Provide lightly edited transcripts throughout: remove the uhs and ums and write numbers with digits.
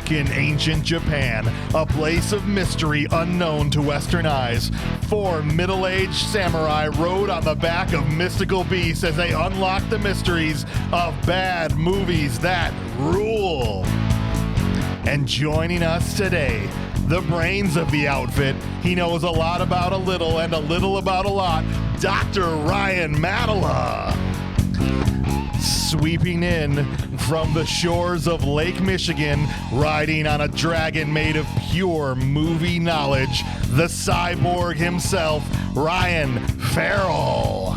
Back in ancient Japan, a place of mystery unknown to Western eyes, 4 middle-aged samurai rode on the back of mystical beasts as they unlock the mysteries of bad movies that rule. And joining us today, the brains of the outfit, he knows a lot about a little and a little about a lot, Dr. Ryan Matala. Sweeping in from the shores of Lake Michigan, riding on a dragon made of pure movie knowledge, the cyborg himself, Ryan Farrell.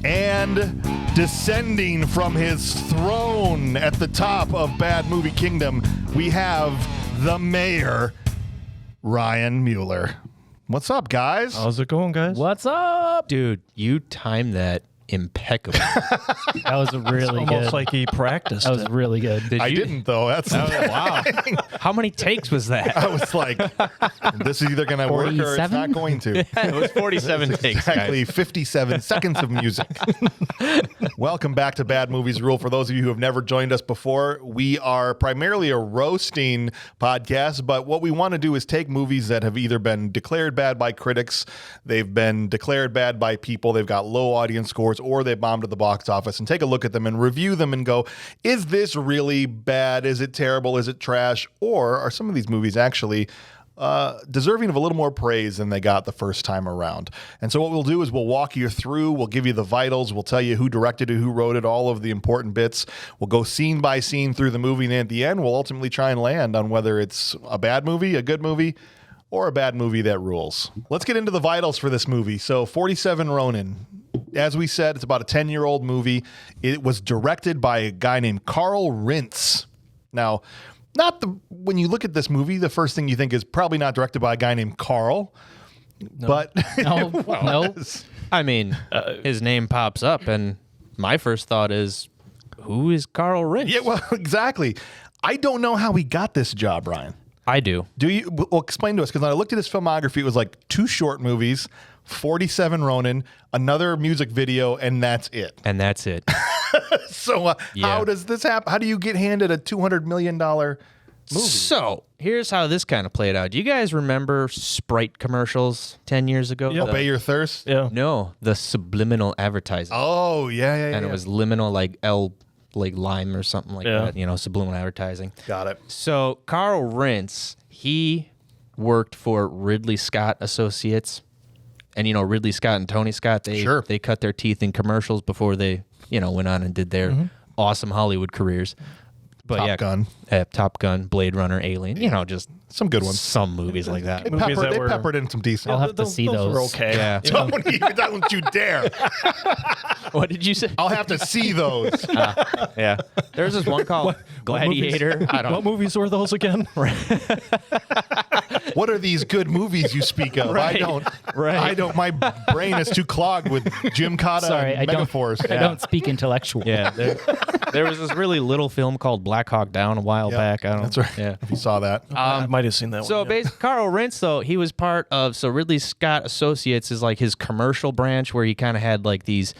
And descending from his throne at the top of Bad Movie Kingdom, we have the mayor, Ryan Mueller. What's up, guys? How's it going, guys? What's up? Dude, you timed that impeccably. That was really Almost good. like he practiced That was it. really good. Did I you? didn't, though. That's Wow. How many takes was that? I was like, this is either going to work or it's 47? not going to. It was 47 takes, Exactly guys. 57 seconds of music. Welcome back to Bad Movies Rule. For those of you who have never joined us before, we are primarily a roasting podcast, but what we want to do is take movies that have either been declared bad by critics, they've been declared bad by people, they've got low audience scores, or they bombed at the box office, and take a look at them and review them and go, is this really bad? Is it terrible? Is it trash? Or are some of these movies actually deserving of a little more praise than they got the first time around? And so what we'll do is we'll walk you through, we'll give you the vitals, we'll tell you who directed it, who wrote it, all of the important bits. We'll go scene by scene through the movie, and at the end, we'll ultimately try and land on whether it's a bad movie, a good movie, or a bad movie that rules. Let's get into the vitals for this movie. So 47 Ronin. As we said, it's about a 10-year-old movie. It was directed by a guy named Carl Rintz. Now, when you look at this movie, the first thing you think is probably not directed by a guy named Carl. No. But No, no. I mean, his name pops up, and my first thought is, who is Carl Rintz? Yeah, well, exactly. I don't know how he got this job, Ryan. I do. Do you? Well, explain to us, because when I looked at his filmography, it was like 2 short movies, 47 Ronin, another music video, and that's it. And that's it. So Yeah. how does this happen? How do you get handed a $200 million movie? So, here's how this kind of played out. Do you guys remember Sprite commercials 10 years ago? Yep. Obey Your Thirst? Yeah. No, the subliminal advertising. Oh, yeah. And it was liminal, like lime or something like Yeah. that, subliminal advertising. Got it. So Carl Rintz, he worked for Ridley Scott Associates. And, Ridley Scott and Tony Scott, they cut their teeth in commercials before they, went on and did their awesome Hollywood careers. But Top Gun. Top Gun, Blade Runner, Alien, just Some good ones. some movies like that. Movies that They were- peppered in some decent. I'll have to see those. were okay. Yeah. Don't you dare. What did you say? I'll have to see those. Yeah. There's this one called Gladiator. I don't What movies were those again? What are these good movies you speak of? Right. I don't. My brain is too clogged with Jim Cotta Sorry, and I don't. Megaforce. I don't speak intellectual. Yeah, there was this really little film called Black Hawk Down a while back. I don't. That's right. Yeah. If you saw that. I might have seen that So one. yeah. basically, Carl Rintz, though, he was part of, so Ridley Scott Associates is like his commercial branch where he kind of had like these,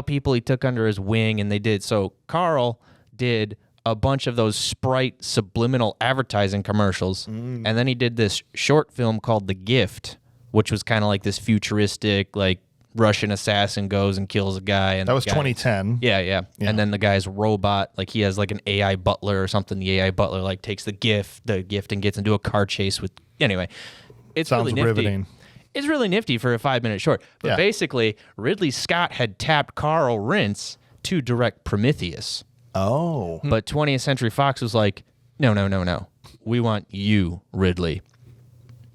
people he took under his wing, and they did. So Carl did a bunch of those Sprite subliminal advertising commercials, and then he did this short film called The Gift, which was kind of like this futuristic, like Russian assassin goes and kills a guy. And That was the guy- 2010. Yeah. And then the guy's robot, like he has like an AI butler or something. The AI butler like takes the gift and gets into a car chase with. Anyway, it's Sounds really nifty. riveting. It's really nifty for a 5-minute short. But Yeah. basically, Ridley Scott had tapped Carl Rintz to direct Prometheus. Oh. But 20th Century Fox was like, no. We want you, Ridley.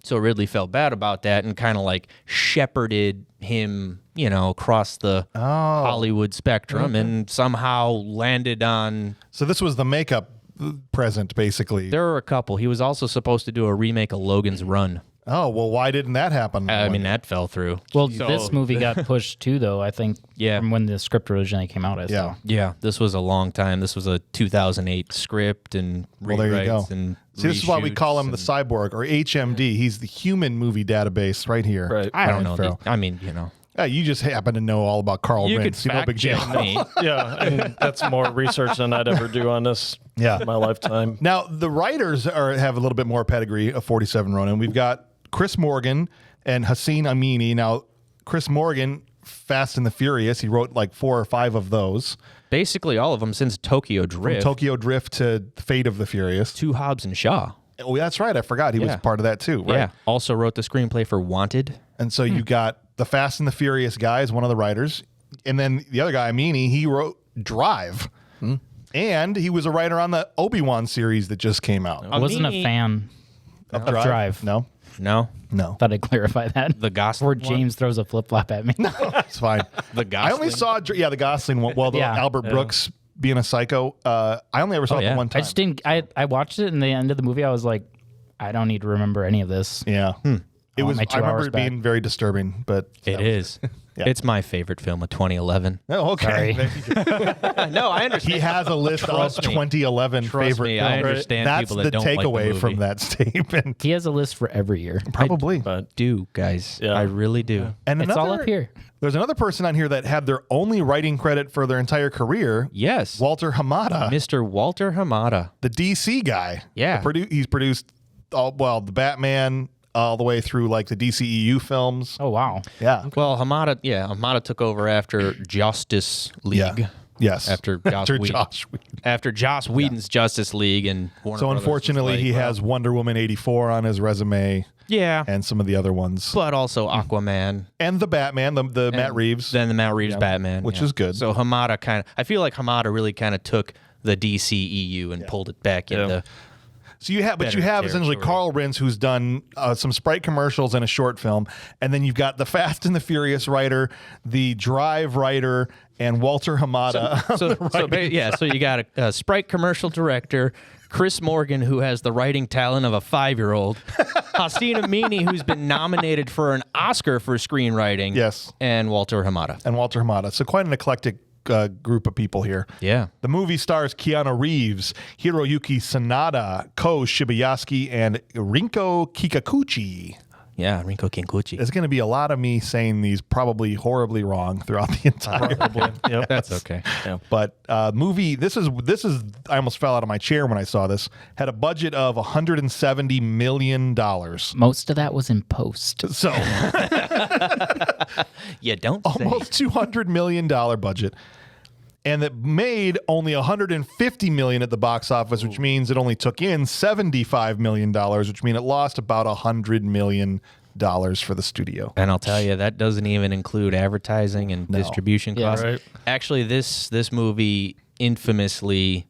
So Ridley felt bad about that and kind of like shepherded him, across the Hollywood spectrum and somehow landed on. So this was the makeup present, basically. There were a couple. He was also supposed to do a remake of Logan's Run. Oh, well, why didn't that happen? I mean, that fell through. Well, So- this movie got pushed too, though, I think, Yeah. from when the script originally came out. I Yeah. saw. Yeah, this was a long time. This was a 2008 script and Well, there you go. rewrites and See, this is why we call him the reshoots cyborg, or HMD. He's the human movie database right here. Right. I don't Ryan know. Farrell. I mean, You just happen to know all about Carl You could Rintz. No big deal. fact check me. Yeah, I mean, that's more research than I'd ever do on this Yeah. in my lifetime. Now, the writers have a little bit more pedigree of 47 Ronin. We've got Chris Morgan and Hossein Amini. Now, Chris Morgan, Fast and the Furious, he wrote like 4 or 5 of those. Basically, all of them since Tokyo Drift. Tokyo Drift to Fate of the Furious. to Hobbs and Shaw. Oh, that's right. I forgot he was Yeah. part of that too. Right? Yeah. Also wrote the screenplay for Wanted. And so you got the Fast and the Furious guy is one of the writers. And then the other guy, Amini, he wrote Drive. And he was a writer on the Obi-Wan series that just came out. I wasn't a Amini- fan Of Drive. No? No. No. Thought I'd clarify that. The Gosling Before one? James throws a flip flop at me. It's fine. The Gosling. I only saw, the Gosling one. Well, the Yeah. Albert Brooks being a psycho. I only ever saw it yeah. the one I time. just didn't. I watched it, and the end of the movie, I was like, I don't need to remember any of this. Yeah. It want was. my 2 I remember hours it being very disturbing, but It is. Yeah. It's my favorite film of 2011. Oh, okay. Sorry. No, I understand. He has a list Trust of me. 2011 Trust favorite me, films. I understand That's people the that don't like the takeaway movie. from that statement. He has a list for every year. Probably. But do, guys. Yeah. I really do. And It's all up here. There's another person on here that had their only writing credit for their entire career. Yes. Walter Hamada, Mr. Walter Hamada. the DC guy. Yeah. He's produced the Batman all the way through like the DCEU films. Oh wow. Yeah. Well, Hamada took over after Justice League. Yeah. Yes. After Joss Whedon. Josh Whedon. After Joss Whedon's Justice League and Warner So Brothers was unfortunately, like, he well, has Wonder Woman 84 on his resume yeah, and some of the other ones. but also Aquaman. And the Batman, the Matt Reeves. Then the Matt Reeves Batman, which is good. So I feel like Hamada really kind of took the DCEU and pulled it back into. So you have better essentially territory. Carl Rintz, who's done some Sprite commercials and a short film, and then you've got the Fast and the Furious writer, the Drive writer, and Walter Hamada. So you got a Sprite commercial director, Chris Morgan, who has the writing talent of a 5-year-old, Hossein Amini, who's been nominated for an Oscar for screenwriting, Yes. and Walter Hamada. So quite an eclectic group of people here. Yeah. The movie stars Keanu Reeves, Hiroyuki Sanada, Ko Shibayuski, and Rinko Kikakuchi. Yeah, Rinko Kinkuchi. There's going to be a lot of me saying these probably horribly wrong throughout the entire yep. That's okay. But movie, this is I almost fell out of my chair when I saw this. Had a budget of $170 million. Most of that was in post. So You don't say. almost $200 million budget. And it made only $150 million at the box office, which means it only took in $75 million, which means it lost about $100 million for the studio. And I'll tell you, that doesn't even include advertising and distribution Yeah, costs. right. Actually, this movie infamously,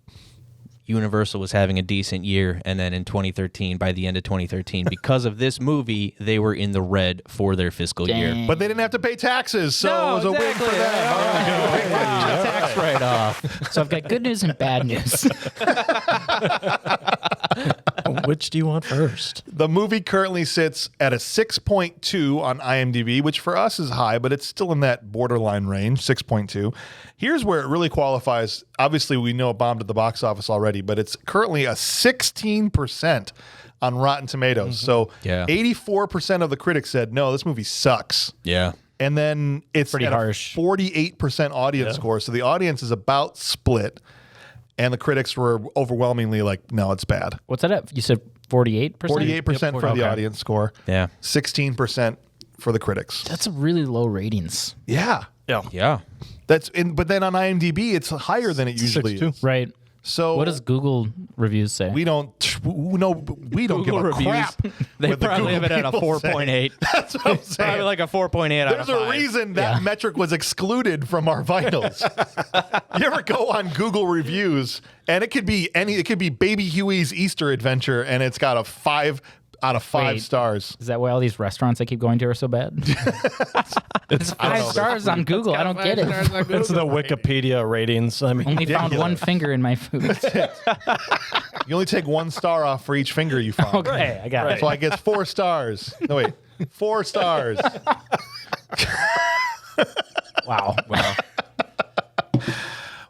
Universal was having a decent year, and then in 2013, by the end of 2013, because of this movie, they were in the red for their fiscal year. Dang. But they didn't have to pay taxes, so it was a win for them. Wow, tax write-off. So I've got good news and bad news. Which do you want first? The movie currently sits at a 6.2 on IMDb, which for us is high, but it's still in that borderline range, 6.2. Here's where it really qualifies. Obviously, we know it bombed at the box office already, but it's currently a 16% on Rotten Tomatoes. So Yeah. 84% of the critics said, no, this movie sucks. Yeah. And then it's Pretty at harsh. a 48% audience score. So the audience is about split. And the critics were overwhelmingly like, no, it's bad. What's that at? You said 48%? 48% for the audience score. Yeah. 16% for the critics. That's really low ratings. Yeah. Yeah. Yeah. But then on IMDb it's higher than it usually is. 6.2. Right. So What does Google reviews say? we don't give Google a reviews, crap. They what the probably have it Google at a people say. 4.8. That's what I'm saying. Probably like a 4.8 out of There's 5. a reason that metric was excluded from our vitals. You ever go on Google reviews and it could be Baby Huey's Easter Adventure and it's got a 5 out of 5 Wait. stars. Is that why all these restaurants I keep going to are so bad? It's 5 stars on Google. I don't get it. It's the Wikipedia ratings. I mean, Only found one finger in my food. You only take 1 star off for each finger you find. Okay, I got it. So I guess 4 stars. No, wait. 4 stars. Wow.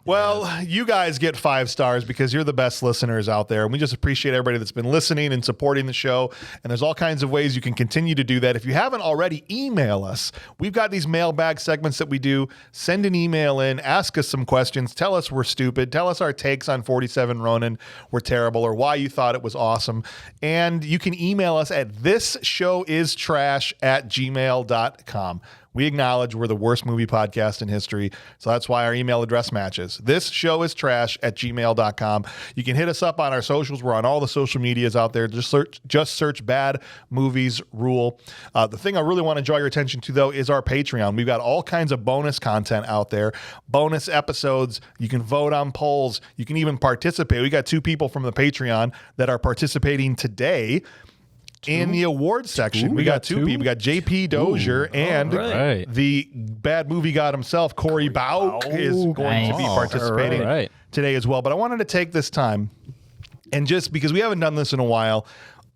Well, you guys get 5 stars because you're the best listeners out there. And we just appreciate everybody that's been listening and supporting the show. And there's all kinds of ways you can continue to do that. If you haven't already, email us. We've got these mailbag segments that we do. Send an email in, ask us some questions, tell us we're stupid, tell us our takes on 47 Ronin were terrible, or why you thought it was awesome. And you can email us at thisshowIstrash@gmail.com. We acknowledge we're the worst movie podcast in history, so that's why our email address matches. thisshowIstrash@gmail.com. You can hit us up on our socials. We're on all the social medias out there. Just search Bad Movies Rule. The thing I really want to draw your attention to, though, is our Patreon. We've got all kinds of bonus content out there, bonus episodes. You can vote on polls. You can even participate. We got 2 people from the Patreon that are participating today in the awards section. We got 2 people. We got JP Dozier and the bad movie god himself, Corey Bauk, is going to be participating today as well. But I wanted to take this time, and just because we haven't done this in a while,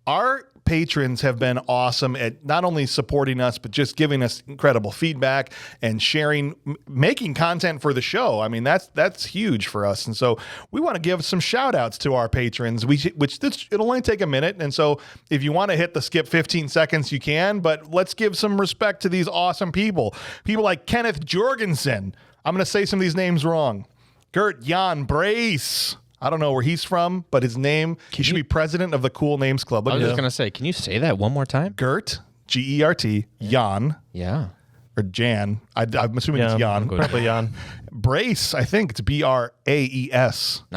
our patrons have been awesome at not only supporting us, but just giving us incredible feedback and sharing, making content for the show. I mean, that's huge for us. And so we want to give some shout outs to our patrons, it'll only take a minute. And so if you want to hit the skip 15 seconds, you can, but let's give some respect to these awesome people. People like Kenneth Jorgensen. I'm going to say some of these names wrong. Gert Jan Brace. I don't know where he's from, but his name, he should be president of the Cool Names Club. I was just going to say, can you say that one more time? Gert, Gert, Jan. Yeah. Or Jan. I'm assuming it's Jan. Probably Jan. Brace, I think it's Braes. I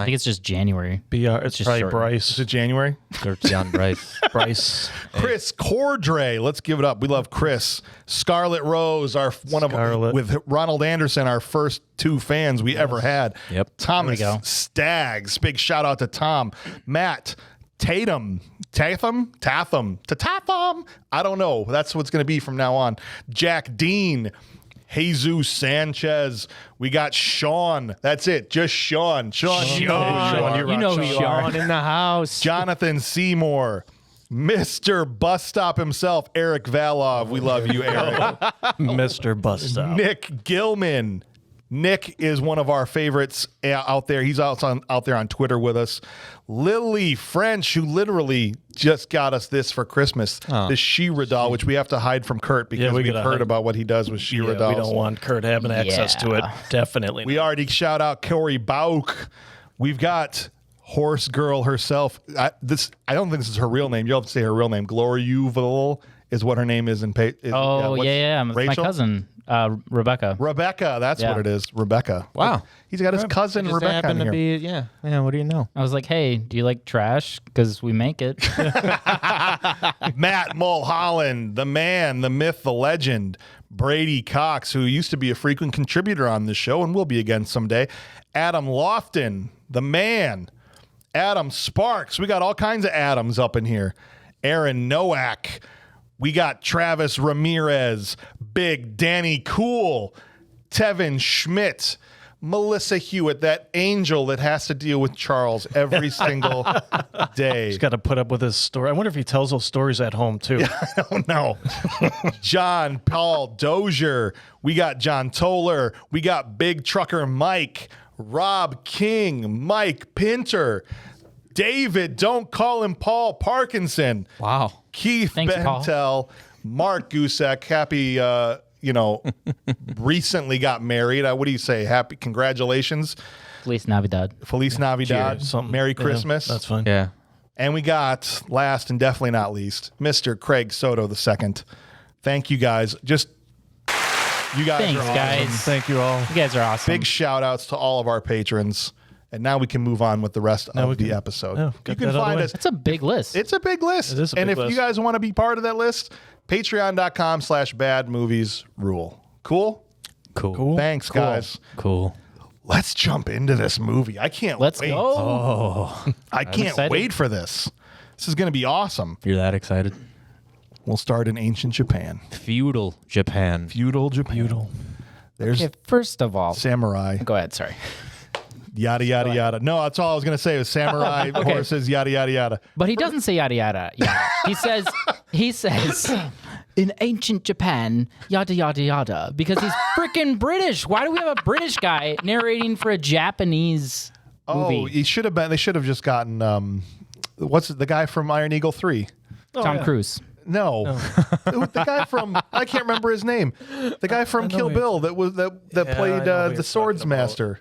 think it's just January. It's just probably short. Bryce. Is it January? Jan Bryce. Bryce. Chris Cordray. Let's give it up. We love Chris. Scarlet Rose, with Ronald Anderson, our first 2 fans we ever had. Yep. Thomas Staggs. Big shout out to Tom. Matt Tatham. I don't know. That's what's going to be from now on. Jack Dean. Jesus Sanchez. We got Sean. That's it. Just Sean. Sean. You know who you are. Sean in the house. Jonathan Seymour. Mr. Bus Stop himself, Eric Valov. We love you, Eric. Mr. Bus Stop. Nick Gilman. Nick is one of our favorites out there. He's out there on Twitter with us. Lily French, who literally just got us this for Christmas, this She-Ra doll, which we have to hide from Kurt because we've heard about what he does with She-Ra dolls. We don't want Kurt having access to it. Definitely. We already shout out Corey Bauk. We've got Horse Girl herself. I don't think this is her real name. You'll have to say her real name. Gloriuval is what her name is in It's my cousin. Rebecca. Rebecca, that's what it is. Rebecca. Wow. He's got his cousin Rebecca in here. Yeah, what do you know? I was like, hey, do you like trash? Because we make it. Matt Mulholland, the man, the myth, the legend. Brady Cox, who used to be a frequent contributor on this show and will be again someday. Adam Lofton, the man. Adam Sparks. We got all kinds of Adams up in here. Aaron Nowak. We got Travis Ramirez, Big Danny Cool, Tevin Schmidt, Melissa Hewitt, that angel that has to deal with Charles every single day. He's got to put up with his story. I wonder if he tells those stories at home, too. I don't know. John Paul Dozier. We got John Toller. We got Big Trucker Mike, Rob King, Mike Pinter, David, don't call him Paul Parkinson. Wow. Keith Bentel, Mark Gusek, happy, recently got married. What do you say? Happy, congratulations. Feliz Navidad. Feliz Navidad. Merry Christmas. That's fine. Yeah. And we got, last and definitely not least, Mr. Craig Soto II. Thank you guys. You guys Thanks, are awesome. guys. Thank you all. You guys are awesome. Big shout outs to all of our patrons. And now we can move on with the rest of the episode. You can find us. It's a big list. It's a big list. It is a and big if you guys want to be part of that list, patreon.com/badmoviesrule. Cool? Cool. Thanks, guys. Cool. Let's jump into this movie. I can't Let's wait. go. I can't excited. wait for this. This is going to be awesome. You're that excited? We'll start in ancient Japan. Feudal Japan. Feudal Japan. There's Okay, first of all, samurai. go ahead. Sorry. Yada, yada, yada. No, that's all I was going to say was samurai, horses, yada, yada, yada. But he doesn't say yada yada. Yeah. He says in ancient Japan, yada, yada, yada, because he's freaking British. Why do we have a British guy narrating for a Japanese movie? Oh, he should have been. They should have just gotten, what's the guy from Iron Eagle 3? Tom Cruise. No. The guy from, I can't remember his name. The guy from Kill Bill that played I know who the you're Swords talking about. Master.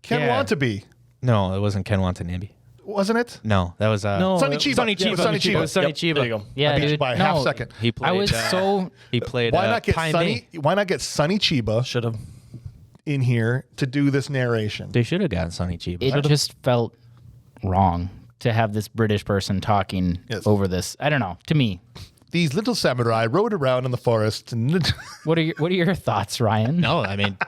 Ken Yeah. Wantabe, No, it wasn't Ken Watanabe. wasn't it? No, that was No, Sonny it- Chiba. Sonny It was Chiba. Sonny Chiba. It was Sonny Yep, Chiba. there you go. Yeah, I beat you dude. by a no, half second. He played. I was so. He played. Why not get Pai Sonny? Mei. Why not get Sonny Chiba Should have. in here to do this narration? They should have gotten Sonny Chiba. It just felt wrong to have this British person talking Yes. over this. I don't know. To me, These little samurai rode around in the forest, and what are your thoughts, Ryan? No, I mean,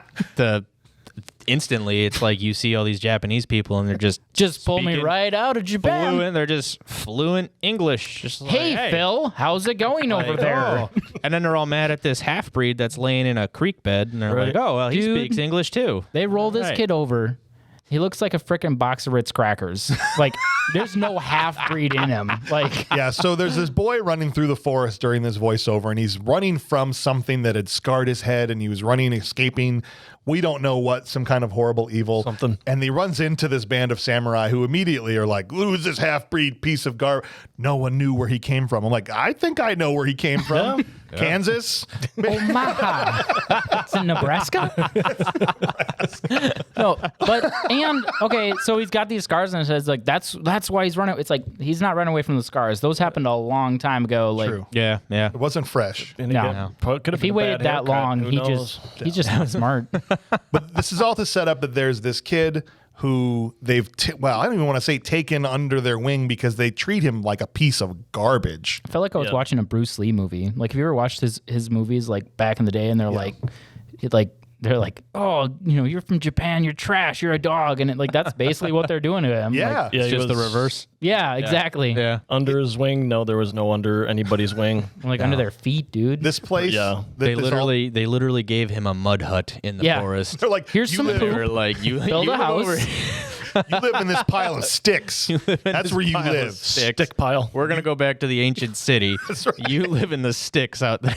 instantly it's like you see all these Japanese people and they're just pull me speaking right out of Japan. fluent. They're just fluent English. Just like, Hey, Phil, how's it going over Like, there? oh. And then they're all mad at this half breed that's laying in a creek bed, and they're Right. like, "Oh, well, he Dude. speaks English too." They roll this Right. kid over. He looks like a freaking box of Ritz crackers. Like, there's no half breed in him. Like, yeah. So there's this boy running through the forest during this voiceover, and he's running from something that had scarred his head, and he was running, escaping. We don't know what, some kind of horrible evil. Something. And he runs into this band of samurai who immediately are like, "Who's this half-breed piece of garbage?" No one knew where he came from. I'm like, I think I know where he came from. Kansas. Omaha. It's in Nebraska? No, but, and, okay, so he's got these scars on his head. It's like, that's why he's running. It's like, he's not running away from the scars. Those happened a long time ago. Like, True. Yeah, yeah. It wasn't fresh. And No. again, could have if he been a waited bad that haircut. long, Who he's knows? just not smart. But this is all to set up that there's this kid who they've, I don't even want to say taken under their wing because they treat him like a piece of garbage. I felt like I was Yeah. watching a Bruce Lee movie. Like, have you ever watched his movies like back in the day? And they're they're like, oh, you're from Japan, you're trash, you're a dog, and that's basically what they're doing to him. Yeah. Like, Yeah, It's he just the was reverse. yeah, exactly. Yeah. Under his wing? No, there was no under anybody's wing. Like under their feet, dude. This place, Yeah. They literally gave him a mud hut in the Yeah. forest. they're like, Here's you some live, poop. They were like, "You Build you a live over house. here. you live in this pile of sticks. That's where you pile of live. sticks. Stick pile. We're gonna go back to the ancient city. right. You live in the sticks out there."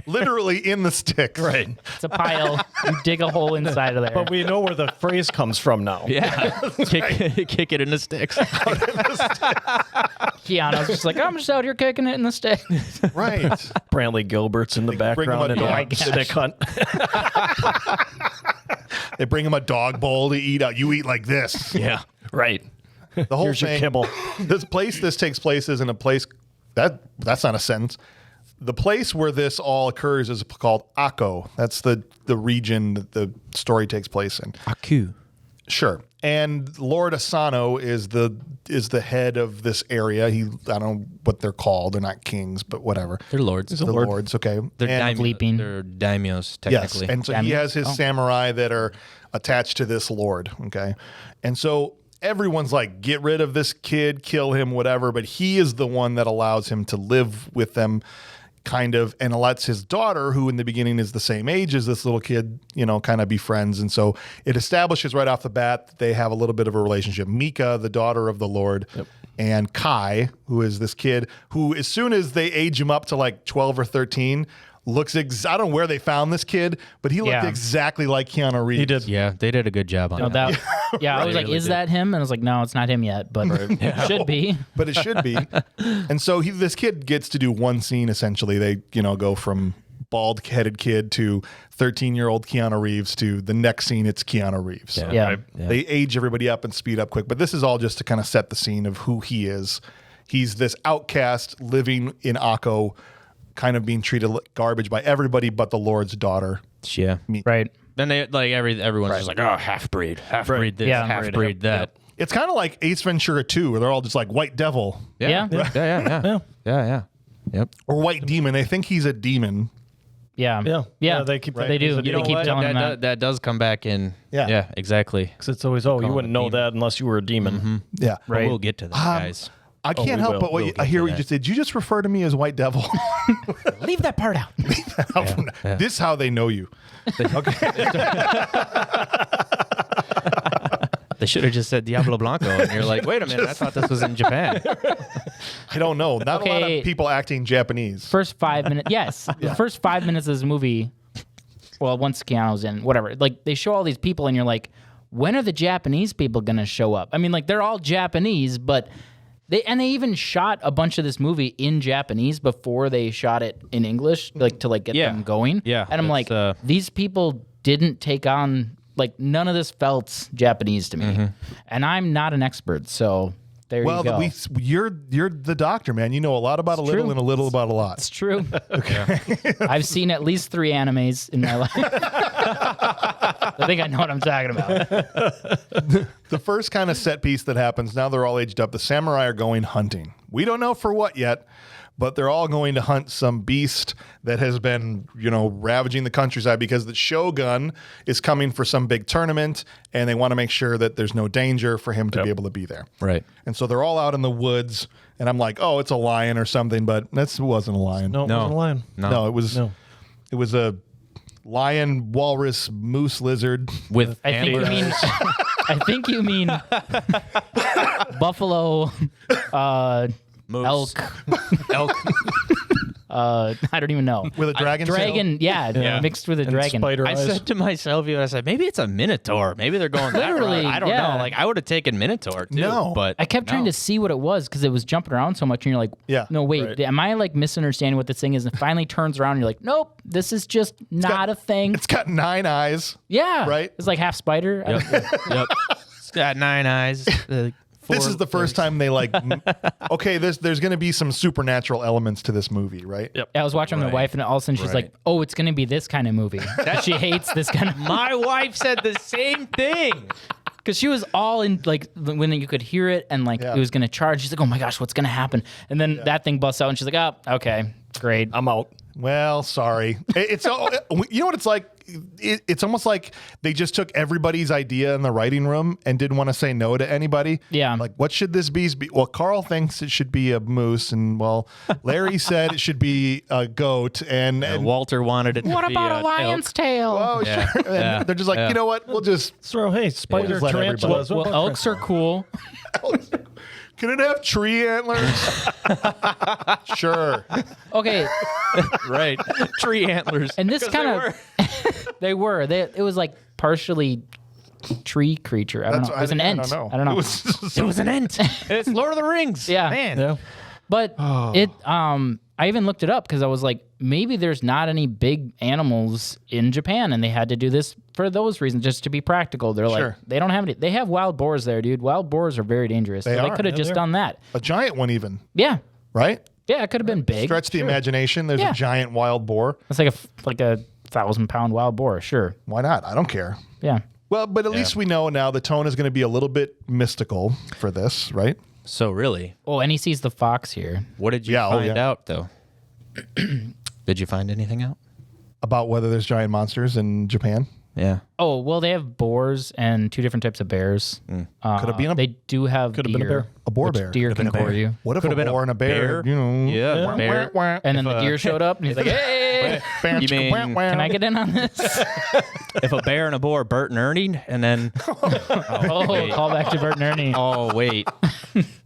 Literally in the sticks. Right. It's a pile. You dig a hole inside of there. But we know where the phrase comes from now. Yeah, kick it in the sticks. Keanu's just like, I'm just out here kicking it in the stick. Right. Brantley Gilbert's in the bring him background a and dog. a stick hunt. They bring him a dog bowl to eat out. You eat like this. Yeah. Right. The whole Here's your thing. kibble. This place this takes place is in a place that's not a sentence. The place where this all occurs is called Akko. That's the region that the story takes place in. Aku. Sure. And Lord Asano is the head of this area. I don't know what they're called. They're not kings, but whatever. They're lords. The lords, okay. They're And- Bleeping. They're daimyos, Yes, technically. and so he has his samurai that are attached to this lord, okay? And so everyone's like, get rid of this kid, kill him, whatever, but he is the one that allows him to live with them, kind of, and lets his daughter, who in the beginning is the same age as this little kid, kind of be friends. And so it establishes right off the bat that they have a little bit of a relationship. Mika, the daughter of the Lord, and Kai, who is this kid who, as soon as they age him up to like 12 or 13, looks I don't know where they found this kid, but he looked Yeah. exactly like Keanu Reeves. He did. yeah, they did a good job on No, that. I was like, really is did. that him? And I was like, no, it's not him yet, but it should be. But it should be. And so this kid gets to do one scene, essentially. They, go from bald-headed kid to 13-year-old Keanu Reeves to the next scene, it's Keanu Reeves. Yeah. Yeah. Right. They age everybody up and speed up quick. But this is all just to kind of set the scene of who he is. He's this outcast living in Akko, kind of being treated like garbage by everybody but the Lord's daughter. Yeah. Right. Then they everyone's just like, oh, half breed this, Yeah. half breed that. It's kind of like Ace Ventura 2, where they're all just like White Devil Yeah. Yeah. Yep. or White Demon. They think he's a demon. Yeah. Yeah. Yeah. They keep They do. You They know keep what? telling him that. That does come back in. Yeah. Yeah, exactly. Because it's always, you wouldn't know that unless you were a demon. Yeah. But Right. we'll get to that, guys. I can't we help will. but We'll I get hear to what you that. just did. Did you just refer to me as White Devil? Leave that part out. This is how they know you. Okay. They should have just said Diablo Blanco, and you're like, wait a minute, I thought this was in Japan. I don't know. Not a lot of people acting Japanese. First 5 minutes, yes. The first 5 minutes of this movie, well, once Keanu's in, whatever, like they show all these people and you're like, when are the Japanese people going to show up? I mean, like they're all Japanese, but they even shot a bunch of this movie in Japanese before they shot it in English, like to like get them going. Yeah. And I'm like, these people didn't take on, like none of this felt Japanese to me. And I'm not an expert, so there you go. Well, you're the doctor, man. You know a lot about a little and a little about a lot. It's true. Okay. I've seen at least 3 animes in my life. I think I know what I'm talking about. The first kind of set piece that happens, now they're all aged up. The samurai are going hunting. We don't know for what yet, but they're all going to hunt some beast that has been, ravaging the countryside because the shogun is coming for some big tournament and they want to make sure that there's no danger for him to be able to be there. Right. And so they're all out in the woods and I'm like, oh, it's a lion or something, but it wasn't a lion. No, it wasn't a lion. No, it was a lion, walrus, moose, lizard With I think you mean buffalo, Moose. elk. I don't even know. with a dragon. Dragon, Yeah. mixed with a dragon. Spider I eyes. said to myself, I said, maybe it's a minotaur. Maybe they're going that Literally, route. I don't yeah. know. Like I would have taken minotaur too. No. But I kept trying to see what it was because it was jumping around so much, and you're like, Yeah. no, wait, Right. am I like misunderstanding what this thing is? And finally turns around, and you're like, nope, this is just not a thing. It's got 9 eyes. Yeah, right? It's like half spider. Yep. It's got 9 eyes. This is the first time they okay, there's going to be some supernatural elements to this movie, right? Yep. I was watching with my wife, and all of a sudden she's like, oh, it's going to be this kind of movie. She hates this kind of My wife said the same thing. Because she was all in, like, when you could hear it and, like, it was going to charge. She's like, oh, my gosh, what's going to happen? And then that thing busts out, and she's like, oh, okay, great. I'm out. Well, sorry. It's you know what it's like? It's almost like they just took everybody's idea in the writing room and didn't want to say no to anybody. Yeah. Like, what should this beast be? Well, Carl thinks it should be a moose, and Larry said it should be a goat, and Walter wanted it What to be about a an lion's elk. tail? oh, Yeah. sure. And they're just like, you know what? We'll just Throw, hey, spider, just let tarantulas. Well, elks are cool. can it have tree antlers? Sure. Okay, Right. Tree antlers. and this kind of they were. It was like partially tree creature. I don't know. It was an ent. I don't know. It was an ent. It's Lord of the Rings. Yeah. Man. Yeah. But I even looked it up because I was like, maybe there's not any big animals in Japan, and they had to do this for those reasons, just to be practical. They're like, Sure. they don't have any. They have wild boars there, dude. Wild boars are very dangerous. They So are. they could have Yeah, just they are. done that. A giant one even, Yeah, right? yeah, it could have been big. Stretch the imagination. There's Yeah. a giant wild boar. It's like a 1,000-pound wild boar. Sure. Why not? I don't care. Yeah. Well, but at least we know now the tone is going to be a little bit mystical for this, right? So really, Oh, and he sees the fox here. what did you Yeah, oh, find yeah. out though? Did you find anything out? About whether there's giant monsters in Japan. Yeah. Oh, well, they have boars and 2 different types of bears. Could have been They do have Could have been a deer. bear. a boar which bear. Deer can gore you. What if Could've a been boar and a bear? You know, Yeah. wah, Bear. wah, wah. And then the deer showed up, and he's like, hey, You mean- can I get in on this? If a bear and a boar, Bert and Ernie, and then Oh, call back to Bert and Ernie. oh wait,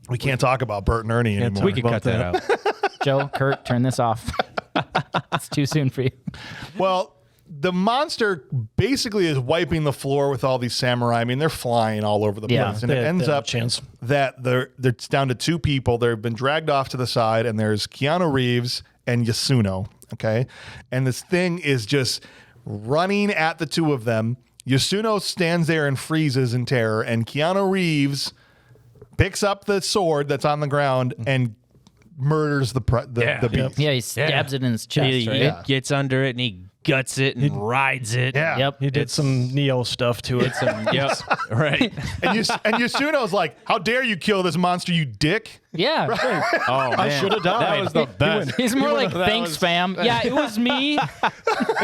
We can't talk about Bert and Ernie anymore. we could cut that out. Joe, Kurt, turn this off. It's too soon for you. Well, the monster basically is wiping the floor with all these samurai. I mean, they're flying all over the Yeah. place, and it They ends have a up chance. that it's down to 2 people. They've been dragged off to the side, and there's Keanu Reeves and Yasuno. Okay, and this thing is just running at the 2 of them. Yasuno stands there and freezes in terror, and Keanu Reeves picks up the sword that's on the ground and murders the beast. Yeah, he stabs it in his chest, He right? gets under it and he guts it and rides it. Yeah. Yep. He did some Neo stuff to it. Yep. Right. And Yasuno's like, "How dare you kill this monster, you dick!" Yeah. Oh man, I should have died. That was the best. He's more like, thanks, fam. Yeah, it was me.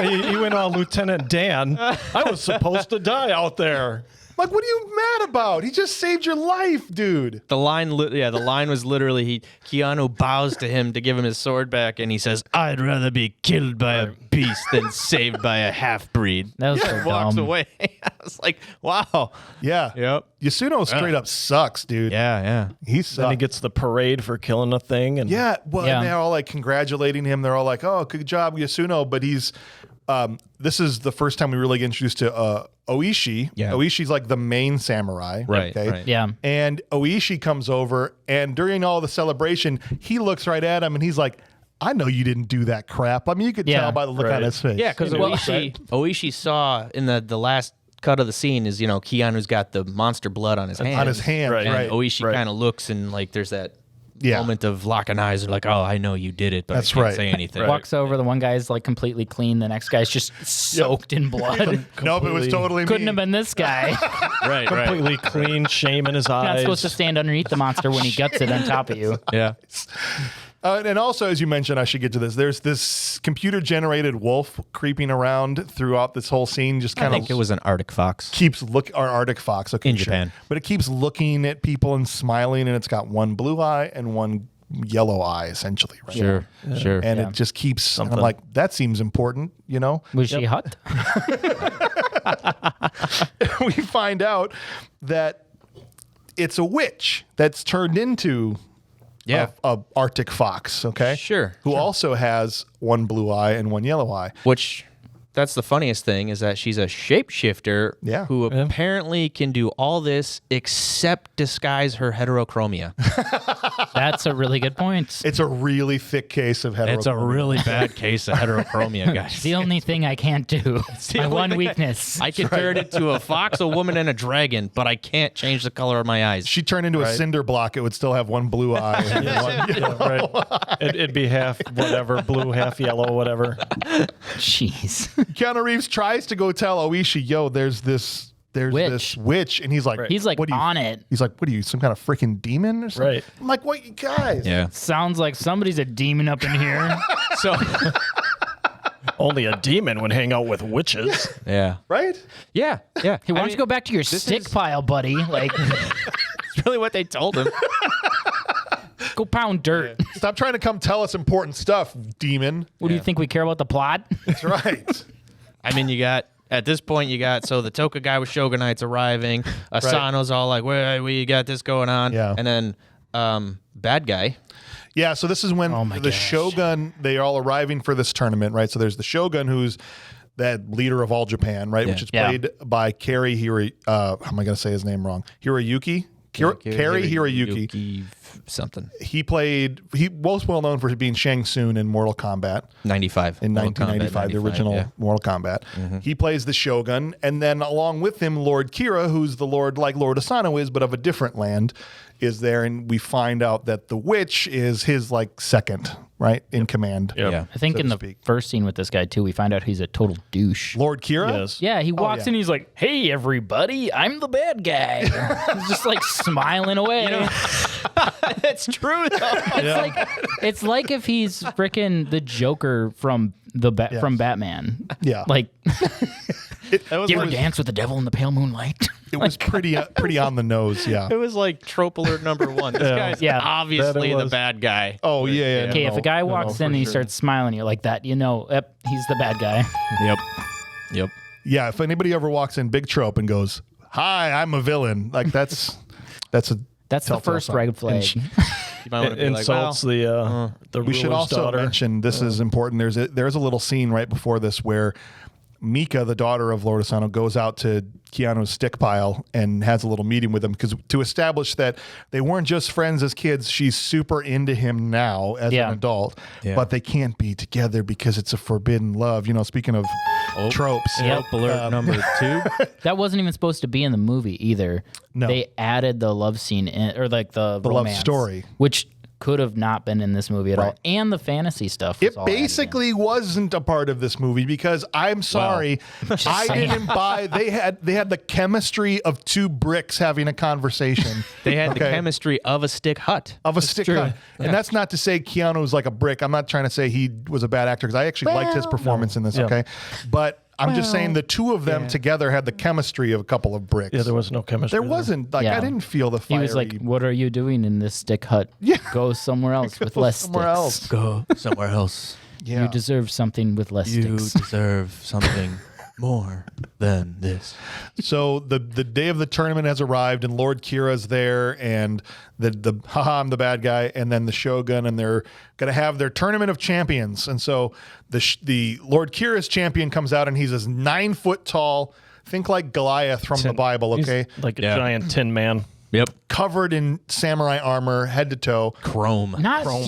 He went on Lieutenant Dan. I was supposed to die out there. Like, what are you mad about? He just saved your life, dude. The line, the line was literally Keanu bows to him to give him his sword back, and he says, "I'd rather be killed by a beast than saved by a half-breed." That was so Walks dumb. away. I was like, "Wow." Yeah. Yep. Yasuno straight up sucks, dude. Yeah. He Then sucks. he gets the parade for killing a thing. And Yeah, well, Yeah. and they're all like congratulating him. They're all like, "Oh, good job, Yasuno." But he's, this is the first time we really get introduced to Oishi. Yeah. Oishi's like the main samurai. Right, Okay. right. Yeah. And Oishi comes over, and during all the celebration, he looks right at him, and he's like, "I know you didn't do that crap." I mean, you could Yeah. tell by the look on his face. Yeah, because Oishi saw in the last cut of the scene is Keanu's got the monster blood on his hand. on his hand, Right. right? And Oishi Right. kind of looks and like there's that Yeah. moment of locking eyes. They're like, "Oh, I know you did it, but That's I can't right. say anything." Right. Walks over, the one guy's like completely clean, the next guy's just soaked in blood. Nope, it was totally Couldn't me. have been this guy. Right, completely clean, shame in his eyes. Not supposed to stand underneath the monster when he guts it on top of you. Yeah. And also, as you mentioned, I should get to this. There's this computer-generated wolf creeping around throughout this whole scene. Just I kind think it of was an Arctic fox. keeps or Arctic fox. Okay, In sure. Japan. But it keeps looking at people and smiling, and it's got one blue eye and one yellow eye, essentially. Right? Sure. And Yeah. it just keeps. And I'm Something. like, that seems important, Was she hot? We find out that it's a witch that's turned into a Arctic fox. Okay, Sure. Who also has one blue eye and one yellow eye. Which, that's the funniest thing is that she's a shapeshifter Yeah. who apparently can do all this except disguise her heterochromia. That's a really good point. It's a really thick case of heterochromia. It's a really bad case of heterochromia, guys. The only thing I can't do. the My only one thing weakness. I can turn into a fox, a woman, and a dragon, but I can't change the color of my eyes. She turned into a cinder block. It would still have one blue eye. And one, Yeah, right. It'd be half whatever, blue, half yellow, whatever. Jeez. Keanu Reeves tries to go tell Oishi, "Yo, there's this witch," and he's like, He's like "What are you?" on it. He's like, "What are you, some kind of freaking demon or something?" Right. I'm like, "What, you guys?" Yeah. Sounds like somebody's a demon up in here. So, Only a demon would hang out with witches. yeah. Right? Yeah. Hey, why don't you go back to your stick pile, buddy? Like, It's really what they told him. go pound dirt. Stop trying to come tell us important stuff, demon. What do you think we care about the plot? That's right. I mean, at this point, so the Toka guy with Shogunite's arriving. Asano's all like, we got this going on. Yeah. And then bad guy. Yeah, so this is when my the gosh. Shogun, they are all arriving for this tournament, right? So there's the Shogun, who's that leader of all Japan, right? Which is Yeah. played by Cary how am I going to say his name wrong? Hiroyuki? Cary Hiroyuki. Something. He most well known for being Shang Tsung in Mortal Kombat. 95. In Mortal Kombat 1995, the original yeah. Mortal Kombat. He plays the Shogun, and then along with him, Lord Kira, who's the Lord like Lord Asano is, but of a different land, is there, and we find out that the witch is his like second, right, in command. Yep. Yeah. I think So in to the speak. first scene with this guy, too, we find out he's a total douche. Lord Kira? Yes. Yeah, he walks yeah. in, he's like, "Hey, everybody, I'm the bad guy." He's just like smiling away. It's true, though. It's like if he's frickin' the Joker from from Batman. Yeah. Like, That you ever dance with the devil in the pale moonlight? It was pretty on the nose, yeah. It was like trope alert number one. This guy's Yeah. obviously That it the was. bad guy. Oh, yeah. Okay, if a guy walks in and he starts smiling at you like that, you know, yep, he's the bad guy. Yep. Yeah, if anybody ever walks in, big trope, and goes, "Hi, I'm a villain," like that's a That's the telltale first sign. red flag. You might want to be like, Insults the We should ruler's also daughter. mention this is important. There's a little scene right before this where Mika, the daughter of Lord Asano, goes out to Keanu's stick pile and has a little meeting with him to establish that they weren't just friends as kids. She's super into him now as an adult, but they can't be together because it's a forbidden love. Speaking of tropes. trope alert number 2. That wasn't even supposed to be in the movie either. No. They added the love scene in, or like the love romance, story. which could have not been in this movie at all. And the fantasy stuff. Was It all added in. basically wasn't a part of this movie because I'm sorry, I didn't buy. They had the chemistry of two bricks having a conversation. They had the chemistry of a stick hut. Of a stick true. cut. And that's not to say Keanu's like a brick. I'm not trying to say he was a bad actor because I actually liked his performance in this, okay? But I'm just saying the two of them together had the chemistry of a couple of bricks. Yeah, there was no chemistry. There wasn't. Like, Yeah. I didn't feel the He fiery. was like, "What are you doing in this stick hut? Yeah. Go somewhere else with less somewhere sticks. else. Go somewhere else. Yeah. You deserve something with less You sticks." deserve something more than this. So the day of the tournament has arrived, and Lord Kira's there, and the haha, I'm the bad guy, and then the Shogun, and they're gonna have their tournament of champions. And so the Lord Kira's champion comes out, and he's this 9 foot tall, think like Goliath from the Bible, He's okay, like a giant tin man. Yep. covered in samurai armor, head to toe. Chrome. Not Chrome.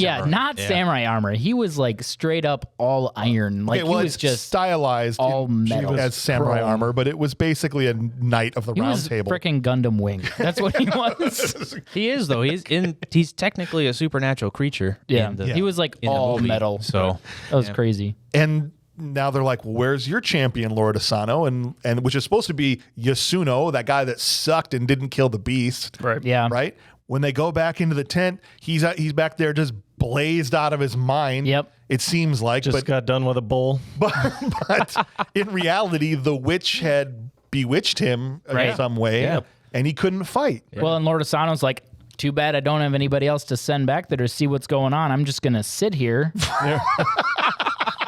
samurai armor. He was like straight up all iron. Like Okay, well, he was it's just stylized all metal. as samurai Chrome. armor, but it was basically a knight of the He round was table. freaking Gundam Wing. That's what he was. He is though. He's technically a supernatural creature. Yeah. in the- He was like in the all movie. metal. So That was crazy. And now they're like, well, where's your champion, Lord Asano? And which is supposed to be Yasuno, that guy that sucked and didn't kill the beast. Right. Yeah. Right? When they go back into the tent, he's back there just blazed out of his mind. Yep. It seems like. Just got done with a bull. but in reality, the witch had bewitched him in Right. some way. Yeah. And he couldn't fight. Well, and Lord Asano's like, too bad I don't have anybody else to send back there to see what's going on. I'm just gonna sit here.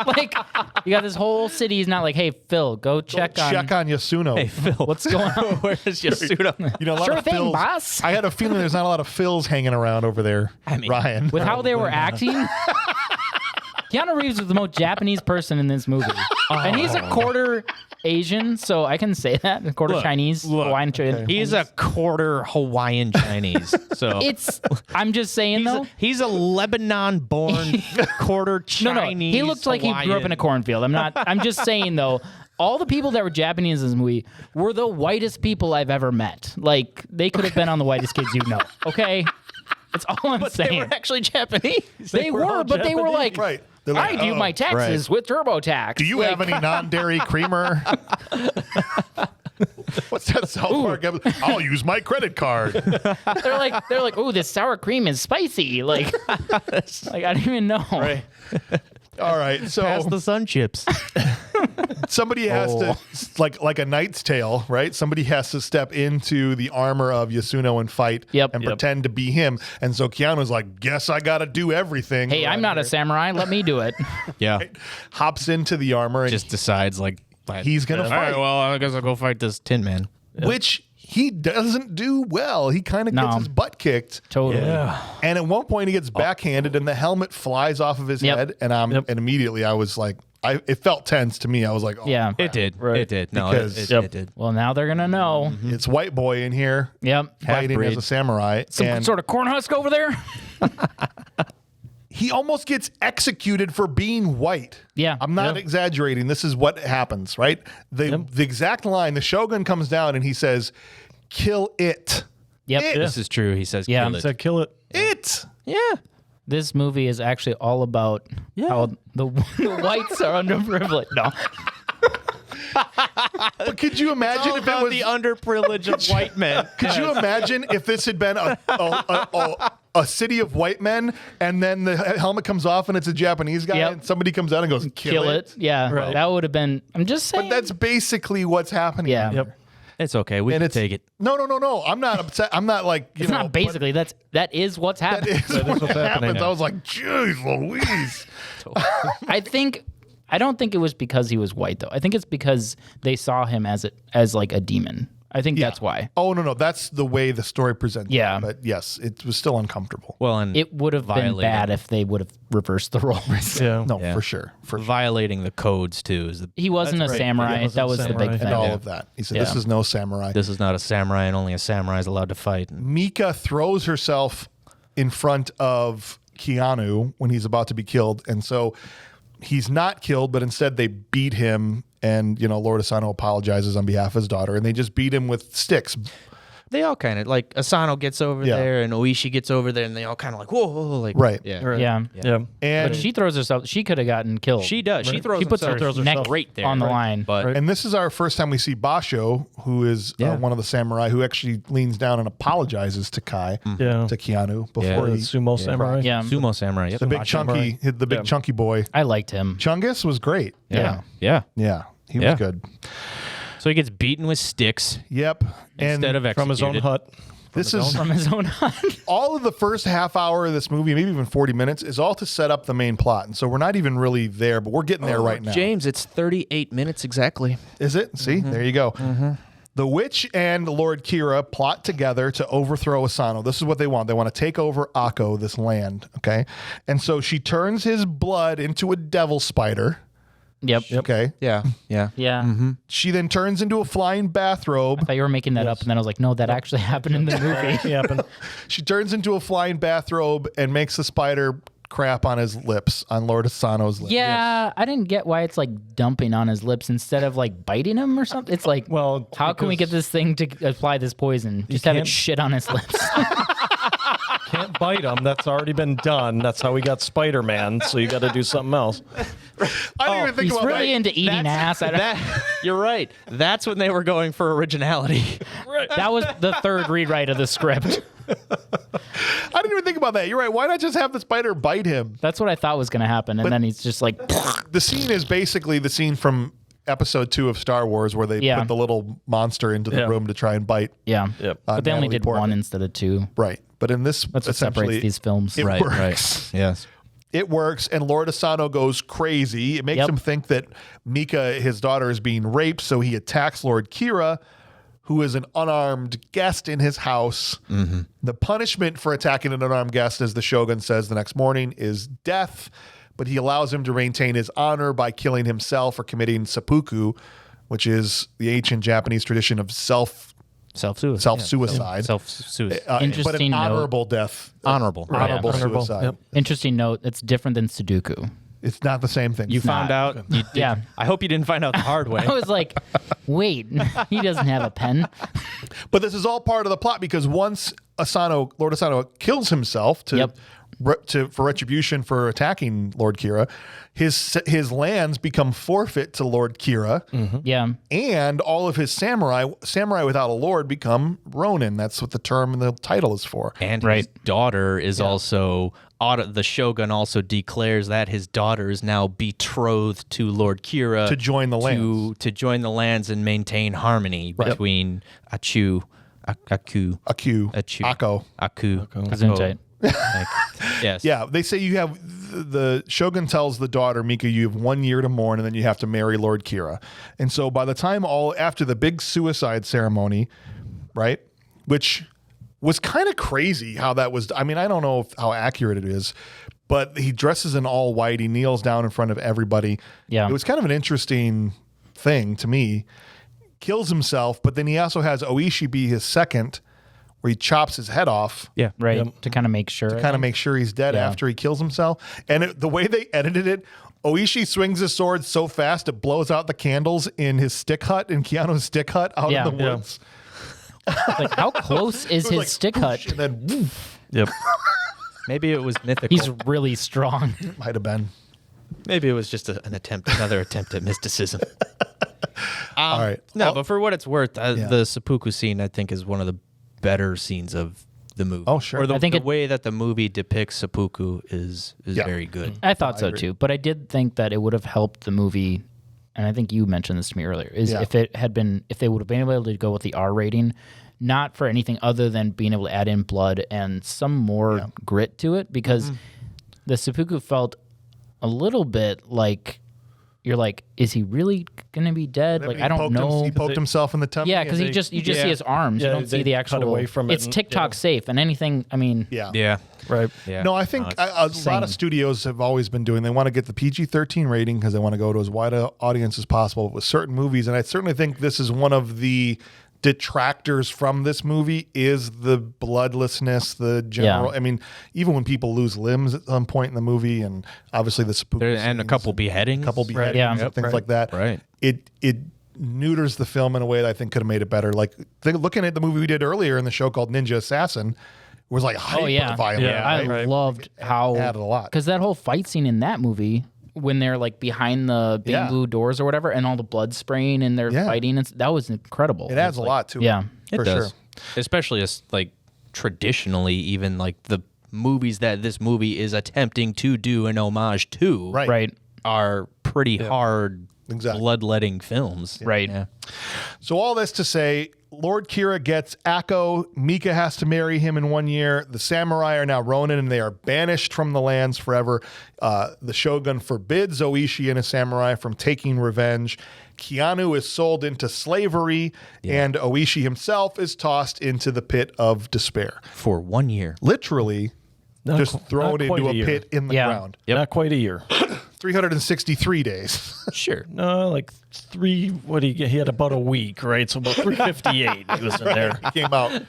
Like, you got this whole city. He's not like, hey, Phil, go check on Yasuno. hey Phil, what's going on. where's Yasuno? You know, a lot Sure of thing, Phils. boss. I had a feeling there's not a lot of Phils hanging around over there, Ryan. With how they were acting. Keanu Reeves was the most Japanese person in this movie. And he's a quarter Asian, so I can say that. A quarter Chinese, Hawaiian Chinese. He's a quarter Hawaiian Chinese. So I'm just saying, though. he's a Lebanon-born quarter No, Chinese. he looked like he grew up in a cornfield. I'm just saying, though, all the people that were Japanese in this movie were the whitest people I've ever met. Like, they could have been on The Whitest Kids You Know, okay? That's all I'm saying. They were actually Japanese. They were, but they were like, Right. They're like, I do my taxes with TurboTax. Do you have any non-dairy creamer? What's that South Park episode? I'll use my credit card. They're like, oh, this sour cream is spicy. Like I don't even know. Right. All right, so Pass the sun chips. somebody has to, like a Knight's Tale, right? Somebody has to step into the armor of Yasuno and fight and pretend to be him. And so Keanu's like, guess I got to do everything. Hey, I'm not a samurai. Let me do it. Yeah. Hops into the armor and Just decides like he's going to all fight, right, well, I guess I'll go fight this Tin Man. which he doesn't do well. He kind of gets his butt kicked. Totally. Yeah. And at one point he gets backhanded and the helmet flies off of his head. And and immediately I was like, it felt tense to me. I was like, oh, Yeah. It did. Right. It did. No, Because- it did. Well, now they're gonna know. it's white boy in here Yep. fighting Half-breed. as a samurai. Some and sort of corn husk over there. he almost gets executed for being white. Yeah. I'm not exaggerating. This is what happens, right? The exact line, the Shogun comes down and he says, kill it. Yep. It. This is true. He says, Yeah. kill He it. said, kill it. It. Yeah. This movie is actually all about how the whites are underprivileged. No. But could you imagine if it was the underprivileged of white men. Could you imagine if this had been a city of white men and then the helmet comes off and it's a Japanese guy Yep. and somebody comes out and goes, kill it? Yeah. Right. That would have been. I'm just saying. But that's basically what's happening. Yeah. here. Yep. It's okay. We And can it's take it. No. I'm not upset. I'm not like, it's not basically. That is what's happening. That is what what's happening. happens. I was like, jeez Louise. I don't think it was because he was white though. I think it's because they saw him as like a demon. I think that's why. Oh, no. That's the way the story presents. Yeah. it. But yes, it was still uncomfortable. Well, and It would have been Violated. bad if they would have reversed the roles. Yeah. No, Yeah. for sure. violating the codes too is the. He wasn't a right. samurai. He wasn't That a was the samurai. big And thing. all of that. He said, Yeah. this is no samurai. This is not a samurai, and only a samurai is allowed to fight. Mika throws herself in front of Keanu when he's about to be killed. And so he's not killed, but instead they beat him. And, Lord Asano apologizes on behalf of his daughter. And they just beat him with sticks. They all kind of like Asano gets over Yeah. there, and Oishi gets over there, and they all kind of like whoa, like Right. yeah. Right. Yeah. Yeah. And But she throws herself. She could have gotten killed. She does. She throws. She puts her herself neck right there on the line. But and this is our first time we see Basho, who is one of the samurai, who actually leans down and apologizes to Kai, Yeah. to Keanu, before The he... sumo samurai. Yeah. sumo samurai. Yep. The big chunky boy. I liked him. Chungus was great. Yeah. Yeah. Yeah. He was good. So he gets beaten with sticks Yep. instead of executed. From his own hut. This is From his own hut. all of the first half hour of this movie, maybe even 40 minutes, is all to set up the main plot. And so we're not even really there, but we're getting there right now. James, it's 38 minutes exactly. Is it? See, there you go. The witch and Lord Kira plot together to overthrow Asano. This is what they want. They want to take over Akko, this land. Okay. And so she turns his blood into a devil spider. Yep. Okay. Yeah. Yeah. Yeah. She then turns into a flying bathrobe. I thought you were making that up, and then I was like, no, that actually happened in the movie. Happened. She turns into a flying bathrobe and makes the spider crap on his lips, on Lord Asano's lips. Yeah, I didn't get why it's like dumping on his lips instead of like biting him or something. It's like, Well, how can we get this thing to apply this poison? Just have it can't- shit on his lips. Can't bite him. That's already been done. That's how we got Spider-Man. So you got to do something else. I didn't even think He's about really that. into eating ass. You're right. That's when they were going for originality. That was the third rewrite of the script. I didn't even think about that. You're right. Why not just have the spider bite him? That's what I thought was going to happen. And then he's just like, The scene is basically the scene from episode 2 of Star Wars where they Yeah. put the little monster into the Yeah. room to try and bite. yeah. Yep. But they only Natalie did Portman. one instead of two. Right. But in this, That's what essentially, separates these films. it Right, works. right. Yes. It works, and Lord Asano goes crazy. It makes Yep. him think that Mika, his daughter, is being raped, so he attacks Lord Kira, who is an unarmed guest in his house. The punishment for attacking an unarmed guest, as the Shogun says the next morning, is death, but he allows him to maintain his honor by killing himself or committing seppuku, which is the ancient Japanese tradition of Self-suicide. self-suicide. Self-suicide. But Interesting an note. honorable death. Honorable. Honorable Honorable, suicide. yep. Interesting note. It's different than Sudoku. It's not the same thing. You found out. You did. Yeah. I hope you didn't find out the hard way. I was like, wait, he doesn't have a pen. But this is all part of the plot because once Lord Asano kills himself Yep. for retribution for attacking Lord Kira, his lands become forfeit to Lord Kira, Yeah. and all of his samurai without a lord become Ronin. That's what the term and the title is for. And Right. his daughter is also. The Shogun also declares that his daughter is now betrothed to Lord Kira To join the lands. to join the lands and maintain harmony between Aku, Akko. Gesundheit. Yes. Yeah, they say you have the Shogun tells the daughter Mika, you have 1 year to mourn, and then you have to marry Lord Kira. And so by the time after the big suicide ceremony, right, which was kind of crazy how that was. I mean, I don't know how accurate it is, but he dresses in all white. He kneels down in front of everybody. Yeah. It was kind of an interesting thing to me. Kills himself, but then he also has Oishi be his second, where he chops his head off. Yeah. Right. To kind of make sure. Kind of make sure he's dead Yeah. after he kills himself. And the way they edited it, Oishi swings his sword so fast it blows out the candles in his stick hut, in Keanu's stick hut out Yeah. in the Yeah. woods. Like, how close is It was his like, stick whoosh, hut? and then woof, Yep. Maybe it was mythical. He's really strong. might have been. Maybe it was just another attempt at mysticism. All right. No, but for what it's worth, Yeah. the seppuku scene I think is one of the better scenes of the movie. Oh, sure. Or the, I think the way that the movie depicts seppuku is Yeah. very good. I thought so agree. too, but I did think that it would have helped the movie, and I think you mentioned this to me earlier, is Yeah. if they would have been able to go with the R rating, not for anything other than being able to add in blood and some more grit to it, because the seppuku felt a little bit like you're like, is he really gonna be dead? Like, He I don't poked know. He poked himself in the tummy. Yeah, because you just see his arms. Yeah, You don't see they the cut actual. away from it It's and- TikTok yeah. safe, and anything. I mean, Yeah. Yeah. Right. Yeah. No, I think No, a it's lot of insane. studios have always been doing. They want to get the PG-13 rating because they want to go to as wide an audience as possible with certain movies, and I certainly think this is one of the detractors from this movie is the bloodlessness, the general. Yeah. I mean, even when people lose limbs at some point in the movie, and obviously the seppuku and a scenes couple beheadings. beheadings, Yeah. and Yep, things like that. Right. It neuters the film in a way that I think could have made it better. Like looking at the movie we did earlier in the show called Ninja Assassin, was like hyper violent. Yeah, I right? loved how added a lot. because that whole fight scene in that movie when they're like behind the bamboo doors or whatever, and all the blood spraying and they're fighting, that was incredible. It adds a lot to Yeah. it. For It does. sure. Especially as like traditionally, even like the movies that this movie is attempting to do an homage to Right. Right. are pretty hard Exactly. bloodletting films. Right. Yeah. So all this to say, Lord Kira gets Akko. Mika has to marry him in 1 year. The samurai are now Ronin, and they are banished from the lands forever. The shogun forbids Oishi and his samurai from taking revenge. Keanu is sold into slavery, and Oishi himself is tossed into the pit of despair. For 1 year. Literally, just thrown not quite into a a year. pit in the Yeah. ground. Not quite a year. 363 days. Sure. No, like he had about a week, right? So about 358 he was in there. He came out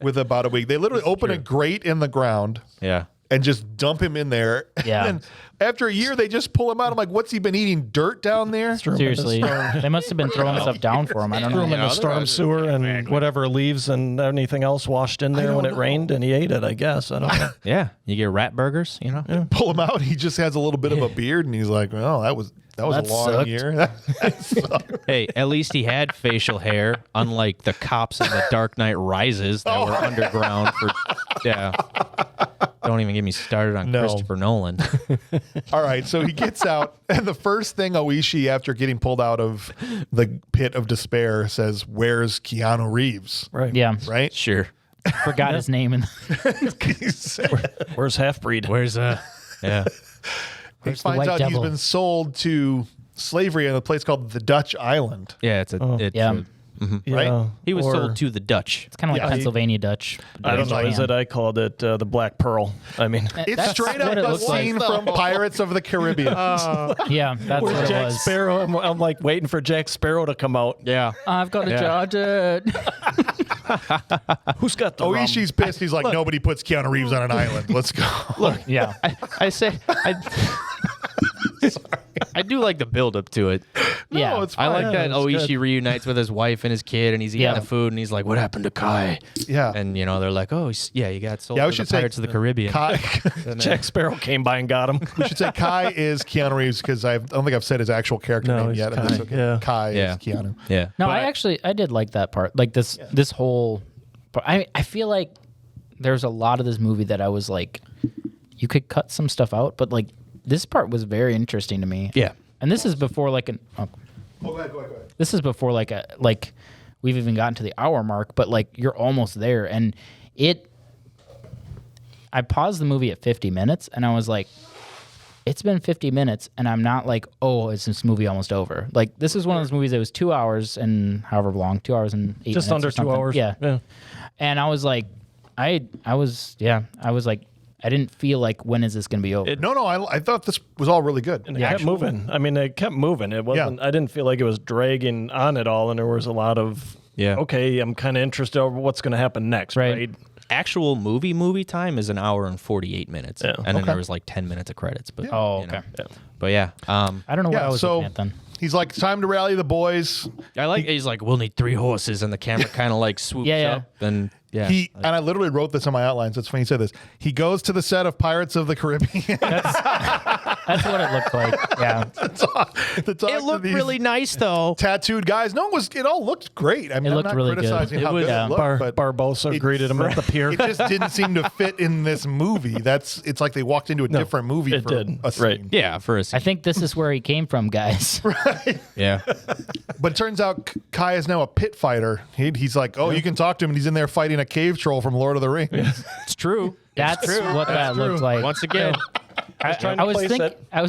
with about a week. They literally open a grate in the ground Yeah. and just dump him in there. Yeah. And then after a year, they just pull him out. I'm like, what's he been eating? Dirt down there? Seriously, they must have been throwing stuff down for him. I don't Threw him know. in the storm sewer and whatever leaves and anything else washed in there when it rained, and he ate it, I guess. I don't know. Yeah. You get rat burgers, you know? Pull him out. He just has a little bit of a beard, and he's like, well, that was That a long sucked. year. That sucked. Hey, at least he had facial hair, unlike the cops in The Dark Knight Rises that were underground for. Yeah. Don't even get me started on No. Christopher Nolan. All right, so he gets out, and the first thing Oishi, after getting pulled out of the pit of despair, says, "Where's Keanu Reeves?" Right. Yeah, Right? Sure. forgot his name. And He said- Where's Half-Breed? Where's Yeah. he the finds White out Devil? he's been sold to slavery in a place called the Dutch Island. Yeah. It's yeah, Right? He was Or- sold to the Dutch. it's kind of like Yeah. Pennsylvania Dutch. I don't know. Is it? I called it the Black Pearl. I mean, It's That's straight what up it a looks like. scene from Pirates of the Caribbean. Yeah, that's what where's it Jack was. Sparrow? I'm like waiting for Jack Sparrow to come out. Yeah. I've got a Yeah. Georgia. Who's got the rum? Oishi's pissed. He's like, nobody puts Keanu Reeves on an island. Let's go. Yeah, I say I do like the build up to it. yeah. No, it's I fine. like that that's Oishi good. reunites with his wife and his kid, and he's eating Yeah. the food, and he's like, "What happened to Kai?" Yeah. And you know they're like, "Oh, yeah, you got sold Yeah, we to the should say- Pirates of the Caribbean." Kai, Jack Sparrow came by and got him. we should say Kai is Keanu Reeves because I don't think I've said his actual character No, name he's yet. Kai, That's okay. yeah. Kai Yeah. is Keanu. Yeah. No, I did like that part. Like this whole. But I feel like there's a lot of this movie that I was like, you could cut some stuff out, but like this part was very interesting to me. Yeah. And this is before like Go ahead. this is before like we've even gotten to the hour mark, but like you're almost there, and I paused the movie at 50 minutes, and I was like, it's been 50 minutes, and I'm not like, oh, is this movie almost over? Like, this is one of those movies that was 2 hours and however long, 2 hours and 8 Just minutes under or 2 something. hours. Yeah. And I was like, I was like, I didn't feel like, when is this going to be over? No, I thought this was all really good. And it kept moving. I mean, it kept moving. It wasn't. I didn't feel like it was dragging on at all, and there was a lot of. Yeah. Okay, I'm kind of interested over what's going to happen next. Right. Right. Actual movie time is an hour and 48 minutes, Yeah. and then there was like 10 minutes of credits. But Oh, you know. okay. But yeah, I don't know what I Yeah, was so looking at then. he's like, it's time to rally the boys. I like. He's like, "We'll need 3 horses," and the camera kind of like swoops Yeah. up, and yeah, And I literally wrote this on my outlines. It's funny you said this. He goes to the set of Pirates of the Caribbean. That's what it looked like. Yeah. to talk it to looked these really nice though. tattooed guys. No, it all looked great. I mean, It I'm looked not really good. criticizing It how was- good Yeah. it looked, but Barbosa greeted him at the pier. it just didn't seem to fit in this movie. It's like they walked into a different movie it for did. a scene. Right. Yeah, for a I think this is where he came from, guys. yeah. But it turns out Kai is now a pit fighter. He's like, oh, you can talk to him, and he's in there fighting a cave troll from Lord of the Rings. It's true. That's what that looked like. Once again, I was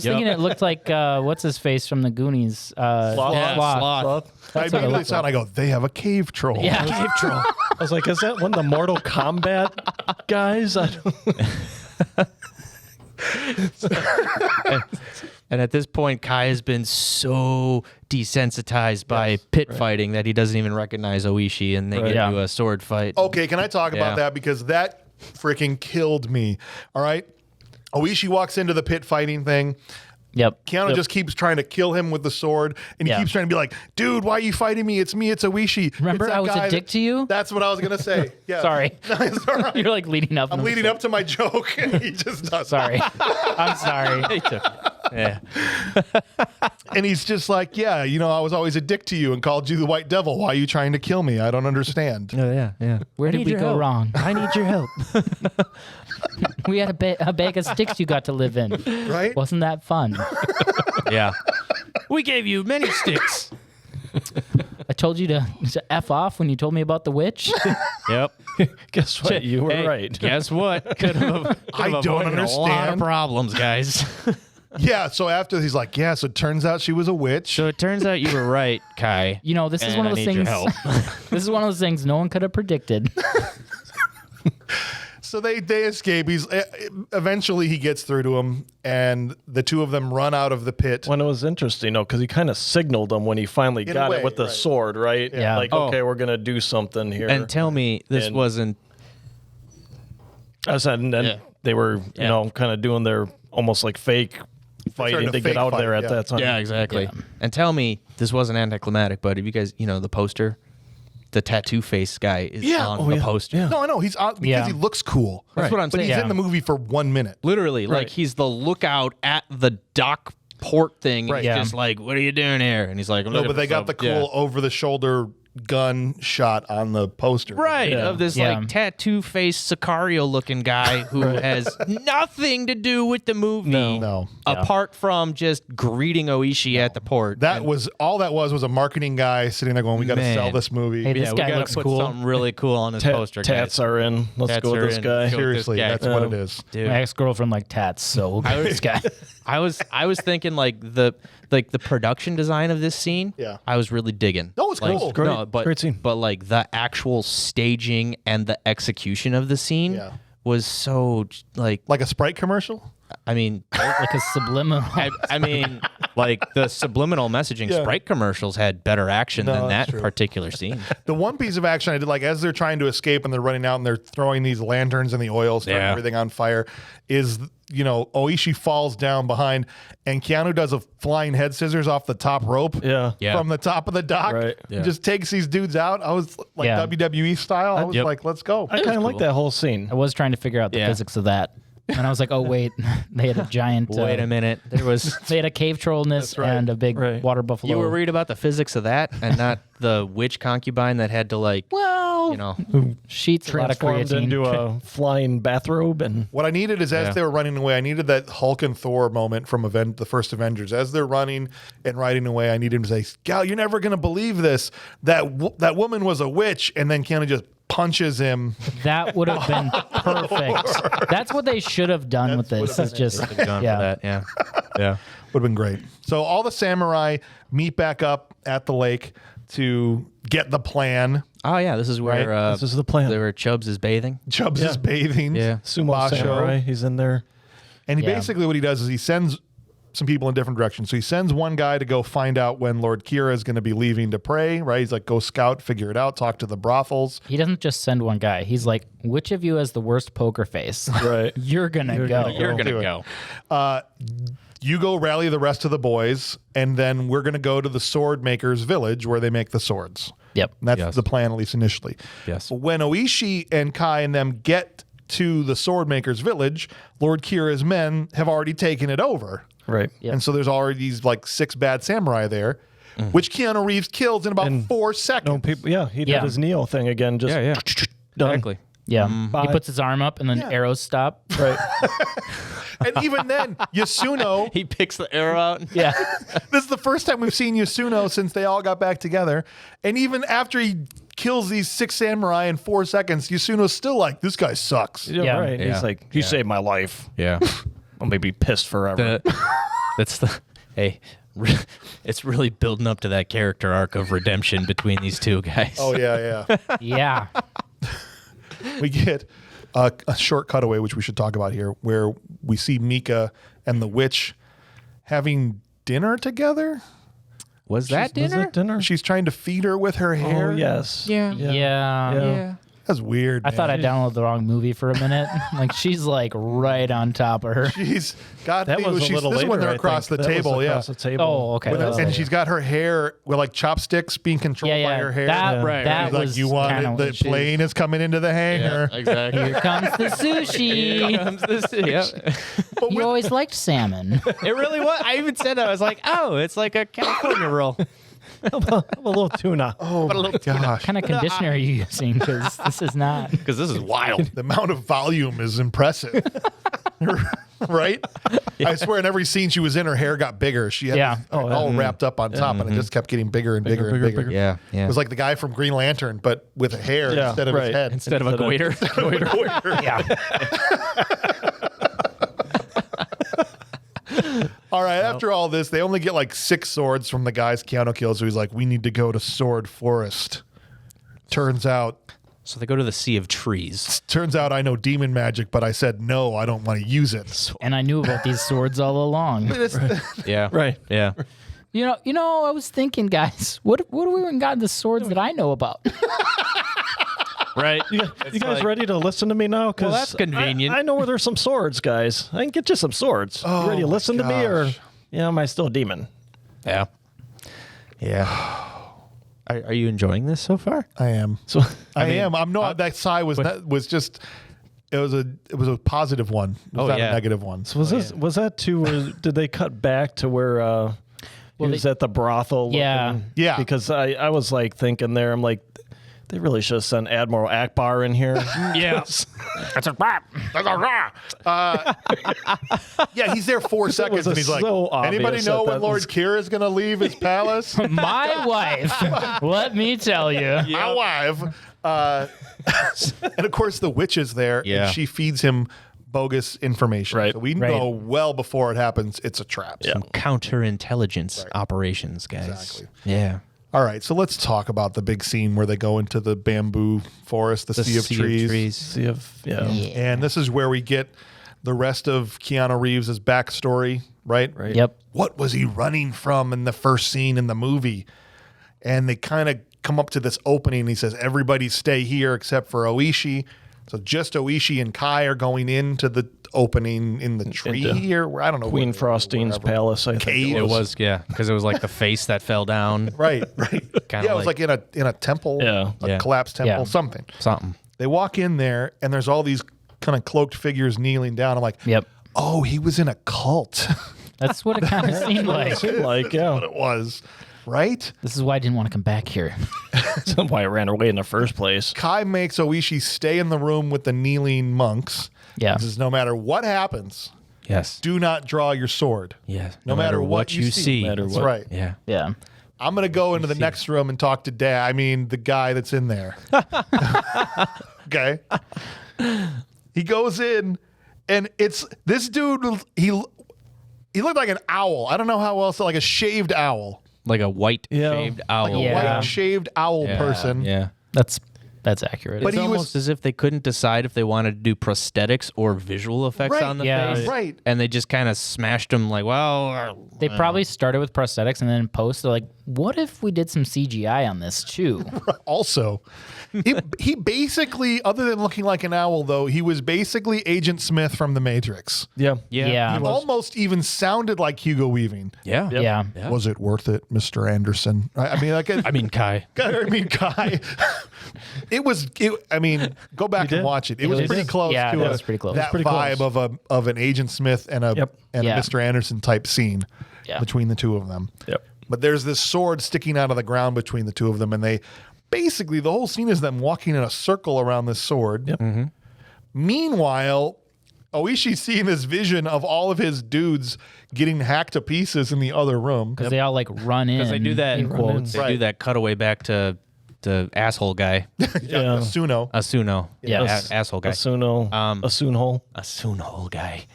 thinking it looked like what's his face from the Goonies. Yeah, Sloth. I what it immediately looked saw it, I go, they have a cave troll. Yeah. Cave troll. I was like, is that one of the Mortal Kombat guys? I don't- And at this point, Kai has been so desensitized by pit fighting that he doesn't even recognize Oishi, and they get Yeah. into a sword fight. Okay, can I talk Yeah. about that? Because that freaking killed me. All right. Oishi walks into the pit fighting thing. Yep. Keanu just keeps trying to kill him with the sword, and he Yeah. keeps trying to be like, dude, why are you fighting me? It's me, it's Oishi. Remember It's that I was a guy dick to you? That's what I was going to say. Yeah. Sorry. No, it's all right. You're like leading up. I'm leading up to my joke, and he just does. Sorry. I'm sorry. Yeah. And he's just like, yeah, I was always a dick to you and called you the White Devil. Why are you trying to kill me? I don't understand. Oh, yeah. Where did we go wrong? I need your help. We had a bag of sticks you got to live in. Right? Wasn't that fun? Yeah. We gave you many sticks. I told you to F off when you told me about the witch. Yep. Guess what? You were Hey, right. Guess what? Could have I don't avoided a lot of understand. problems, guys. Yeah, so after he's like, yeah, so it turns out she was a witch. So it turns out you were right, Kai. You know, this is And one of I those need your things. help. This is one of those things no one could have predicted. So they escape. Eventually he gets through to him, and the two of them run out of the pit. When it was interesting, though, because he kind of signaled them when he finally In a got way, it with the right. sword, right? Yeah. Like, Oh. okay, we're going to do something here. And tell me this And- wasn't. I said, and then Yeah. they were, Yeah. you know, kind of doing their almost like fake fighting Starting to a get fake out of fight, there at yeah. that time. Yeah, exactly. And tell me this wasn't anticlimactic, but if you guys, the poster, the tattoo face guy is Yeah. on Oh, the yeah. poster. Yeah. No, I know he's on because Yeah. he looks cool. That's what I'm But saying. he's Yeah. in the movie for 1 minute. Literally, like Right. he's the lookout at the dock port thing. And Right. he's Yeah. just like, what are you doing here? And he's like, No, but they got the cool over-the-shoulder gun shot on the poster. Right, Yeah. of this Yeah. like tattoo face Sicario looking guy who has nothing to do with the movie. No. Apart from just greeting Oishi at the port. That was all that was a marketing guy sitting there going, we got to Man. sell this movie. Hey, this we guy gotta looks put cool. something really cool on his poster. Tats guys. are in. Let's Tats go are with this in. guy. Go. Seriously, guy. that's what it is. Dude. My ex-girlfriend liked tats, so we'll go with this guy. I was thinking like the production design of this scene. Yeah. I was really digging. No, it's like, cool. Great. No, but Great scene. But like the actual staging and the execution of the scene Yeah. was so like Like a Sprite commercial? I mean Like a subliminal. I mean like the subliminal messaging Yeah. Sprite commercials had better action No, than that's that true. particular scene. The one piece of action I did, like as they're trying to escape and they're running out and they're throwing these lanterns and the oil, starting Yeah. everything on fire, is Oishi falls down behind and Keanu does a flying head scissors off the top rope. Yeah. Yeah. From the top of the dock, Right. Yeah. just takes these dudes out. I was like Yeah. WWE style. I was Yep. like, let's go. I kind of like that whole scene. I was trying to figure out the Yeah. physics of that. And I was like, oh, wait, they had a giant. Wait a minute. There was They had a cave troll in this right. and a big Right. water buffalo. you were worried about the physics of that and not the witch concubine that had to like well, sheets, a lot of Transformed creatine. into a flying bathrobe and What I needed is as Yeah. they were running away, I needed that Hulk and Thor moment from the first Avengers. As they're running and riding away, I needed him to say, "Gal, you're never going to believe this. That woman was a witch," and then Keanu just punches him. That would have been perfect. That's what they should have done with this. Is just gone yeah. for that. Yeah. Yeah. Would have been great. So all the samurai meet back up at the lake to get the plan. Oh yeah, this is where this is the plan. where Chubbs is bathing. Chubbs is bathing. Yeah. Sumo Basho. Samurai, he's in there. And he Yeah. basically what he does is he sends some people in different directions. So he sends one guy to go find out when Lord Kira is going to be leaving to pray, right? He's like, go scout, figure it out, talk to the brothels. He doesn't just send one guy. He's like, which of you has the worst poker face? Right. You're gonna go. gonna You're gonna do it. go. You go rally the rest of the boys, and then we're going to go to the sword maker's village where they make the swords. Yep. And that's Yes. the plan, at least initially. Yes. When Oishi and Kai and them get to the sword maker's village, Lord Kira's men have already taken it over. Right. Yep. And so there's already these like 6 bad samurai there, which Keanu Reeves kills in about 4 seconds. No people. Yeah, he did Yeah. his Neo thing again. Just Yeah, yeah. done. Exactly. Yeah. Bye. He puts his arm up and then Yeah. arrows stop. Right. And even then, Yasuno, He picks the arrow out. Yeah. this is the first time we've seen Yasuno since they all got back together. And even after he kills these 6 samurai in 4 seconds, Yasuno's still like, this guy sucks. Yeah, Yeah. right. Yeah. He's like, you saved my life. Yeah. I'll maybe pissed forever. That's the hey. It's really building up to that character arc of redemption between these two guys. Oh, yeah. Yeah. We get a short cutaway, which we should talk about here, where we see Mika and the witch having dinner together. Was that Was dinner? it dinner? She's trying to feed her with her hair. Oh, yes. Yeah. Yeah. Yeah. That's weird. I thought I man. downloaded the wrong movie for a minute. Like she's like right on top of her. She's got That was a little this is later. when they're I across think. the That was table. across the table. Oh, okay. With that her- was and later. she's got her hair with like chopsticks being controlled Yeah, by yeah. her hair. That, Right, that She's like, was you want kinda it, the what she- plane is coming into the hangar. exactly. Here comes the sushi. Comes this, yeah. But You with, always liked salmon. It really was. I even said that. I was like, oh, it's like a California roll. a little tuna. oh my gosh, What kind of conditioner are you using? Because this is not. Because this is wild. the amount of volume is impressive. right? I swear, in every scene she was in, her hair got bigger. She had this all wrapped up on top, and it just kept getting bigger and bigger and bigger. Yeah, yeah. It was like the guy from Green Lantern, but with hair instead of his head. Instead of a goiter. Yeah. All right, after all this, they only get like 6 swords from the guys Keanu kills. So he's like, we need to go to Sword Forest. Turns out So they go to the Sea of Trees. I know demon magic, but I said, no, I don't want to use it. And I knew about these swords all along. Yeah. Right. Yeah. You know, I was thinking, guys, what if we went and got the swords that I know about? Right. You guys ready to listen to me now? Well, that's convenient. I know where there's some swords, guys. I can get you some swords. You ready to listen to me, or am I still a demon? Yeah. Yeah. Are you enjoying this so far? I am. So I am. I'm not. That sigh was just. It was a positive one. It was not a negative one. was was that too? Where did they cut back to where he was at the brothel? Yeah. looking? Yeah. Because I was like thinking there, I'm like, they really should have sent Admiral Akbar in here. Yes. That's a rap. Yeah, he's there 4 seconds, and he's like, so obvious anybody know that when Lord Kira's going to leave his palace? My wife. Let me tell you. My wife. And of course, the witch is there, Yeah. and she feeds him bogus information. Right. So we know well before it happens, it's a trap. Yeah. Counterintelligence operations, guys. Exactly. Yeah. All right, so let's talk about the big scene where they go into the bamboo forest, the sea of trees. See if And this is where we get the rest of Keanu Reeves' backstory, right? Right. Yep. What was he running from in the first scene in the movie? And they kind of come up to this opening. He says, everybody stay here except for Oishi. So just Oishi and Kai are going into the opening in the tree Into here. I don't know. Queen Frostine's palace. I think Cave. It was, yeah, because it was like the face that fell down. Right. Kinda Yeah, it was like in a temple, Yeah. a Yeah. collapsed temple, Yeah. something. Something. They walk in there, and there's all these kind of cloaked figures kneeling down. I'm like, Yep. oh, he was in a cult. That's what it kind of seemed like. Seemed like, yeah. What it was, right? This is why I didn't want to come back here. That's why I ran away in the first place. Kai makes Oishi stay in the room with the kneeling monks. Yeah. He says, no matter what happens, Yes. do not draw your sword. Yeah. No matter what you see. No matter That's what. right. Yeah. Yeah. I'm going to go into the next room and talk to Dad. I mean, the guy that's in there. Okay. He goes in, and it's this dude. He looked like an owl. I don't know how else, like a shaved owl. Like a white shaved owl. Like a Yeah. white shaved owl person. Yeah. That's accurate. But It's he was- almost as if they couldn't decide if they wanted to do prosthetics or visual effects Right. on the Yeah. face. Right. And they just kind of smashed them like, well, They probably started with prosthetics and then in post, they're like, what if we did some CGI on this too? Also, he basically, other than looking like an owl, though, he was basically Agent Smith from The Matrix. Yeah. Yeah. He almost even sounded like Hugo Weaving. Yeah. Yeah. Was it worth it, Mr. Anderson? I mean, like, I mean, Kai. Kai. I mean, go back and watch it. It was did? pretty close Yeah, to that was pretty close. that pretty vibe close. of an Agent Smith and a Yeah. Mr. Anderson type scene Yeah. between the two of them. Yep. But there's this sword sticking out of the ground between the two of them, and they basically, the whole scene is them walking in a circle around this sword. Yep. Mm-hmm. Meanwhile, Oishi's seeing this vision of all of his dudes getting hacked to pieces in the other room. Because they all like run in. Because they do that. in quotes. They Right. do that cutaway back to the asshole guy, Yeah. Suno. Asuno. Yes. Asshole guy. Asuno. Asunhole. Asuno guy.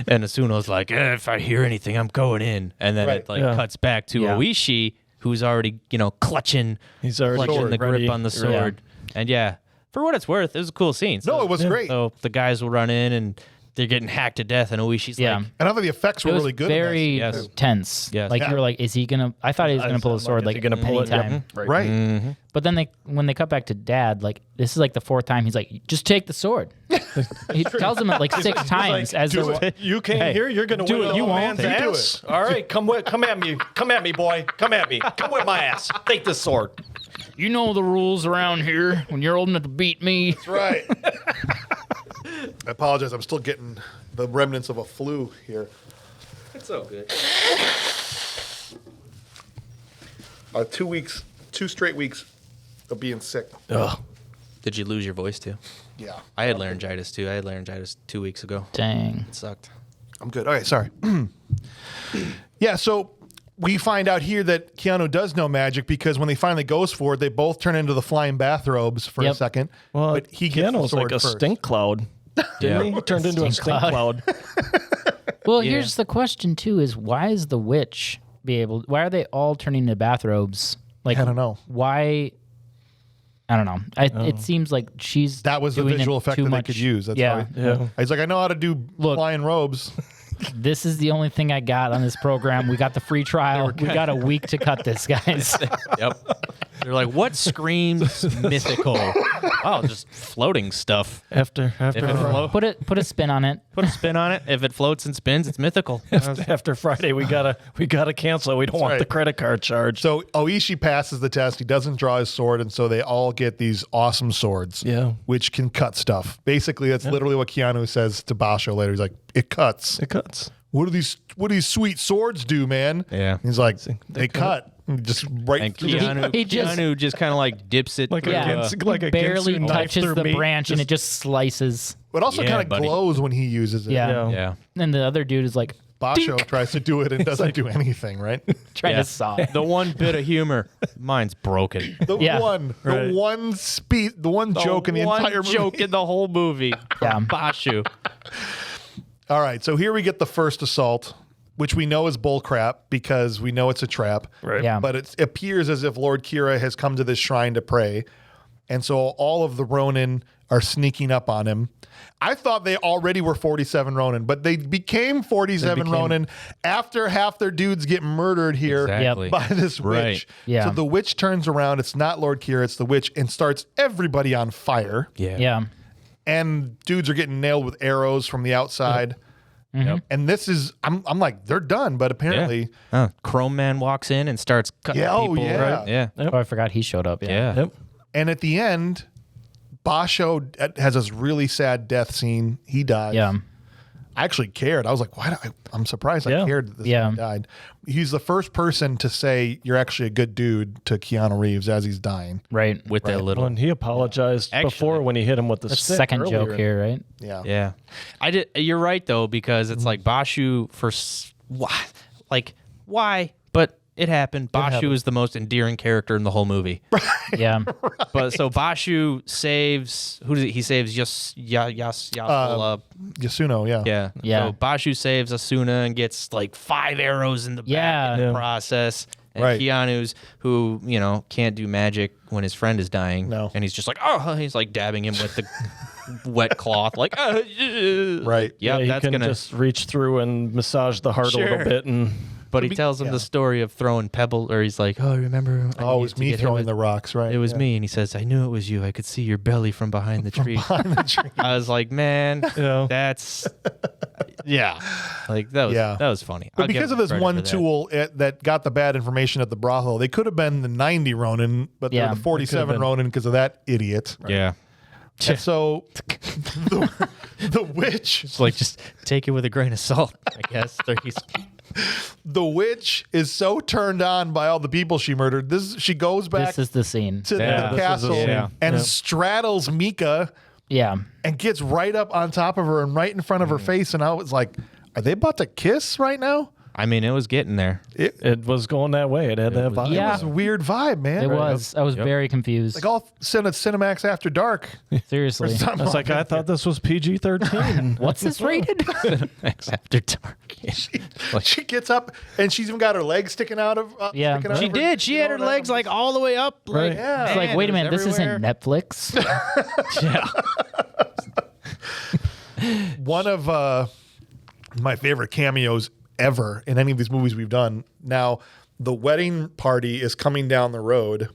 And Asuno's like, if I hear anything, I'm going in. And then it like Yeah. cuts back to Yeah. Oishi, who's already, clutching, He's already clutching the ready. grip on the sword. And yeah, for what it's worth, it was a cool scene. No, it was great. So the guys will run in and they're getting hacked to death, and Oishi's Yeah. like, And I thought the effects It were was really good. in that very scene, Yes. too. tense. Yes. Like Yeah. you were like, is he gonna? I thought he was gonna pull the sword like is he gonna pull it? anytime. Yep. Right. But then when they cut back to Dad, like this is like the 4th time he's like, just take the sword. He tells him it like 6 times as they're You came here, you're going to do win it. the You old won't. man's You do ass. All right, come at me. Come at me, boy. Come at me. Come with my ass. Take this sword. You know the rules around here when you're old enough to beat me. That's right. I apologize. I'm still getting the remnants of a flu here. it's so good. 2 straight weeks of being sick. Ugh. Did you lose your voice too? Yeah. I had laryngitis too. I had laryngitis 2 weeks ago. Dang. It sucked. I'm good. Okay, sorry. Yeah, so we find out here that Keanu does know magic because when he finally goes for it, they both turn into the flying bathrobes for a Yep. second. Well, but he gets the Keanu's sword like a first. stink cloud. Didn't he? He turned into a stink cloud. Well, here's the question too: is why is the witch why are they all turning into bathrobes? Like, I don't know. Why? I don't know. It seems like she's That was the doing visual it effect too that much. they could use. That's yeah. how he's like, I know how to do flying robes. This is the only thing I got on this program. We got the free trial. We got a week to cut this, guys. Yep. They're like, what screams mythical? Oh, just floating stuff. After If it float, Put a spin on it. put a spin on it. If it floats and spins, it's mythical. after Friday, we gotta cancel it. We don't want right. the credit card charge. So Oishi passes the test. He doesn't draw his sword, and so they all get these awesome swords, which can cut stuff. Basically, that's literally what Keanu says to Basho later. He's like, "It cuts. It cuts. What do these sweet swords do, man?" Yeah. He's like, "They cut." Just right And through the- Keanu just kind of like dips it. Like through, like a barely Ginsu knife touches through the meat, branch and it just slices. But also Yeah, kind of buddy. glows when he uses it. Yeah. yeah. And the other dude is like Basho tries to do it and doesn't do anything, right? trying Yeah. to saw it. The one bit of humor, mine's broken. The Yeah. Right. the one joke in the one entire movie. joke in the whole movie. Yeah. Bashu. All right, so here we get the first assault, which we know is bullcrap because we know it's a trap. Right. Yeah. But it appears as if Lord Kira has come to this shrine to pray. And so all of the Ronin are sneaking up on him. I thought they already were 47 Ronin, but they became 47 Ronin after half their dudes get murdered here Exactly. by this witch. Right. Yeah. So the witch turns around. It's not Lord Kira, it's the witch, and starts everybody on fire. Yeah. And dudes are getting nailed with arrows from the outside. Yep. And this is, I'm like, they're done, but apparently, Chrome Man walks in and starts cutting Yeah, oh, people. yeah. Right? Yeah. Oh, I forgot he showed up. Yeah. Yep. and at the end, Basho has this really sad death scene. He dies. Yeah. I actually cared. I was like, why? I'm surprised I Yeah. cared that this Yeah. guy died. He's the first person to say, you're actually a good dude to Keanu Reeves as he's dying. Right. With that little. When he apologized Actually- before when he hit him with the That's stick second earlier. joke here, right? Yeah. Yeah. I did. You're right though, because it's like Bashu why? But it happened. Bashu happened. is the most endearing character in the whole movie. Yeah. But so Bashu saves who does he saves? Yasula. Yasuno, yeah. Yeah. Yeah. So Bashu saves Asuna and gets like 5 arrows in the back in the Yeah. process. And Right. Keanu's who, can't do magic when his friend is dying. No. And he's just like, he's like dabbing him with the wet cloth. Like, Right. Yeah, he that's can gonna just reach through and massage the heart a Sure. little bit, and But he tells him the story of throwing pebble, or he's like, remember? I Oh, it used was to me get hit throwing with- the rocks, right? It was Yeah. me. And he says, I knew it was you. I could see your belly from behind the tree. I was like, man, Yeah. that's, yeah. Like, that was funny. But I'll give because of him this credit one for that. tool that got the bad information at the brothel, they could have been the 90 Ronin, but they're Yeah, the they 47 been. Ronin because of that idiot. Yeah. And so the witch, It's like, just take it with a grain of salt, I guess. the witch is so turned on by all the people she murdered. She goes back This is the scene. to Yeah, the this is castle the scene. and Yeah. straddles Mika Yeah. and gets right up on top of her and right in front of her face. And I was like, are they about to kiss right now? I mean, it was getting there. it was going that way. It had that vibe. Yeah. It was a weird vibe, man. It was. I was very confused. Like all Cinemax After Dark. Seriously. I was like, I thought this was PG-13. What's this rated? Max After Dark. She gets up and she's even got her legs sticking out of. Yeah. sticking out She of did. She had her legs like all the way up. Like, Right. Yeah. It's like, wait a minute, this everywhere. isn't Netflix. Yeah. One of my favorite cameos ever in any of these movies we've done. Now, the wedding party is coming down the road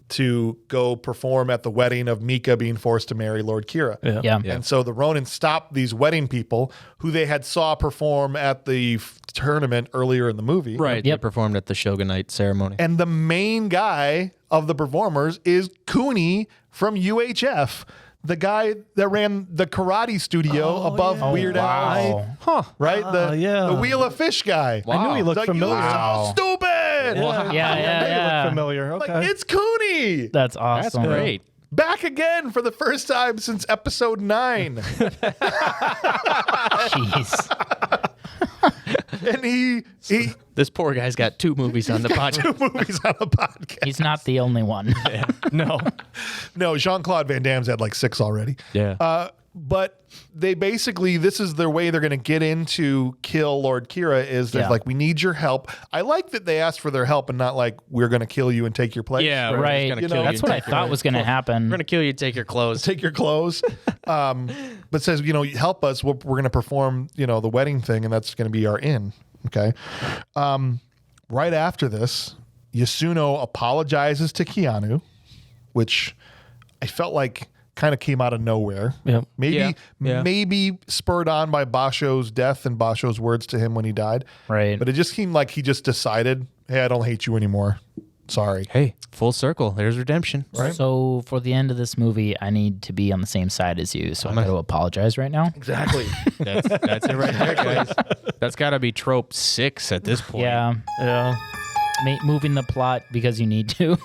to go perform at the wedding of Mika being forced to marry Lord Kira. Yeah. And so the Ronin stopped these wedding people who they had saw perform at the tournament earlier in the movie. Right. Yep. They performed at the Shogunite ceremony. And the main guy of the performers is Cooney from UHF, the guy that ran the karate studio above Weird Al's. Wow. Right? yeah. The Wheel of Fish guy. I knew he looked Like, familiar. you so stupid. Yeah, He looked yeah. familiar. Like, Okay. it's Cooney. That's awesome. That's great. back again for the first time since episode 9. Jeez. And he This poor guy's got 2 movies on the podcast. 2 movies on a podcast. He's not the only one. No. No, Jean-Claude Van Damme's had like 6 already. Yeah. But they basically, this is their way they're going to get into kill Lord Kira is they're Yeah. like, we need your help. I like that they asked for their help and not like, we're going to kill you and take your place. Yeah, we're Right. just gonna You kill know, you That's and what I take your- thought was going to happen. We're gonna kill you. Take your clothes. Take your clothes. But says, help us. We're going to perform, the wedding thing, and that's going to be our in. Okay. Right after this, Yasuno apologizes to Keanu, which I felt like kind of came out of nowhere. Yep. Maybe spurred on by Basho's death and Basho's words to him when he died. Right. But it just seemed like he just decided, hey, I don't hate you anymore. Sorry. Hey, full circle. There's redemption. Right. So for the end of this movie, I need to be on the same side as you. So I'm going to apologize right now. Exactly. That's it right there, guys. That's got to be trope 6 at this point. Yeah. Yeah. Moving the plot because you need to.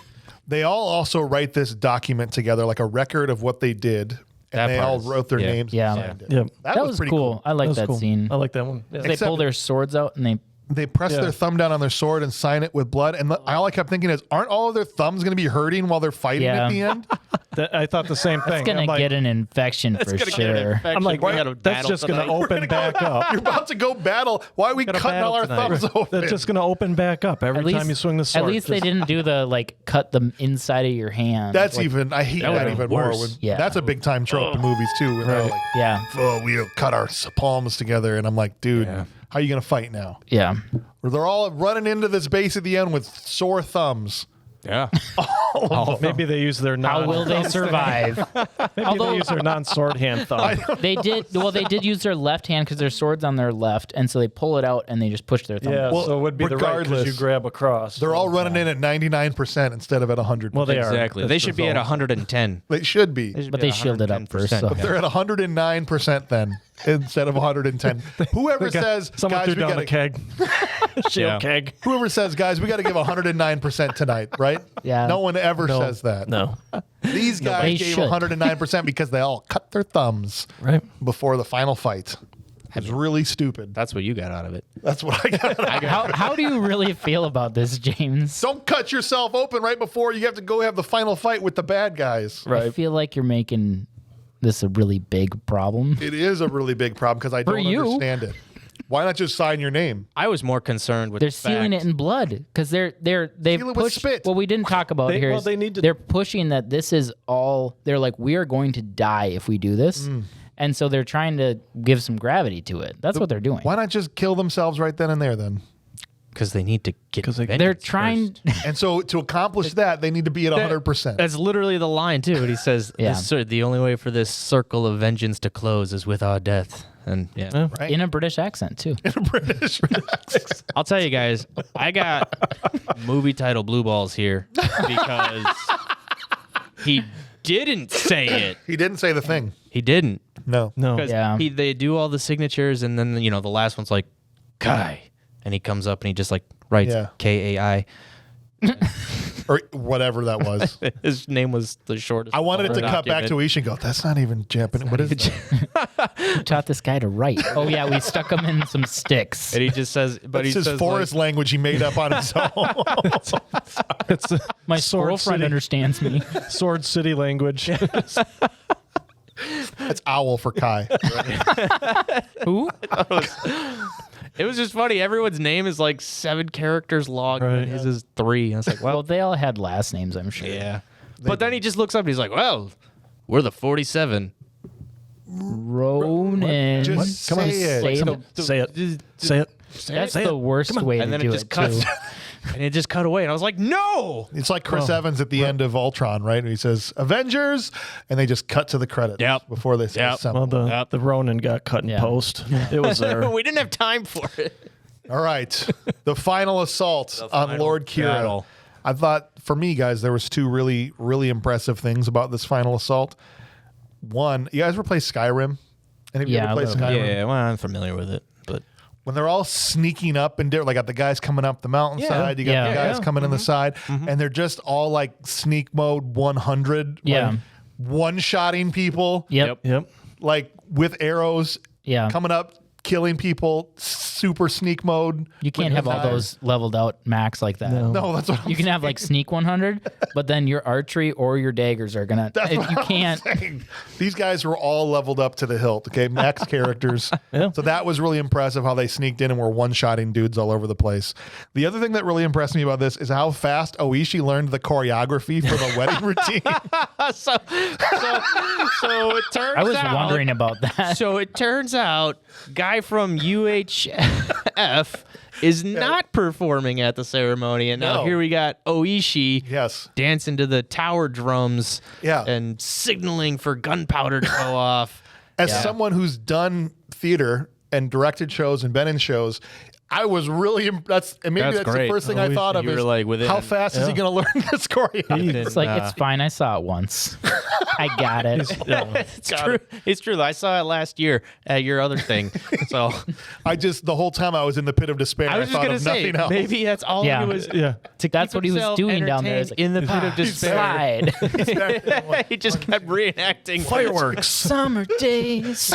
They all also write this document together, like a record of what they did. And That they part all is- wrote their Yeah. names. And signed it. Yep. That, That was was pretty cool. I like That's that cool. scene. I like that one. Yeah. They Except- pull their swords out and they. They press Yeah. their thumb down on their sword and sign it with blood. And all I kept thinking is, aren't all of their thumbs going to be hurting while they're fighting Yeah. at the end? I thought the same thing. It's going I'm to like, get an infection for sure. I'm like, that's just going to open back up. You're about to go battle. Why are we Gotta cutting all our battle thumbs tonight. open? That's just going to open back up every time you swing the sword. At least they Just- didn't do the cut the inside of your hand. That's Like, even, I hate that would've even been more. worse. When, Yeah. That's a big time trope in movies too. When they're like, Yeah. oh, we cut our palms together. And I'm like, dude, how are you going to fight now? Yeah. Or they're all running into this base at the end with sore thumbs. Yeah. Maybe they use their non. How will they survive? Maybe they use their non-sword hand thumb. They did. Well, they did use their left hand because their sword's on their left, and so they pull it out and they just push their thumb. Yeah, Well, so it would be the right because regardless, you grab across. They're all running in at 99% instead of at 100%. Well, they are. Exactly. That's They the should be at result. 110. They should be. But they shielded up first. So. They're at 109% then instead of 110. Whoever says, Someone guys, threw we down got a to keg. Shield keg. Whoever says, guys, we got to give 109% tonight, right? Yeah. No one ever says that. No. These They guys gave should. 109% because they all cut their thumbs Right. before the final fight. It's really stupid. That's what you got out of it. That's what I got. How do you really feel about this, James? Don't cut yourself open right before you have to go have the final fight with the bad guys. I feel like you're making this a really big problem. It is a really big problem because I For don't you. understand it. Why not just sign your name? I was more concerned with They're the sealing fact- it in blood because they've Seal it with pushed. spit. What we didn't talk about They- here well, is they need to- they're pushing that this is all. They're like, we are going to die if we do this, and so they're trying to give some gravity to it. That's what they're doing. Why not just kill themselves right then and there then? because they need to get. They're trying. And so to accomplish that, they need to be at 100%. That's literally the line too. And he says, Yeah. the only way for this circle of vengeance to close is with our death." And yeah, Right? In a British accent too. In a British. I'll tell you guys, I got movie title blue balls here because he didn't say it. He didn't say the thing. He didn't. No. No. Because Yeah. they do all the signatures, and then the last one's like Kai, and he comes up and he just like writes Yeah. Kai. Or whatever that was. His name was the shortest. I wanted it to cut back document. to Ishi and go, that's not even Japanese. What is that? Who taught this guy to write? Oh yeah, we stuck him in some sticks. And he just says, but That's he his says forest language he made up on his own. It's My Sword girlfriend City. understands me. Sword City language. That's owl for Kai. Who? it was just funny. Everyone's name is like 7 characters long, Right. and his is 3. I was like, Well, well, they all had last names, I'm sure. yeah. But then he just looks up and he's like, well, we're the 47. Ronin. Just Come on, say it. Say Come the- on, say it. Say it. That's Say the it. worst way And to then do it just it cuts. too. And it just cut away. And I was like, no. It's like Chris Evans at the end of Ultron, right? And he says, Avengers, and they just cut to the credits Yep. before they say Yep. assemble. Well, the Ronin got cut in Yeah. post. It was there. We didn't have time for it. All right. The final assault on final Lord Kira. battle. I thought, for me, guys, there was 2 really, really impressive things about this final assault. One, you guys ever play Skyrim? Any of you Yeah, ever a play little bit. Skyrim? Yeah, well, I'm familiar with it. But When they're all sneaking up and like got the guys coming up the mountainside, you got Yeah. the guys Yeah. coming in the side, and they're just all like sneak mode 100. Yeah. Like, one-shotting people, Yep. Yep. like with arrows, Yeah. coming up, killing people, super sneak mode. You can't have all those leveled out max like that. No, that's what I'm You can have like sneak 100, but then your archery or your daggers are gonna. That's what You I'm can't. saying. These guys were all leveled up to the hilt. Okay, max characters. Yeah. So that was really impressive how they sneaked in and were one-shotting dudes all over the place. The other thing that really impressed me about this is how fast Oishi learned the choreography for the wedding routine. so it turns I was out, wondering about that. So it turns out, guy from UHF is not performing at the ceremony, and now No. here we got Oishi Yes. dancing to the tower drums, Yeah. and signaling for gunpowder to go off. As someone who's done theater and directed shows and been in shows, I was really that's and maybe That's that's great. the first thing I thought of You were is like within- how fast is he going to learn this choreography? It's like it's fine. I saw it once. I got it. It's true. It's true. I saw it last year at your other thing. So The whole time I was in the pit of despair. I was just thought gonna of say nothing else. maybe that's all Yeah. he was. Yeah. To That's keep what he was himself doing down there. It's like, in the pit of despair. Slide. He just kept reenacting Fireworks. Summer days.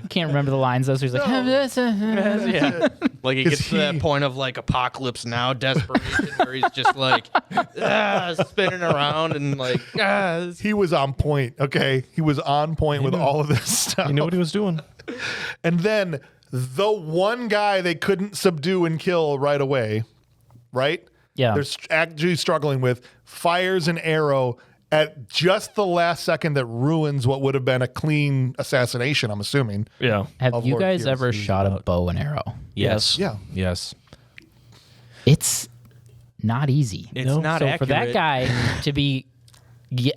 Can't remember the lines though. So he's like, Yeah. Like it 'Cause gets to that point of like apocalypse now desperation where he's just like spinning around and like He was on point. Okay, he was on point with all of this stuff. You know what he was doing? And then the one guy they couldn't subdue and kill right away, right? Yeah. They're actually struggling with fires an arrow at just the last second that ruins what would have been a clean assassination, I'm assuming. Yeah. Have Of you Lord guys Pierce. ever shot a bow and arrow? yes. Yeah. Yes. It's not easy. It's not so accurate. for that guy to be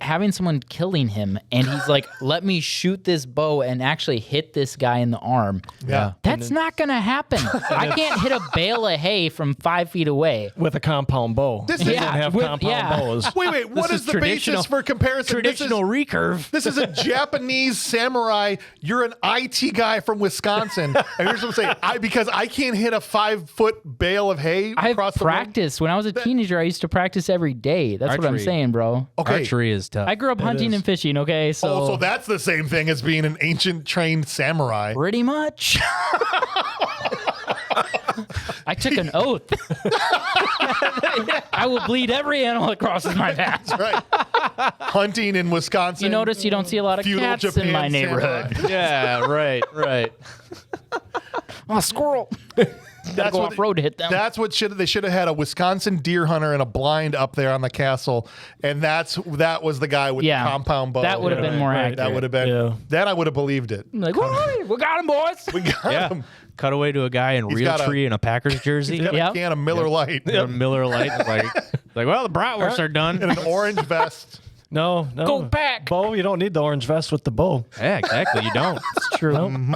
having someone killing him and he's like, let me shoot this bow and actually hit this guy in the arm. Yeah. That's not going to happen. I can't hit a bale of hay from 5 feet away. With a compound bow. This They is- don't have with- compound yeah. bows. Wait, what This is is the basis for comparison? Traditional recurve. This is a Japanese samurai. You're an IT guy from Wisconsin. And here's what I'm saying. Because I can't hit a 5-foot bale of hay I've across the room. practiced. When I was a teenager, I used to practice every day. That's what I'm Archery. saying, bro. Okay. Archery is tough. I grew up hunting and fishing, okay? So, Oh, so that's the same thing as being an ancient trained samurai. pretty much. I took an oath. I will bleed every animal that crosses my path. Right. Hunting in Wisconsin. You notice you don't see a lot of Feudal cats Japan in my samurai. neighborhood. yeah, right. Oh, squirrel. Gotta go off road to hit them. That's what they should have had a Wisconsin deer hunter and a blind up there on the castle, and that was the guy with Yeah. the compound bow. That would have been more accurate. That would have been. Yeah. Then I would have believed it. I'm like, "Whoa, we got him, boys. We got Yeah. him. Cut away to a guy in He's real got a- tree in a Packers jersey. He had Yep. a can of Miller Lite A Miller Lite. Like, well, the bratwursts are done. and an orange vest. No. Go back. Bow, you don't need the orange vest with the bow. Yeah, exactly. You don't. It's true.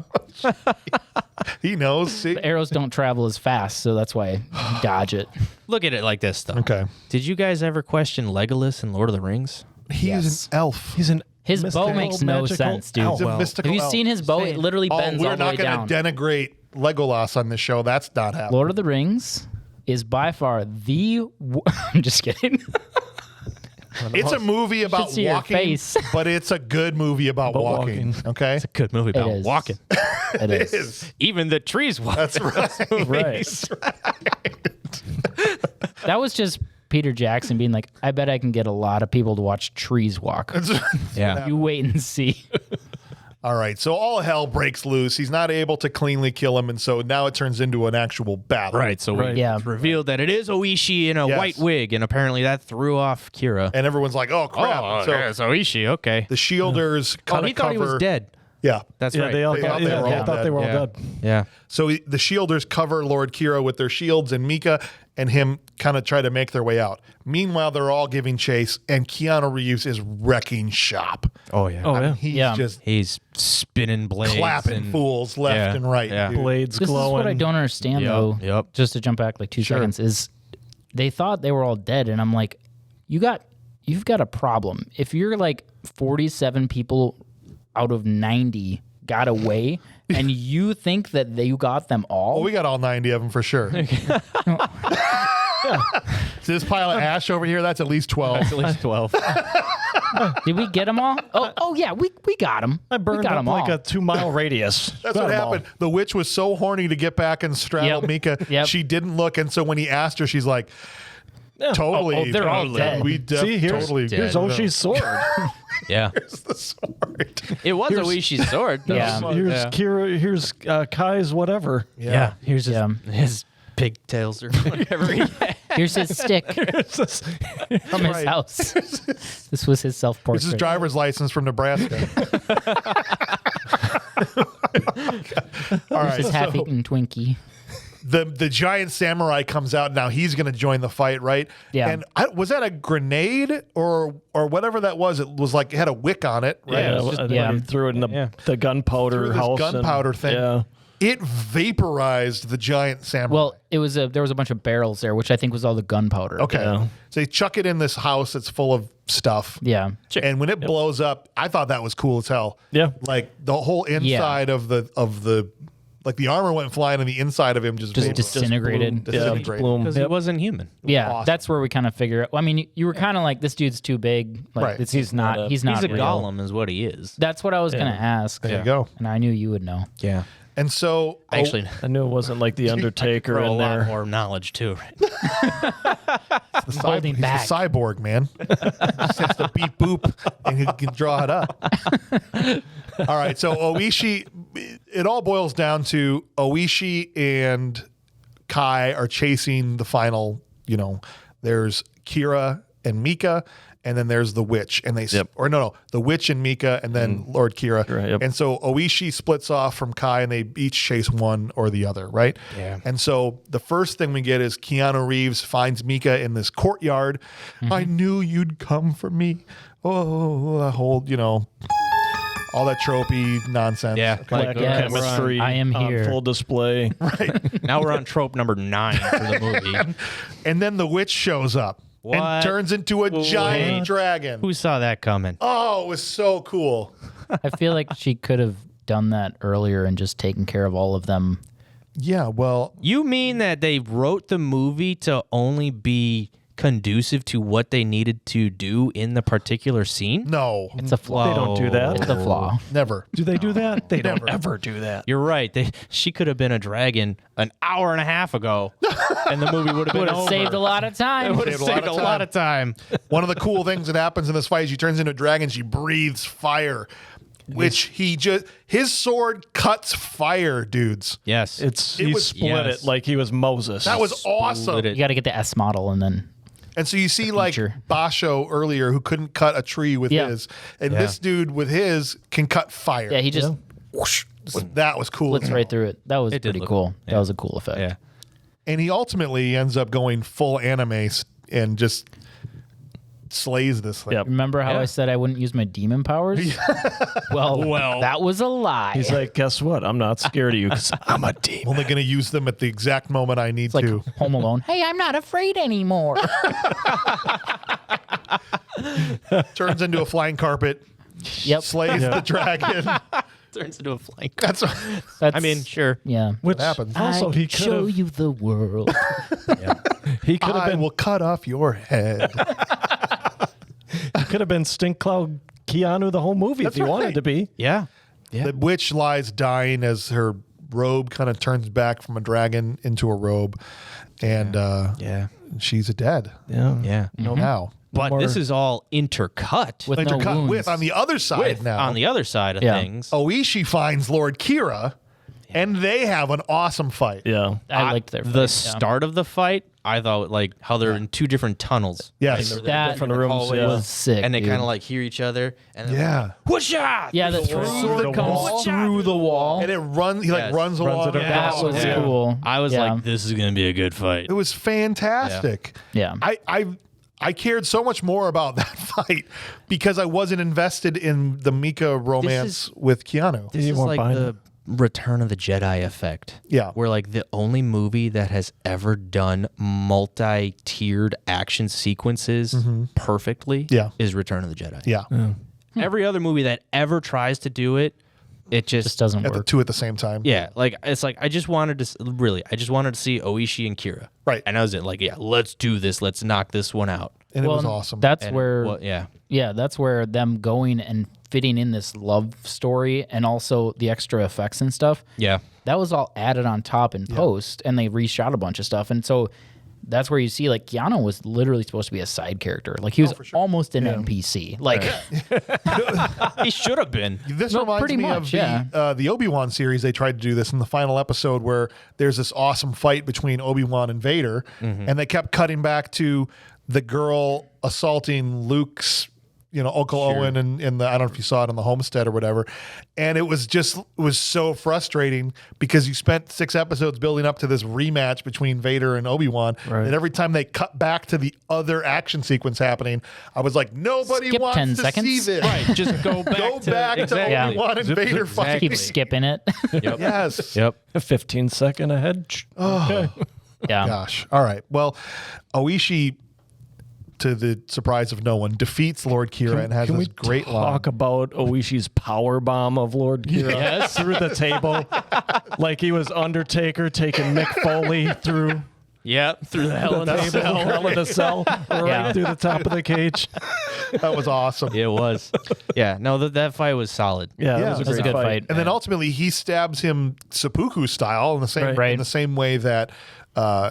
He knows. See? The arrows don't travel as fast, so that's why you dodge it. Look at it like this, though. Okay. Did you guys ever question Legolas in Lord of the Rings? He Yes. is an elf. He's an His mystical, bow makes no magical sense, dude. elf. He's a Well, mystical Have you elf. seen his bow? It literally bends we're all the not way going down. to denigrate Legolas on this show. That's not happening. Lord of the Rings is by far the. I'm just kidding. It's a movie about see your walking, face. but it's a good movie about walking. walking. Okay, Good movie about is. walking. It it is. is. Even the trees walk. That's right. Right. That was just Peter Jackson being like, I bet I can get a lot of people to watch trees walk. Yeah. You wait and see. All right, so all hell breaks loose. He's not able to cleanly kill him, and so now it turns into an actual battle. Right. So Right. we Yeah. revealed that it is Oishi in a Yes. white wig, and apparently that threw off Kira. And everyone's like, "Oh crap!" So it's Oishi. Okay. the shielders Oh, kind he of thought he was cover. dead. Yeah. That's Yeah, right. they all They thought, thought they were all they were all yeah. dead. So the shielders cover Lord Kira with their shields, and Mika and him kind of try to make their way out. Meanwhile, they're all giving chase, and Keanu Reeves is wrecking shop. Oh yeah. Oh, yeah. He's Yeah. just He's spinning blades, clapping and fools left yeah, and right. yeah. dude. Blades This glowing. is what I don't understand, Yep, though. yep. Just to jump back like 2 seconds, is they thought they were all dead, and I'm like, you've got a problem. If you're like 47 people out of 90 got away, and you think that you got them all, Well, we got all 90 of them for sure. This pile of ash over here, that's at least 12. At least 12. Did we get them all? Oh yeah, we got them. I burned we got up 'em like all. a 2-mile radius. That's Got what 'em all. happened. The witch was so horny to get back and straddle Yep. Mika. Yep. She didn't look, and so when he asked her, she's like, totally. Oh, they're all dead. We See, here's, totally here's did. Oshi's sword. Yeah. Here's the sword. It was Oishi's sword. Yeah. Here's Yeah. Kira. Here's Kai's whatever. Yeah. Here's his, Yeah. his pigtails or whatever. he had. Here's his stick from his right. house. This was his This self-portrait. is driver's license from Nebraska. All right. His half-eaten Twinkie. The giant samurai comes out now. He's going to join the fight, right? Yeah. And was that a grenade or whatever that was? It was like it had a wick on it, right? Yeah, It was just- he threw it in the gunpowder Threw this house. gunpowder thing. Yeah. It vaporized the giant samurai. Well, there was a bunch of barrels there, which I think was all the gunpowder. okay. Yeah. So they chuck it in this house that's full of stuff. Yeah. And when it blows up, I thought that was cool as hell. Yeah. Like the whole inside of the like the armor went flying and the inside of him just Just vaporized. disintegrated. Disintegrated. Bloom. Because Yep. he wasn't human. Yeah, Awesome. that's where we kind of figure. I mean, you were kind of like, this dude's too big. Like, Right. he's not. He's not He's a real. golem is what he is. That's what I was gonna ask. There you go. And I knew you would know. Yeah. And so Actually, I knew it wasn't like the Undertaker throw a in lot there. more knowledge too. Holding he's back. a cyborg, man. Just has to beep boop and he can draw it up. All right, so Oishi, it all boils down to Oishi and Kai are chasing the final, there's Kira and Mika, and then there's the witch, and the witch and Mika, and then Lord Kira. Yep. And so Oishi splits off from Kai, and they each chase one or the other, right? Yeah. And so the first thing we get is Keanu Reeves finds Mika in this courtyard. I knew you'd come for me. Oh, the whole, all that tropey nonsense. Yeah. Lack of Yes. chemistry. I am on here. full display. Now we're on trope number 9 for the movie. And then the witch shows up and What? turns into a giant dragon. Who saw that coming? Oh, it was so cool. I feel like she could have done that earlier and just taken care of all of them. Yeah, well, You mean that they wrote the movie to only be conducive to what they needed to do in the particular scene? no, It's a flaw. They don't do that. It's a flaw. never. Do they do that? They don't ever do that. You're right. She could have been a dragon an hour and a half ago, and the movie would have been over. Saved a lot of time. Would have saved a lot of time. One of the cool things that happens in this fight is she turns into a dragon. She breathes fire, which his sword cuts fire, dudes. Yes. He was- split yes. it like he was Moses. That was awesome. Split it. You got to get the S model and then. And so you see like feature. Basho earlier who couldn't cut a tree with Yeah. his, and this dude with his can cut fire. Yeah, he just Whoosh. That was cool. splits right through it. That was It did pretty look- cool. yeah. That was a cool effect. Yeah. And he ultimately ends up going full anime and just slays this thing. Yep. Remember how Yeah. I said I wouldn't use my demon powers? well, that was a lie. He's like, guess what? I'm not scared of you because I'm a demon. I'm only going to use them at the exact moment I need It's like to. Home Alone. Hey, I'm not afraid anymore. Turns into a flying carpet, Yep. slays the dragon. Turns into a flank. That's That's, I mean, sure. yeah. Which happens. also I he could show could have you the world. he could have I been will cut off your head. Stink Cloud Keanu the whole movie That's if he wanted right. to be. Yeah. Yeah. The witch lies dying as her robe kind of turns back from a dragon into a robe, and Yeah. she's dead. Yeah. Yeah. Now. But this is all intercut With no Intercut wounds. with on the other side now. on the other side of Yeah. things. Oishi finds Lord Kira, and they have an awesome fight. Yeah. I liked their The fight, yeah. start of the fight, I thought like how they're in two different tunnels. Yes. That different rooms, hallways. yeah. was sick. And they dude. kind of like hear each other. And then Yeah. whoosha! Yeah, the Through sword the comes wall. through the wall. And it runs. He like Yes. runs Runs along. it That across. was Yeah. cool. I was Yeah. like, this is gonna be a good fight. It was fantastic. Yeah. I cared so much more about that fight because I wasn't invested in the Mika romance with Keanu. This You is weren't like buying the Return of the Jedi effect. Yeah. Where like the only movie that has ever done multi-tiered action sequences perfectly Yeah. is Return of the Jedi. Yeah. Every other movie that ever tries to do it it Just doesn't at the work. two at the same time. yeah, like it's like I just wanted to see Oishi and Kira. Right. And I was like, yeah, let's do this. Let's knock this one out. And it was awesome. That's And where, well, yeah. yeah, that's where them going and fitting in this love story and also the extra effects and stuff. Yeah. That was all added on top in post, and they reshot a bunch of stuff. And so that's where you see, like, Keanu was literally supposed to be a side character. Like, he was almost an NPC. Like, He should have been. This No, reminds pretty me much, of the Obi-Wan series. They tried to do this in the final episode where there's this awesome fight between Obi-Wan and Vader, and they kept cutting back to the girl assaulting Luke's, Uncle Owen in the, I don't know if you saw it on the homestead or whatever. And it was so frustrating because you spent 6 episodes building up to this rematch between Vader and Obi-Wan. Right. And every time they cut back to the other action sequence happening, I was like, nobody Skip wants 10 to seconds. see this. Right. Just go back Go to, back exactly. to Obi-Wan and Vader fighting. keep skipping it. Yep. Yes. Yep. 15-second ahead. Okay. Yeah. Gosh. All right. Well, Oishi, to the surprise of no one, defeats Lord Kira and has Can this we great talk line. about Oishi's power bomb of Lord Kira Yes. through the table, like he was Undertaker taking Mick Foley through Yep. Through the hell the in the table, Hell in a Cell, right Yeah. through the top of the cage. That was awesome. It was. Yeah. No, that fight was solid. Yeah, Yeah, it was That was a great good fight. And then ultimately he stabs him seppuku style in the same Right. in the same way that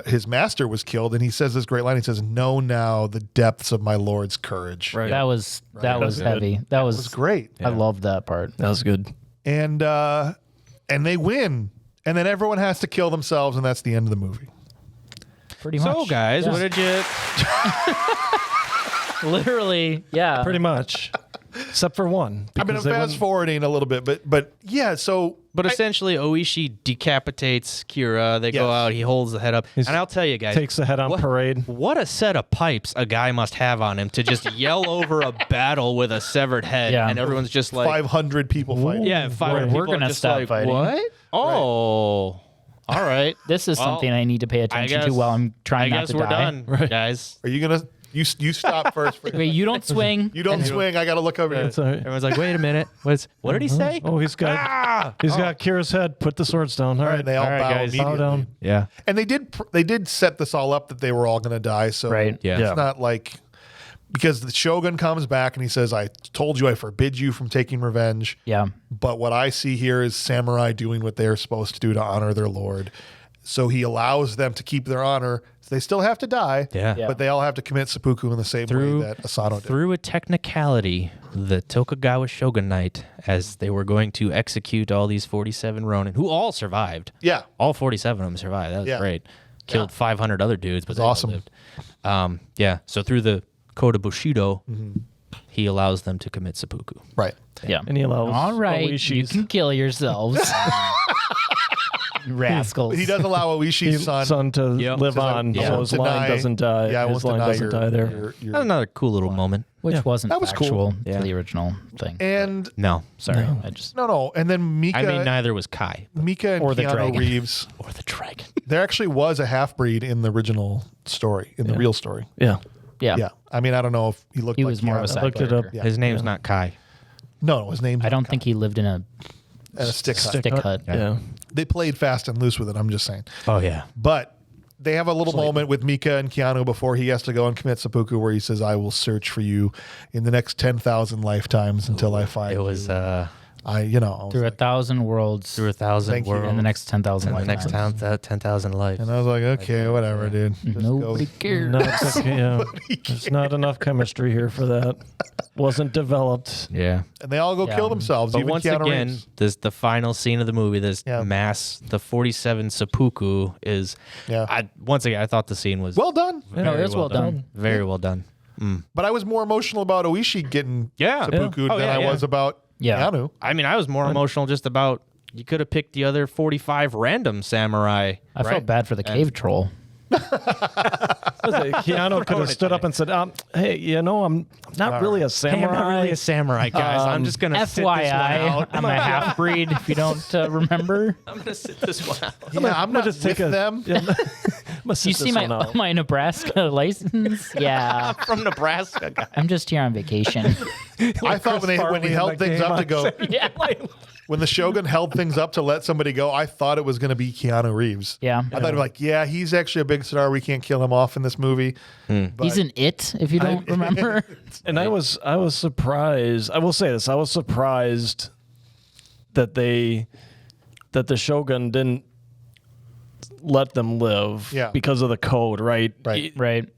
his master was killed. And he says this great line. He says, "Know now the depths of my lord's courage." Right. That was That's good. heavy. That It was was great. I loved that part. That was good. And they win. And then everyone has to kill themselves, and that's the end of the movie. Pretty much. So, guys, Yeah. what did you? Literally, yeah. Pretty much, except for one. I mean, I'm because they fast wouldn't- forwarding a little bit, but yeah. So, But essentially, Oishi decapitates Kira. They go Yes. out. He holds the head up. And I'll tell you guys, takes the head on parade. What a set of pipes a guy must have on him to just yell over a battle with a severed head, Yeah. and everyone's just like, 500 people fighting. yeah, 500 We're people are gonna just stop like, fighting. What? Oh, all right. This is Well, something I need to pay attention to guess- while I'm I trying not guess to we're die. done, guys. Are you gonna? You stop first. Wait, you don't swing. You don't swing. I got to look over here. It's all right. Everyone's like, wait a minute. What did he say? Oh, he's got got Kira's head. Put the swords down. All right, And they all bow guys. immediately. bow down. Yeah. And they did set this all up that they were all going to die. So Right. Yeah. it's not like because the Shogun comes back and he says, "I told you I forbid you from taking revenge." Yeah. But what I see here is samurai doing what they're supposed to do to honor their lord. So he allows them to keep their honor. They still have to die, Yeah. Yeah. but they all have to commit seppuku in the same way that Asano did. Through a technicality, the Tokugawa shogunate, as they were going to execute all these 47 Ronin, who all survived. Yeah. All 47 of them survived. That was Yeah. great. Killed 500 other dudes, but they all awesome. lived. Yeah. So through the Code of Bushido, Mm-hmm. he allows them to commit seppuku. Right. Yeah. And he allows All right, you Oishi's can kill yourselves. Rascals. He does allow Oishi's son. to Yep. live Says, on, I so won't his line deny- doesn't die. Yeah, I his won't line deny doesn't die there. That's another cool little moment. which wasn't That was cool. factual Yeah. to the original thing. And No. Sorry, I just no. And then Mika, I mean, neither was Kai Mika and Or the Keanu dragon. Reeves. or the dragon. There actually was a half breed in the original story, in the real story. Yeah. yeah. Yeah. I mean, I don't know if he looked He like was more of a Keanu. side looked it up. character. Yeah. His name's not Kai. No, his name's I don't think he lived in a and a stick hut. stick hut. Yeah. They played fast and loose with it, I'm just saying. Oh, yeah. But they have a little moment with Mika and Keanu before he has to go and commit seppuku where he says, "I will search for you in the next 10,000 lifetimes until I find It was you." I was Through like, 1,000 worlds through 1,000 Thank you. worlds. and the next 10,000 and the next lifetimes. 10,000 lives. and I was like, okay, whatever, dude. Just Nobody go. cares. There's not enough chemistry here for that. Wasn't developed. Yeah. And they all go Yeah. kill themselves. But even once Keanu again, Reeves. the final scene of the movie, this Yeah. mass, the 47 seppuku is. Yeah. Once again, I thought the scene was Well done. No, it was well done. Very well done. But I was more emotional about Oishi getting Yeah. seppuku Yeah. Oh, than yeah, I yeah. was about Yeah. Keanu. I mean, I was more emotional just about you could have picked the other 45 random samurai. I felt bad for the cave troll. Keanu could have stood up and said, hey, I'm not really a Hey, samurai. I'm not really a samurai, guys. I'm just gonna sit this one FYI, out. I'm a half breed. If you don't remember, I'm gonna sit this one out. Yeah, I'm not just with take a- them. Must You sit see this one out. my Nebraska license? Yeah. From Nebraska. I'm just here on vacation. I thought when he held things up to go, Yeah. when the Shogun held things up to let somebody go, I thought it was going to be Keanu Reeves. Yeah. I thought, like, yeah, he's actually a big star. We can't kill him off in this movie. But He's in It, if you don't remember. And I was surprised. I will say this. I was surprised that the Shogun didn't let them live Yeah. because of the code, right? Right. Right.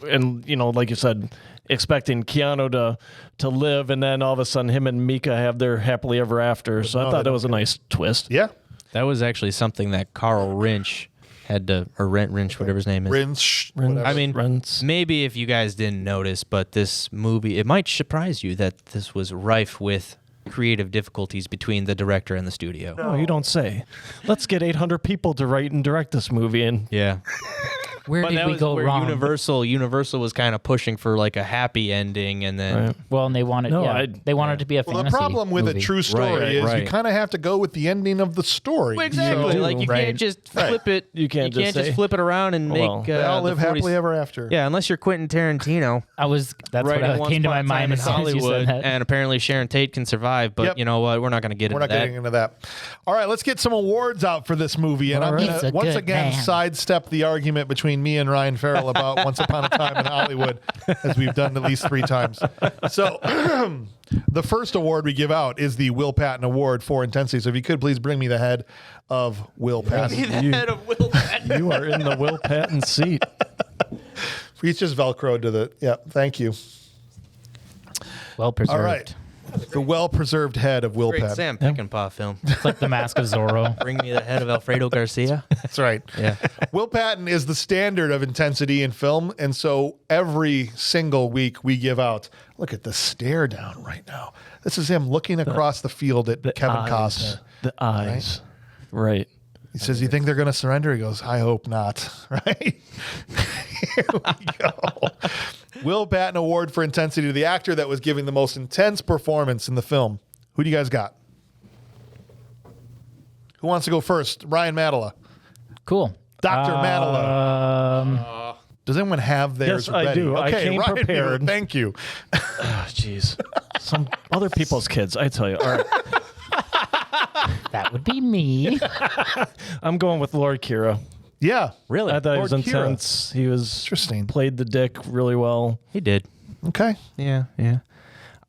And like you said, expecting Keanu to live, and then all of a sudden him and Mika have their happily ever after. So no, I thought they that was a nice twist. Yeah. That was actually something that Carl Rinch had to, or Rinch, whatever his name is. Rinch. Rinch. I mean, Rents. maybe if you guys didn't notice, but this movie, it might surprise you that this was rife with creative difficulties between the director and the studio. Oh, you don't say. Let's get 800 people to write and direct this movie, and Yeah. Where But did that we was go where wrong? Universal was kind of pushing for like a happy ending, and then Right. Well, and they wanted, No, they wanted it to be a Well, fantasy the problem with movie. a true story is you right. kind of have to go with the ending of the story. Well, exactly. do. Like you Right. can't just flip it. You can't just just say- flip it around and Well, make. They all the live 40s happily ever after. Yeah, unless you're Quentin Tarantino. That's Right, what Once came to Upon my a Time mind in as soon as you Hollywood, said that. and apparently Sharon Tate can survive. But Yep. you know what? We're not going to get We're into not that. getting into that. All right, let's get some awards out for this movie. And All I'm right. going He's to a once good again man. sidestep the argument between me and Ryan Farrell about Once Upon a Time in Hollywood, as we've done at least 3 times. So the first award we give out is the Will Patton Award for Intensity. So if you could please bring me the head of Will Patton. you, Head of Will Patton. you are in the Will Patton seat. He's just Velcroed to the, yeah, thank you. Well preserved. All right. The well-preserved head of Will Great Patton. Sam Peckinpah film. It's like the Mask of Zorro. Bring me the head of Alfredo Garcia. That's right. Yeah. Will Patton is the standard of intensity in film, and so every single week we give out. Look at the stare down right now. This is him looking across the field at Kevin Costner. The eyes. Right. He says, "You think they're going to surrender?" He goes, "I hope not." Right? Here we go. Will Patton Award for Intensity to the actor that was giving the most intense performance in the film. Who do you guys got? Who wants to go first? Ryan Madela. Cool. Dr. Madela. Does anyone have theirs Yes, I ready? do. I Okay, came Ryan, prepared. Thank you. Oh, jeez. Some other people's kids, I tell you. All right. That would be me. I'm going with Lord Kira. Yeah. Really? I thought he was Lord Kira. intense. He was Interesting. played the dick really well. He did. Okay. Yeah.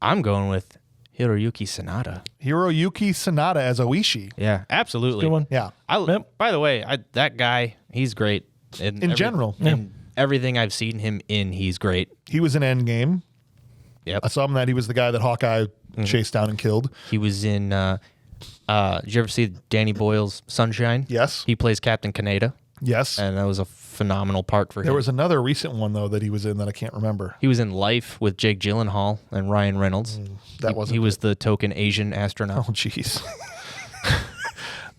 I'm going with Hiroyuki Sanada. Hiroyuki Sanada as Oishi. Yeah, absolutely. Good one. Yeah. Yep. By the way, that guy, he's great. In general. In everything I've seen him in, he's great. He was in Endgame. Yep. I saw him that he was the guy that Hawkeye chased down and killed. He was in. Did you ever see Danny Boyle's Sunshine? Yes. He plays Captain Kaneda, Yes. and that was a phenomenal part for him. There was another recent one, though, that he was in that I can't remember. He was in Life with Jake Gyllenhaal and Ryan Reynolds. That wasn't He was the token Asian astronaut. Oh, jeez.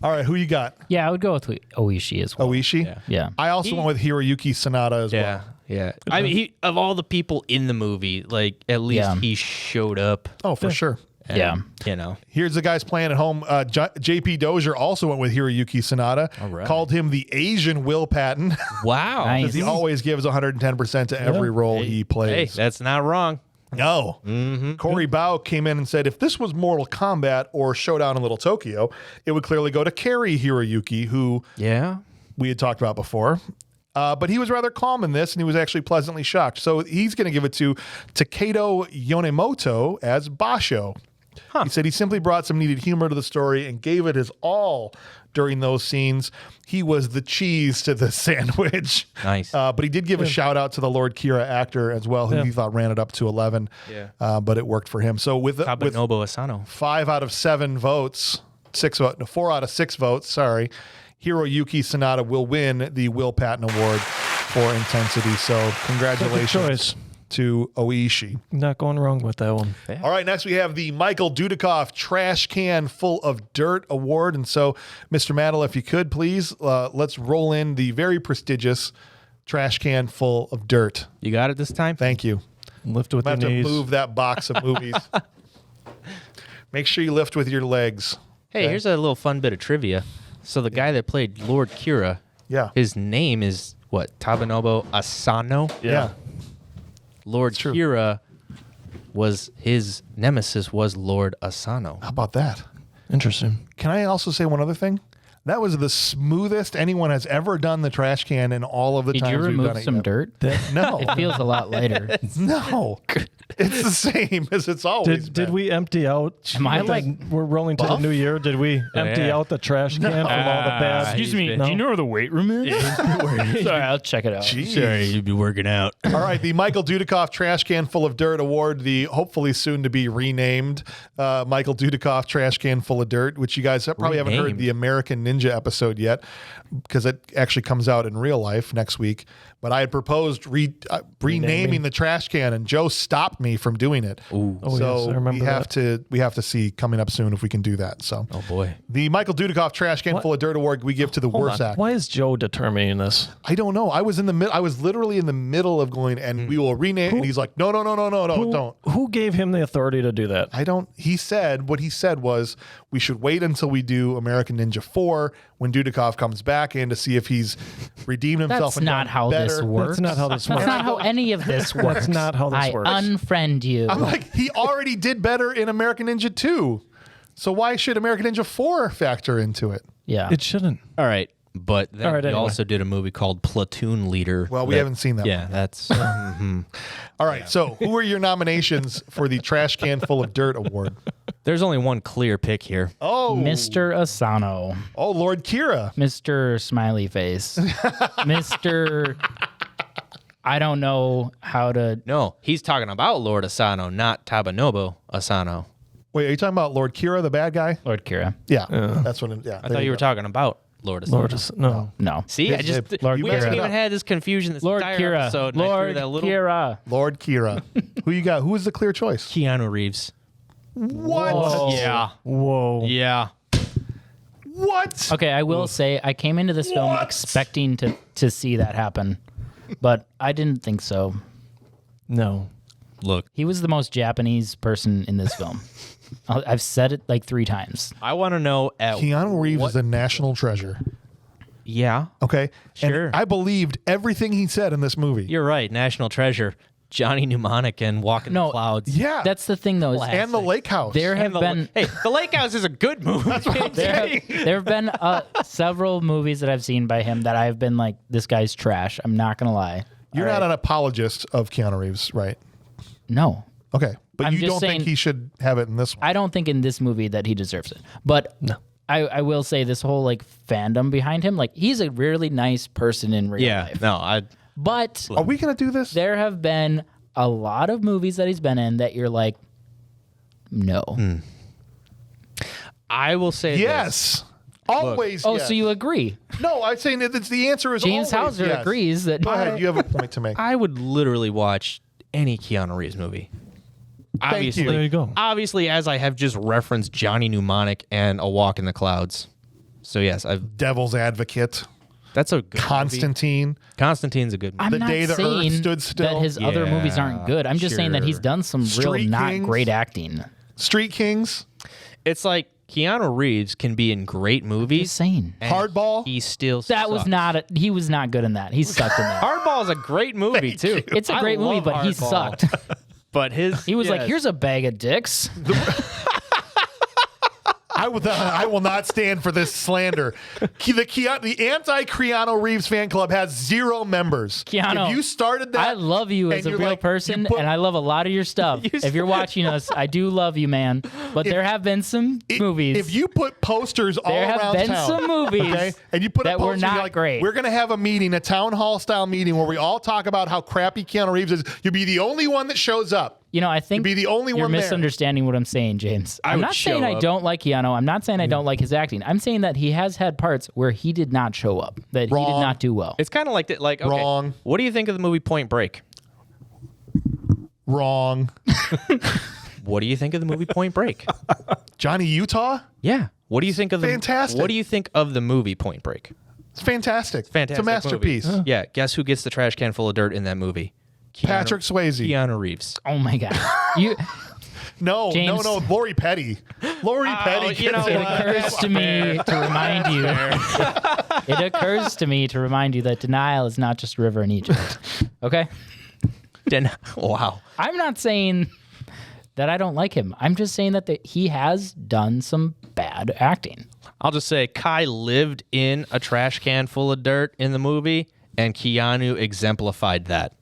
All right. Who you got? Yeah, I would go with Oishi as well. Oishi? Yeah. I also went with Hiroyuki Sanada as well. Yeah. I mean, he of all the people in the movie, like at least Yeah. he showed up. Oh, for sure. and, Yeah. You know. Here's the guys playing at home. JP Dozier also went with Hiroyuki Sanada. All right. Called him the Asian Will Patton. Wow. Nice. Because he always gives 110% to every role he Hey, plays. that's not wrong. No. Corey Bao came in and said, if this was Mortal Kombat or Showdown in Little Tokyo, it would clearly go to Cary Hiroyuki, who Yeah. we had talked about before. But he was rather calm in this, and he was actually pleasantly shocked. So he's going to give it to Takedo Yonemoto as Basho. He said he simply brought some needed humor to the story and gave it his all during those scenes. He was the cheese to the sandwich. Nice. But he did give a shout out to the Lord Kira actor as well, who he thought ran it up to 11. Yeah. But it worked for him. So with Kabanobu Asano. 5 out of 7 votes, 4 out of 6 votes, sorry, Hiroyuki Sanada will win the Will Patton Award for intensity. So congratulations choice. to Oishi. Not going wrong with that one. All right, next we have the Michael Dudikoff Trash Can Full of Dirt Award. And so, Mr. Madel, if you could, please, let's roll in the very prestigious Trash Can Full of Dirt. You got it this time? Thank you. Lift with I your have to knees. move that box of movies. Make sure you lift with your legs. Hey, Okay. here's a little fun bit of trivia. So the guy that played Lord Kira, Yeah. his name is Tabanobu Asano. Yeah. Lord true. Kira was his nemesis was Lord Asano. How about that? Interesting. Can I also say one other thing? That was the smoothest anyone has ever done the trash can in all of the Did times you we've remove done it. some yet. dirt? No. It feels a lot lighter. No. It's the same as it's always Did been. we empty out? Am I like We're rolling to the new year. Did we empty yeah. out the trash can from all the bad? Excuse me, No. do you know where the weight room is? Sorry, I'll check it out. Jeez. you'd be working out. All right, the Michael Dudikoff Trash Can Full of Dirt Award, the hopefully soon to be renamed Michael Dudikoff Trash Can Full of Dirt, which you guys probably haven't heard Renamed. the American Ninja episode yet because it actually comes out in real life next week. But I had proposed renaming the trash can, and Joe stopped me from doing it. Ooh. Oh, So yes, I remember we have to see coming up soon if we can do that. So Oh boy. the Michael Dudikoff Trash Can Full of Dirt Award we give to the Hold worst on. actor. Why is Joe determining this? I don't know. I was literally in the middle of going, and we will rename. And he's like, no, don't. Who gave him the authority to do that? I don't. He said what he said was we should wait until we do American Ninja 4 when Dudikoff comes back in to see if he's redeemed himself. That's and not done how better. this works. That's not how this That's works. not how any of this works. That's not how this I works. unfriend you. I'm like, he already did better in American Ninja 2. So why should American Ninja 4 factor into it? Yeah. It shouldn't. All right. But then All right, he anyway. also did a movie called Platoon Leader. Well, we haven't seen that Yeah, one. that's All right. So who are your nominations for the Trash Can Full of Dirt Award? there's only one clear pick here. Oh, Mr. Asano. Oh, Lord Kira. Mr. Smiley Face. Mr. I don't know how to. No, he's talking about Lord Asano, not Tabanobu Asano. Wait, are you talking about Lord Kira, the bad guy? Lord Kira. Yeah, that's what. Yeah, I thought you were talking about Lord Asano. No. No. See, I just Lord we Kira. haven't even had this confusion this Lord entire Kira. episode. and I threw Lord that little Kira. Lord Kira. Who you got? Who is the clear choice? Keanu Reeves. What? Whoa. Yeah. Whoa. Yeah. What? Okay, I will say I came into this film What? expecting to see that happen, but I didn't think so. No. Look, He was the most Japanese person in this film. I've said it like 3 times. I want to know at Keanu Reeves what- is a national treasure. Yeah, Okay, Sure. And I believed everything he said in this movie. you're right. National treasure. Johnny Mnemonic and Walking No, the Clouds. Yeah, That's the thing, though. Is and the Lake House. there have And the, been hey, The Lake House is a good movie. there have been several movies that I've seen by him that I've been like, this guy's trash. I'm not gonna lie. You're not an apologist of Keanu Reeves, right? No, Okay, but I'm you just don't think saying- he should have it in this one? I don't think in this movie that he deserves it. But No. I will say this whole like fandom behind him, like he's a really nice person in real Yeah, life. no, I But Are we gonna do this? there have been a lot of movies that he's been in that you're like, no. will say this. Yes. Always. Oh, yes. so you agree? No, I'm saying that the answer is James always Hauser yes. agrees that. Go ahead. You have a point to make. I would literally watch any Keanu Reeves movie. Obviously, you. There you go. Obviously, as I have just referenced Johnny Mnemonic and A Walk in the Clouds. So yes, Devil's Advocate, that's a good movie. Constantine. Constantine's a good movie. I'm The not Day the Earth saying Stood Still. that his other movies aren't good. I'm just saying that he's sure. done some real Street not Kings. great acting. Street Kings. It's like Keanu Reeves can be in great Just movies. saying. and Hardball? He still That was sucks. not. He was not good in that. He sucked in that. Hardball is a great movie too. It's a I great movie, love but he Hardball. sucked. But his He was like, yes. "Here's a bag of dicks." I will not stand for this slander. The anti-Keanu Reeves fan club has 0 members. Keanu, if you started that, I love you as and a you're real like, person, you put- and I love a lot of your stuff. If you're watching us, I do love you, man. But there have been some movies. If you put posters all there have around been town, some movies okay, and you put that a poster, were not you're like, great. We're gonna have a meeting, a town hall style meeting, where we all talk about how crappy Keanu Reeves is. You'll be the only one that shows up. You know, I think be the only you're one there. misunderstanding what I'm saying, James. I'm would not saying show I up. don't like Keanu. I'm not saying I don't like his acting. I'm saying that he has had parts where he did not show up, that he Wrong. did not do well. It's kind of like that. Like, okay, Wrong. What do you think of the movie Point Break? Wrong. What do you think of the movie Point Break? Johnny Utah. Yeah. What do you think of the Fantastic. What do you think of the movie Point Break? It's fantastic. Fantastic. It's a masterpiece. movie. Yeah. Guess who gets the trash can full of dirt in that movie? Patrick Swayze. Keanu Reeves. Oh my god! You, No, James- no, Lori Petty. Lori Petty. you know gets it it. occurs to me to remind you It occurs to me to remind you that denial is not just a river in Egypt. Okay? Wow. I'm not saying that I don't like him. I'm just saying that he has done some bad acting. I'll just say Kai lived in a trash can full of dirt in the movie, and Keanu exemplified that.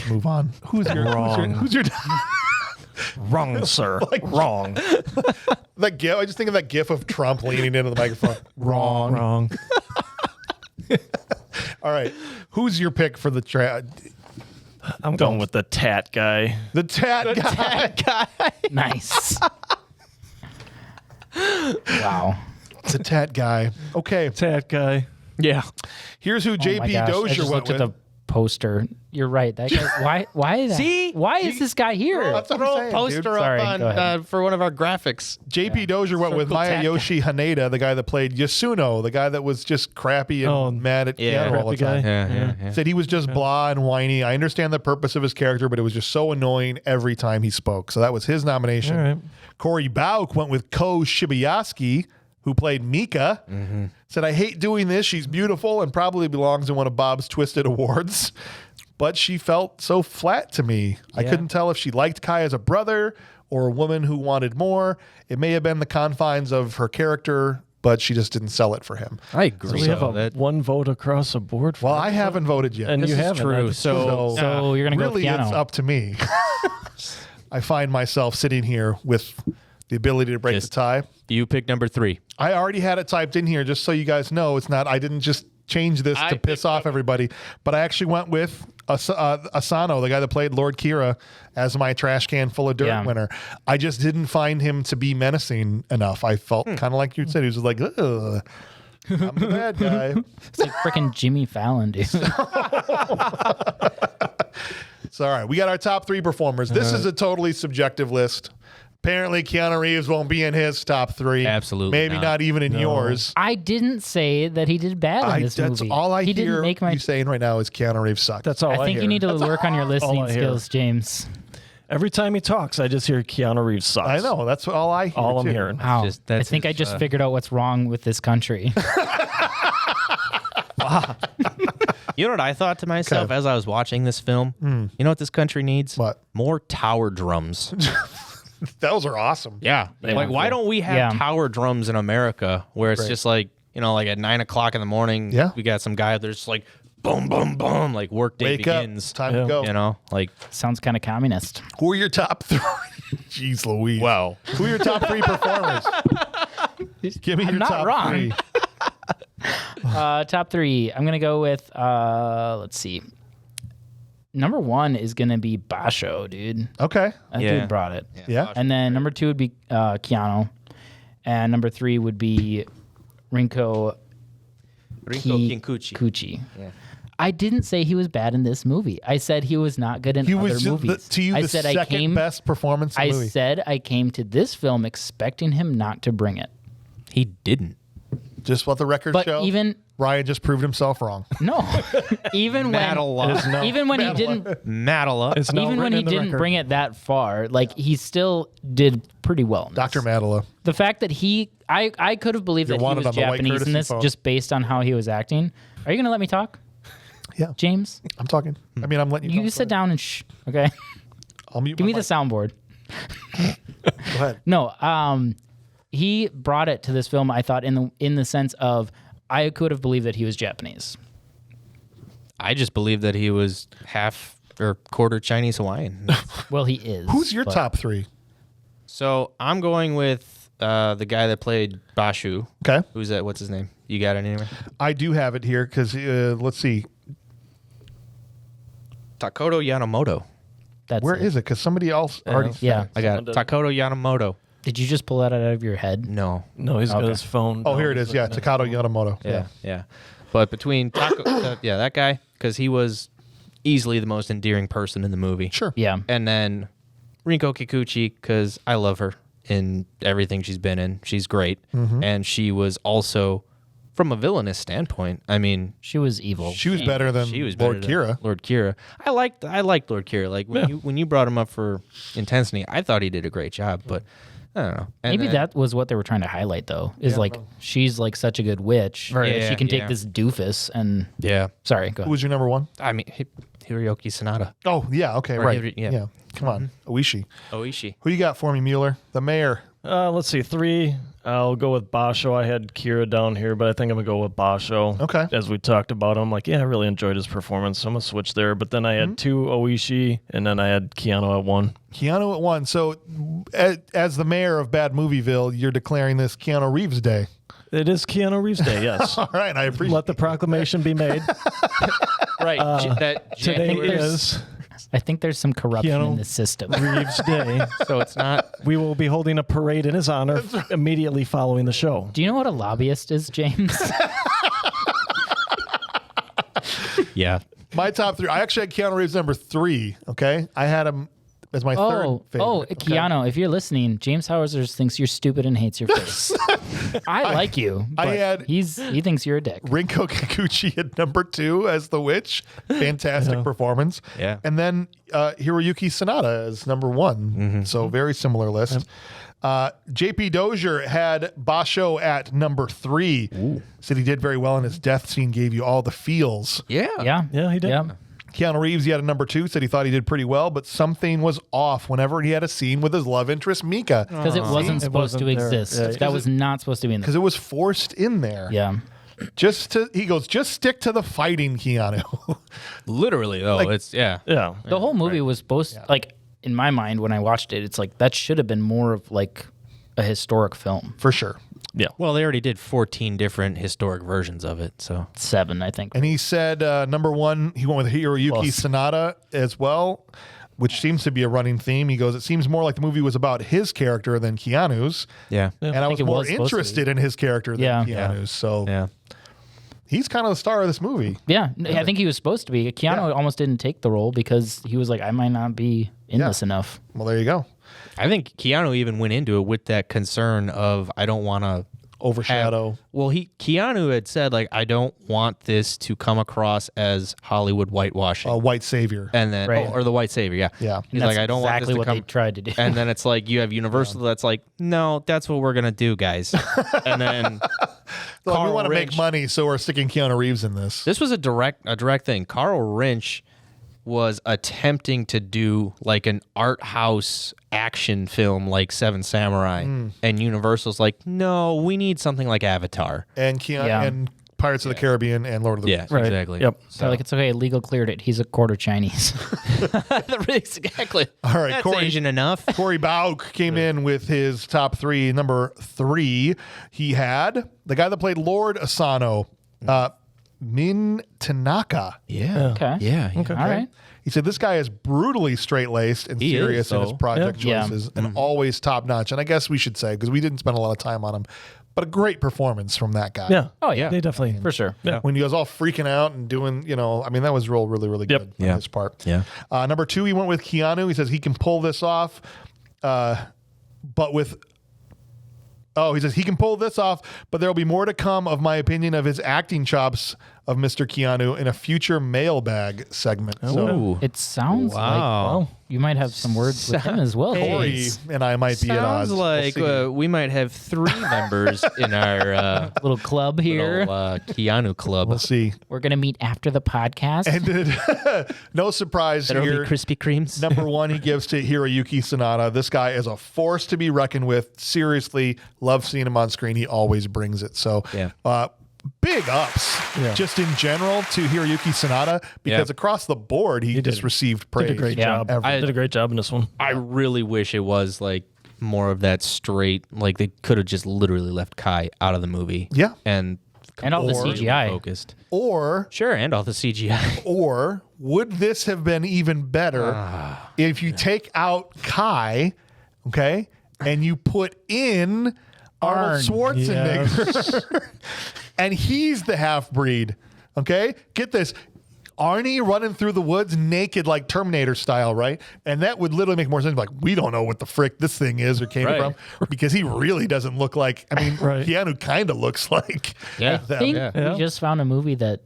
Move on. Who's your Wrong, sir. Wrong. that gif? I just think of that gif of Trump leaning into the microphone. Wrong. All right. Who's your pick for the I'm going with the tat guy. The tat guy. Nice. Wow. The tat guy. Okay. Tat guy. Yeah. Here's who Oh my JP gosh, I Dozier just went looked at with. the poster. You're right. That guy. Why is that? See? Why is this guy here? That's what Throw I'm a saying, poster dude. up Sorry, on go ahead. for one of our graphics. JP Dozier went with Masayoshi Haneda, the guy that played Yasuno, the guy that was just crappy and mad at Keanu all the crappy time. guy. Yeah. Said he was just blah and whiny. I understand the purpose of his character, but it was just so annoying every time he spoke. So that was his nomination. All right. Corey Bauk went with Ko Shibuyaski, who played Mika. Said, I hate doing this. She's beautiful and probably belongs in one of Bob's Twisted Awards. But she felt so flat to me. I couldn't tell if she liked Kai as a brother or a woman who wanted more. It may have been the confines of her character, but she just didn't sell it for him. I agree. We have one vote across the board. For Well, it. I haven't voted yet. and This you is haven't. true. That's So you're gonna really, go with it's Keanu. up to me. I find myself sitting here with the ability to break Just- the tie. You pick number 3. I already had it typed in here, just so you guys know. It's not. I didn't just change this to piss off everybody, but I actually went with Asano, the guy that played Lord Kira, as my trash can full of dirt winner. I just didn't find him to be menacing enough. I felt kind of like you said. He was like, ugh, I'm the bad guy. It's like freaking Jimmy Fallon, dude. So, all right, we got our top 3 performers. This is a totally subjective list. Apparently, Keanu Reeves won't be in his top 3. Absolutely Maybe not even in yours. I didn't say that he did bad in this That's movie. all I he hear didn't make my. you saying right now is Keanu Reeves sucked. That's all I I think hear. you need to work on your listening I hear. skills, James. Every time he talks, I just hear Keanu Reeves sucks. I know. That's all I hear. All I'm too. hearing. Wow. Just- I that's think I his, just figured out what's wrong with this country. You know what I thought to myself as I was watching this film? You know what this country needs? What? More tower drums. Those are awesome. Yeah. Like, why don't we have tower drums in America where it's just like, you know, like at 9 o'clock in the morning, we got some guy there's like boom, boom, boom, like work day Wake begins. up. Time to go. You know, like, Sounds kind of communist. Who are your top 3? Jeez Louise. wow. Who are your top 3 performers? Give me your not top wrong. 3. Top 3. I'm gonna go with. Let's see. Number 1 is gonna be Basho, dude. Okay. That Yeah. dude brought it. Yeah. And then number 2 would be Keanu, and number 3 would be Rinko Kinkuchi. Kuchi. I didn't say he was bad in this movie. I said he was not good in He other was movies. to you I the said second best performance in I the movie. said I came to this film expecting him not to bring it. He didn't. Just what the record But show. even Ryan just proved himself wrong. no, even when Madala. even when he didn't Madala. It's not even when written he in the didn't record. bring it that far, like he still did pretty well. in Dr. this. Madala. The fact that I could have believed You're that he wanted was on the white Japanese in courtesy this phone. just based on how he was acting. Are you gonna let me talk? Yeah. James, I'm talking. I mean, I'm letting you you talk. sit down and shh. Okay, I'll mute give my me the mic. soundboard. Go ahead. No, he brought it to this film. I thought in the sense of I could have believed that he was Japanese. I just believe that he was half or quarter Chinese Hawaiian. Well, he is. Who's your but- top 3? So I'm going with the guy that played Bashu. Okay. Who's that? What's his name? You got it anyway? I do have it here because let's see. Takoto Yanomoto. That's Where is it? Because somebody else already said Yeah. it. I got it. Takoto Yanomoto. Did you just pull that out of your head? No. No, he's got Okay. his phone. Oh, down. here it He's is. Yeah, looking at Takato his phone. Yanomoto. Yeah. But between that guy, because he was easily the most endearing person in the movie. Sure. Yeah. And then Rinko Kikuchi, because I love her in everything she's been in. She's great. And she was also, from a villainous standpoint, I mean, She was evil. She was better than she was Lord better than Kira. Lord Kira. I liked Lord Kira. Like when you brought him up for Intensity, I thought he did a great job. But I don't know. And Maybe then- that was what they were trying to highlight, though. Is like she's like such a good witch that Yeah, she can take yeah. this doofus and. Yeah. Sorry, go Who ahead. was your number one? I mean, Hiroyuki Sanada. Oh, yeah. Okay, Or right. Hiro- yeah. Come on. Oishi. Oishi. Who you got for me, Mueller? The mayor. Let's see, 3. I'll go with Basho. I had Kira down here, but I think I'm gonna go with Basho. Okay. As we talked about him, like, yeah, I really enjoyed his performance. So I'm gonna switch there. But then I had 2 Oishi, and then I had Keanu at 1. Keanu at 1. So, as the mayor of Bad Movieville, you're declaring this Keanu Reeves Day. It is Keanu Reeves Day, yes. All right, I appreciate Let the proclamation be made. Right. that Today January is I think there's some corruption Keanu in the system. Reeves Day. So it's not. We will be holding a parade in his honor immediately following the show. Do you know what a lobbyist is, James? Yeah. my top 3. I actually had Keanu Reeves number 3. Okay, I had him as my third favorite. Keanu, if you're listening, James Hauser thinks you're stupid and hates your face. I like you. I but had- he thinks you're a dick. Rinko Kikuchi at number 2 as the witch. Fantastic performance. Yeah. And then Hiroyuki Sanada as number 1. So very similar list. JP Dozier had Basho at number 3. Said he did very well in his death scene, gave you all the feels. Yeah. Yeah. Yeah, he did. Yeah. Keanu Reeves, he had a number 2, said he thought he did pretty well, but something was off whenever he had a scene with his love interest, Mika. Because it wasn't supposed wasn't to there. exist. Yeah, That was not supposed to be in Because there. it was forced in there. Yeah. He goes, just stick to the fighting, Keanu. Literally, though. It's, yeah. Yeah. The whole movie was supposed like, in my mind, when I watched it, it's like, that should have been more of like a historic film. For sure. Yeah. Well, they already did 14 different historic versions of it. So 7, I think. And he said number 1, he went with Hiroyuki Close. Sanada as well, which seems to be a running theme. He goes, it seems more like the movie was about his character than Keanu's. yeah. And I was it more was supposed to interested in his character than Yeah. Keanu's. So Yeah. he's kind of the star of this movie. Yeah. I think he was supposed to be. Keanu almost didn't take the role because he was like, I might not be in this enough. Well, there you go. I think Keanu even went into it with that concern of, I don't want to Overshadow. Keanu had said, like, I don't want this to come across as Hollywood whitewashing. A white savior. And then, Right. or the white savior, yeah. Yeah. He's That's like, I don't exactly want what this to they tried to do. And then it's like, you have Universal that's like, no, that's what we're going to do, guys. And then Well, we Carl want to make Rich- money, so we're sticking Keanu Reeves in this. this was a direct thing. Carl Rinch was attempting to do like an art house action film like Seven Samurai. And Universal's like, no, we need something like Avatar. And Keanu Yeah. and Pirates of the Caribbean and Lord of the Yeah, Rings. Right. exactly. Yep. So like, it's okay. Legal cleared it. He's a quarter Chinese. Exactly. All right, That's Corey. Asian enough. Corey Bauk came in with his top 3. Number 3, he had the guy that played Lord Asano, Min Tanaka. Yeah. Okay. Yeah. All right. He said this guy is brutally straight-laced and He is, serious in his though. project Yeah. choices and always top-notch. And I guess we should say, because we didn't spend a lot of time on him, but a great performance from that guy. Yeah. Oh, yeah. They definitely. For sure. Yeah. When he was all freaking out and doing, I mean, that was really Yep. good Yeah. on his part. Yeah. Number 2, he went with Keanu. He says he can pull this off, but with... Oh, he says he can pull this off, but there will be more to come of my opinion of his acting chops of Mr. Keanu in a future mailbag segment. So Ooh. It sounds like Wow. you might have some words with him as well. Corey James. and I might be at odds. Sounds like We'll see. we might have 3 members in our Little club here. little, Keanu club. We'll see. We're going to meet after the podcast. And no surprise There'll here. be Krispy Kremes. Number 1, he gives to Hiroyuki Sanada. This guy is a force to be reckoned with. Seriously, love seeing him on screen. He always brings it. So, Yeah. big ups just in general to Hiroyuki Sanada because Yeah. across the board, he just received praise. Did a great Yeah. job. Did a great job in this one. I really wish it was like more of that straight, like they could have just literally left Kai out of the movie. Yeah. And And all the Or- CGI. focused. Or Sure, and all the CGI. Or would this have been even better if you take out Kai, okay, and you put in Arnold Schwarzenegger, and he's the half breed, okay? Get this. Arnie running through the woods naked like Terminator style, right? And that would literally make more sense. Like, we don't know what the frick this thing is or came Right. from because he really doesn't look like, I mean, Right. Keanu kind of looks like Yeah. them. I think Yeah. we just found a movie that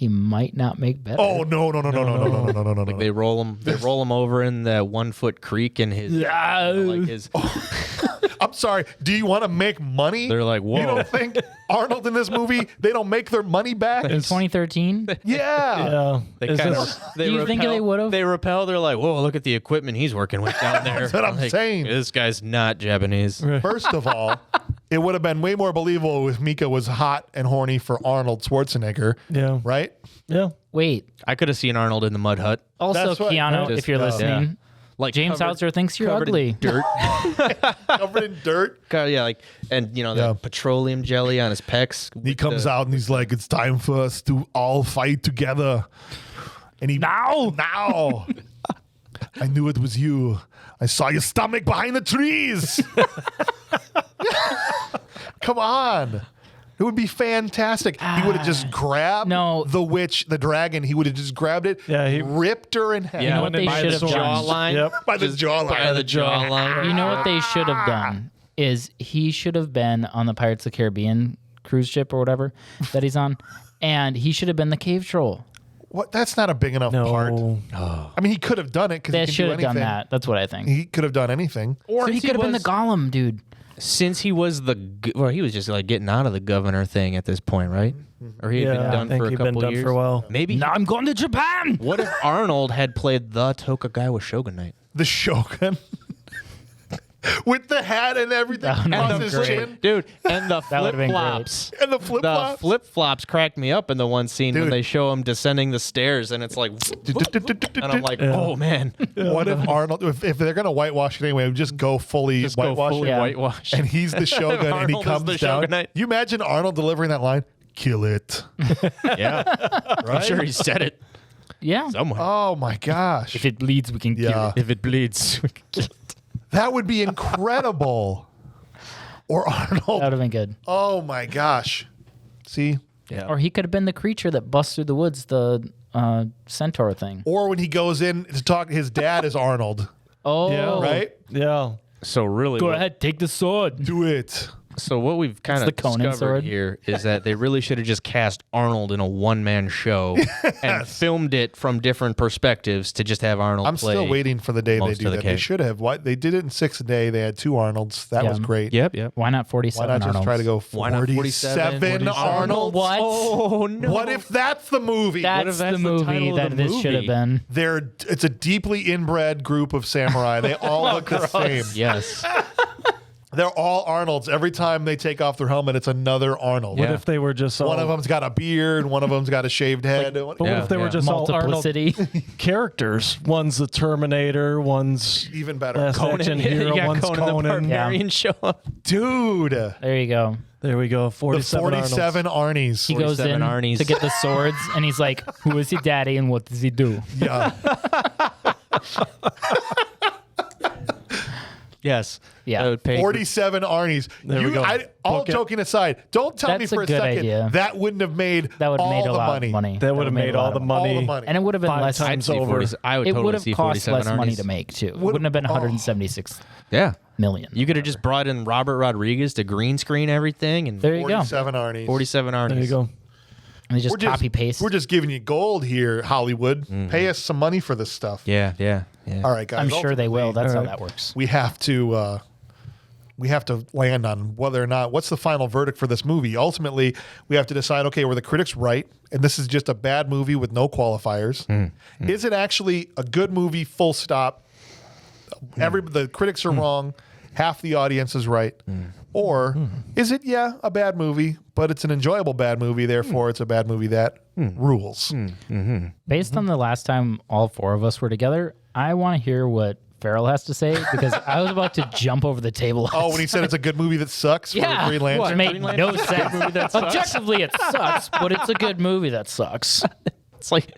he might not make better. Oh no. Like they roll him over in the 1 foot creek in his like his. I'm sorry. Do you want to make money? They're like, whoa. You don't think Arnold in this movie, they don't make their money back? In 2013? Yeah. They Is kind this- of. Do you think they would've? They repel. They're like, whoa, look at the equipment he's working with down there. That's what I'm Like, saying. This guy's not Japanese. First of all, it would have been way more believable if Mika was hot and horny for Arnold Schwarzenegger. Yeah. Right? Yeah. Wait. I could have seen Arnold in the mud hut. Also, That's what- Keanu, Just, if you're listening, yeah. Like James covered- Hauser thinks you're covered in ugly. dirt. Covered in dirt. Yeah, like and you know Yeah. the petroleum jelly on his pecs. He comes out and he's like, it's time for us to all fight together. And he now. I knew it was you. I saw your stomach behind the trees. Come on. It would be fantastic. He would have just grabbed the witch, the dragon. He would have just grabbed it, ripped her in half. You know what they should have done? jawline. Yep. By the jawline. By the jawline. You know what they should have done is he should have been on the Pirates of the Caribbean cruise ship or whatever that he's on, and he should have been the cave troll. What? That's not a big enough part. No. I mean, he could have done it because he They can should do have anything. done that. That's what I think. He could have done anything. Or he Since he could have been the was- Gollum, dude. Since he was he was just like getting out of the governor thing at this point, right? Or he had Yeah, been I done think for a he'd couple been done years. for a while. Maybe. Now I'm going to Japan. What if Arnold had played the Tokugawa Shogunate? The Shogun. With the hat and everything That would've across been his great. chin. Dude, and the That would've flip been flops. And the flip The flops. flip flops cracked me up in the one scene when Dude. they show him descending the stairs, and it's like, and I'm like, oh man, What if Arnold, if they're going to whitewash it anyway, just go fully just go whitewash fully it. whitewash. And he's the Shogun and he Arnold is comes the down. Shogunate. You imagine Arnold delivering that line? Kill it. Yeah, I'm sure he said it Yeah. somewhere. Oh my gosh. If it bleeds, we can kill Yeah. it. If it bleeds, we can kill it. That would be incredible. Or That Arnold. would have been good. Oh my gosh. See? Yeah. Or he could have been the creature that busts through the woods, the centaur thing. Or when he goes in to talk, his dad is Arnold, Oh, Yeah. right? Yeah. So really, Go ahead, take the sword. Do it. So what we've kind It's of the Conan discovered sword. here is that they really should have just cast Arnold in a one-man show and filmed it from different perspectives to just have Arnold I'm play. still waiting for the day they most do of the that. They cave. should have. Why they did it in 6 a day. They had 2 Arnolds. That was Yeah. great. Yep. Why not Why 47 not just Arnolds? try to go Why not 47 Arnolds? What? Oh no! What if that's the movie? That's, if that's the the movie title of that the this should have movie? been. It's a deeply inbred group of samurai. They all look the same. Yes. They're all Arnolds. Every time they take off their helmet, it's another Arnold. What Yeah. if they were just all, One of them's got a beard, one of them's got a shaved head. But what Yeah, if they were yeah. just all Arnold Multiplicity. characters? One's the Terminator, one's Even better. Last Action Hero, Yeah, one's Conan the Conan. Barbarian show up. Dude, the There you go. There we go. 47 47 Arnie's. He goes 47 in Arnie's. to get the swords, and he's like, "Who is your daddy, and what does he do?" Yeah. Yes. Yeah. That would pay. 47 Arnie's. There we go. All Book it. joking aside, don't tell me That's for a a good second idea. that wouldn't have made That would have all made a the lot money. of money. That would have a made lot all of the money. All money. the money. And it would have been 5 less. times see over. 40 I would It totally would have see cost 47 less money Arnie's. to make too. It wouldn't have been 176 Yeah. million. You could have just brought in Robert Rodriguez to green screen everything and There you go. 47 Arnie's. 47 Arnie's. There you go. And they just copy paste. We're just giving you gold here, Hollywood. Pay us some money for this stuff. Yeah, yeah, yeah. All right, guys. I'm sure they will. That's how All right. that works. We have to land on whether or not what's the final verdict for this movie. Ultimately, we have to decide, okay, were the critics right? And this is just a bad movie with no qualifiers. Is it actually a good movie, full stop? The critics are wrong, half the audience is right. Or is it, a bad movie, but it's an enjoyable bad movie, therefore it's a bad movie that rules. Based on the last time all 4 of us were together, I want to hear what Farrell has to say because I was about to jump over the table. Oh, when he said it's a good movie that sucks for Green What? Lantern? Made no sense. Objectively, it sucks, but it's a good movie that sucks. It's like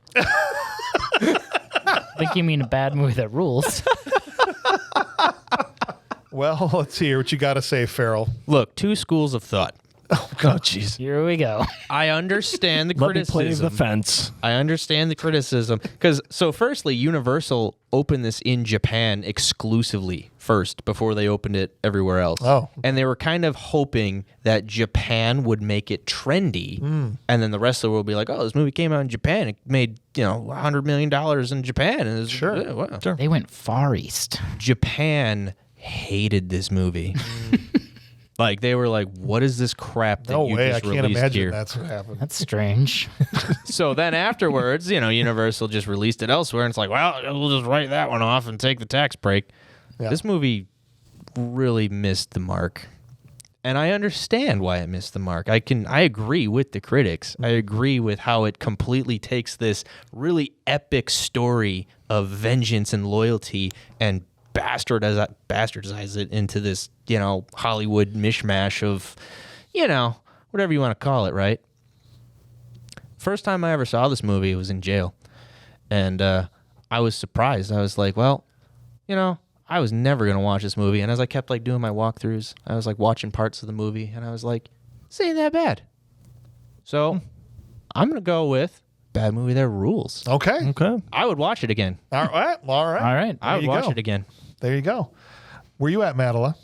I think you mean a bad movie that rules. Well, let's hear what you got to say, Farrell. look, 2 schools of thought. Oh, jeez. Here we go. I understand the Let me play the criticism. fence. I understand the criticism because firstly, Universal opened this in Japan exclusively first before they opened it everywhere else. Oh. And they were kind of hoping that Japan would make it trendy, and then the rest of the world would be like, "Oh, this movie came out in Japan. It made $100 million in Japan." And it was, Sure. wow. They went far east. Japan hated this movie. Like they were like, "What is this crap that No you way. I just can't released imagine here?" that's what happened. That's strange. So then afterwards, Universal just released it elsewhere, and it's like, well, we'll just write that one off and take the tax break. Yeah. This movie really missed the mark, and I understand why it missed the mark. I agree with the critics. I agree with how it completely takes this really epic story of vengeance and loyalty and bastardize it into this, Hollywood mishmash of, whatever you want to call it, right? First time I ever saw this movie was in jail. And I was surprised. I was like, well, I was never going to watch this movie. And as I kept doing my walkthroughs, I was watching parts of the movie and I was like, this ain't that bad. So I'm going to go with bad movie that rules. Okay. Okay. I would watch it again. All right. All right. All right. I would you watch go. it again. There you go. Where you at, Madela?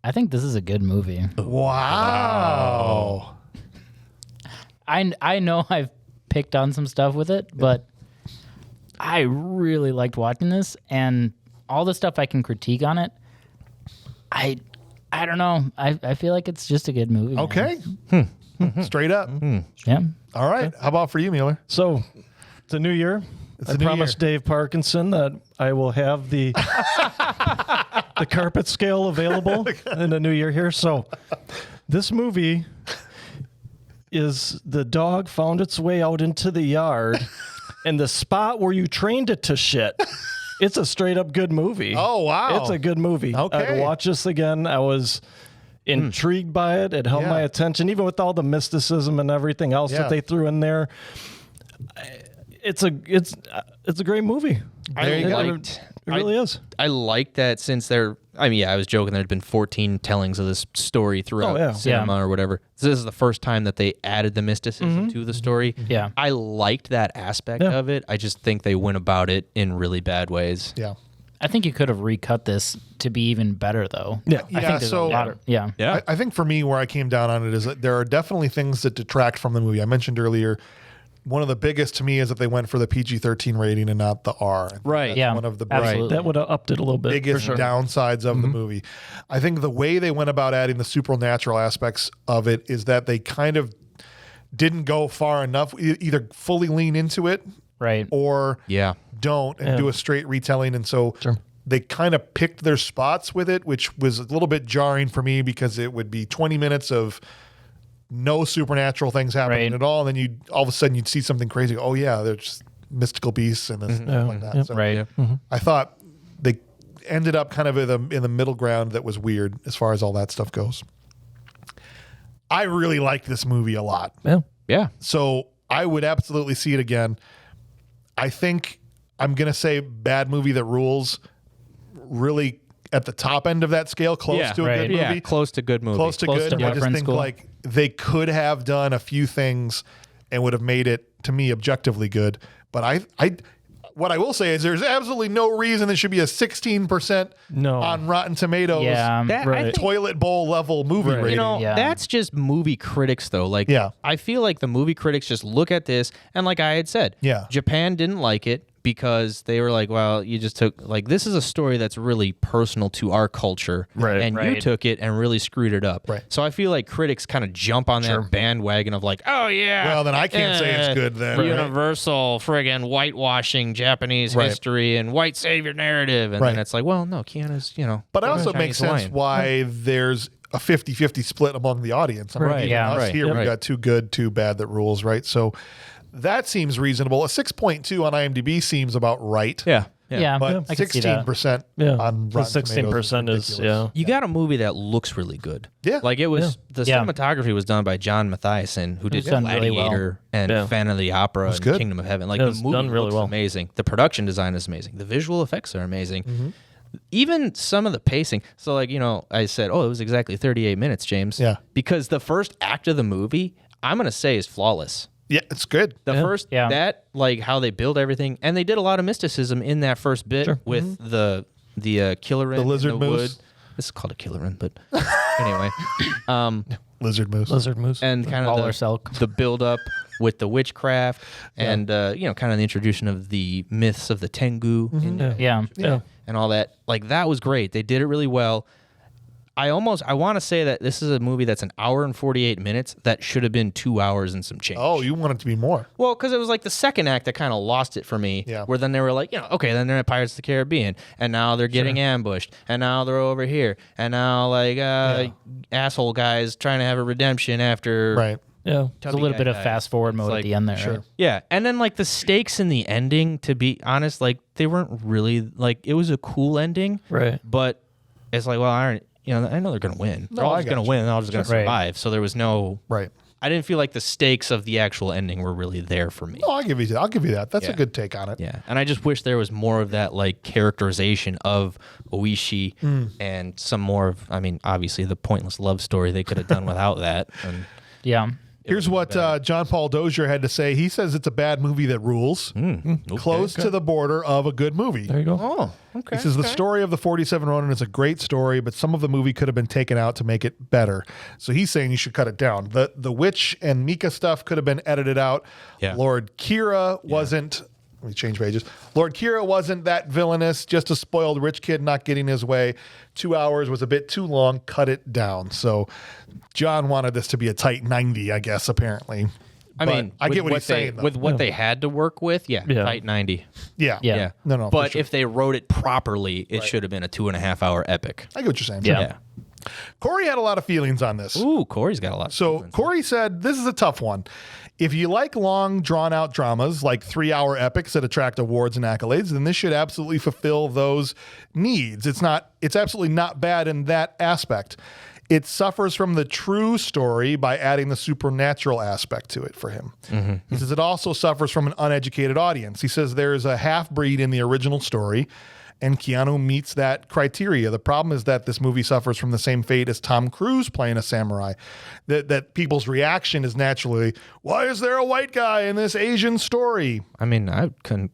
I think this is a good movie. Wow. I know I've picked on some stuff with it, but I really liked watching this, and all the stuff I can critique on it, I don't know. I feel like it's just a good movie. man. Okay. Straight up. Yeah. All right. How about for you, Mueller? So, it's a new year. I a new promised year. Dave Parkinson that I will have the the carpet scale available in the new year here. So, this movie is the dog found its way out into the yard, and the spot where you trained it to shit. It's a straight up good movie. Oh, wow. It's a good movie. Okay. I'd watch this again. I was intrigued by it. It held Yeah. my attention, even with all the mysticism and everything else Yeah. that they threw in there. It's a great movie. It really is. I like that since I was joking, there had been 14 tellings of this story throughout Oh, yeah. cinema or whatever. This is the first time that they added the mysticism to the story. Yeah. I liked that aspect Yeah. of it. I just think they went about it in really bad ways. Yeah. I think you could have recut this to be even better, though. Yeah. I think there's a lot of, yeah. Yeah. I think for me, where I came down on it is that there are definitely things that detract from the movie. I mentioned earlier, one of the biggest to me is that they went for the PG-13 rating and not the R. I think Right. that's Yeah. one of the Absolutely. That would have upped it a little bit. biggest for sure. downsides of the movie. I think the way they went about adding the supernatural aspects of it is that they kind of didn't go far enough, either fully lean into it Right. or Yeah. don't and do a straight retelling. And so they kind of picked their spots with it, which was a little bit jarring for me because it would be 20 minutes of no supernatural things happening Right. at all. And then all of a sudden you'd see something crazy. Oh yeah, there's mystical beasts and this and stuff like that. Yep. So Right. I thought they ended up kind of in the middle ground that was weird as far as all that stuff goes. I really liked this movie a lot. Yeah. Yeah. So I would absolutely see it again. I think I'm going to say bad movie that rules really at the top end of that scale, close Yeah, to a right. good movie. Yeah. Close to good movie. Close to Close good. to I just Boyfriend think School. they could have done a few things and would have made it, to me, objectively good. But what I will say is there's absolutely no reason there should be a 16% No. on Rotten Tomatoes Yeah. That- I Right. think- toilet bowl level movie rating. Yeah. That's just movie critics, though. Like, Yeah. I feel like the movie critics just look at this, and like I had said, Yeah. Japan didn't like it because they were like, well, you just took, this is a story that's really personal to our culture, Right. and you Right. took it and really screwed it up. Right. So I feel like critics kind of jump on that bandwagon of like, oh, yeah. Well, then I can't say it's good then, right? Universal friggin' whitewashing Japanese Right. history and white savior narrative. And Right. then it's like, well, no, Keanu's, But it also Chinese makes sense lion. why there's a 50-50 split among the audience. I mean, Right, even yeah, us right, here, yep. we've got too good, too bad that rules, right? So that seems reasonable. A 6.2 on IMDb seems about right. Yeah. Yeah. But I can see that. 16% Yeah. on The Rotten 16% Tomatoes is, ridiculous. You got a movie that looks really good. Yeah. Like it was, the Yeah. cinematography was done by John Mathiasen, who did was done really Gladiator and Yeah. Phantom of the Opera and good. Kingdom of Heaven. Like It the was movie done really looks well. amazing. The production design is amazing. The visual effects are amazing. even some of the pacing. So like, I said, oh, it was exactly 38 minutes, James. Yeah. Because the first act of the movie, I'm going to say is flawless. Yeah, it's good. The first, Yeah. that, like how they build everything. And they did a lot of mysticism in that first bit with the killer in lizard the moose. wood. This is called a killer in, but anyway. Lizard moose. Lizard moose. And kind of Baller Silk. the build up with the witchcraft and, kind of the introduction of the myths of the Tengu Yeah. and all that. Like, that was great. They did it really well. I want to say that this is a movie that's an hour and 48 minutes that should have been 2 hours and some change. Oh, you want it to be more. Well, because it was like the second act that kind of lost it for me. Yeah. Where then they were like, okay, then they're at Pirates of the Caribbean, and now they're getting ambushed, and now they're over here, and now like asshole guys trying to have a redemption after. Right. Yeah. There's a little bit of fast forward mode like, at the end there. sure. Right? Yeah, and then like the stakes in the ending, to be honest, like they weren't really like it was a cool ending, Right. but it's like, well, I know they're gonna win. They're all I just gonna got win. They're all just gonna Right. survive. So there was no. Right. I didn't feel like the stakes of the actual ending were really there for me. Oh, I'll give you that. That's a good take on it. Yeah, and I just wish there was more of that like characterization of Oishi and some more of. I mean, obviously the pointless love story they could have done without that. And Yeah. Here's what John Paul Dozier had to say. He says it's a bad movie that rules, close to the border of a good movie. There you go. oh, okay. He says the story of the 47 Ronin is a great story, but some of the movie could have been taken out to make it better. So he's saying you should cut it down. The witch and Mika stuff could have been edited out. Yeah. Lord Kira wasn't. Let me change pages. Lord Kira wasn't that villainous, just a spoiled rich kid not getting his way. 2 hours was a bit too long. Cut it down. So John wanted this to be a tight 90, I guess, apparently. I But mean, I get what with he's saying, though. With what they had to work with, tight 90. Yeah. Yeah. Yeah. No, for But sure. if they wrote it properly, it should have been a 2.5 hour epic. I get what you're saying. Yeah. Corey had a lot of feelings on this. Ooh, Corey's got a lot. So Corey said, this is a tough one. If you like long, drawn-out dramas, like 3-hour epics that attract awards and accolades, then this should absolutely fulfill those needs. It's absolutely not bad in that aspect. It suffers from the true story by adding the supernatural aspect to it for him. He says it also suffers from an uneducated audience. He says there's a half-breed in the original story, and Keanu meets that criteria. The problem is that this movie suffers from the same fate as Tom Cruise playing a samurai. That people's reaction is naturally, why is there a white guy in this Asian story? I mean, I'm going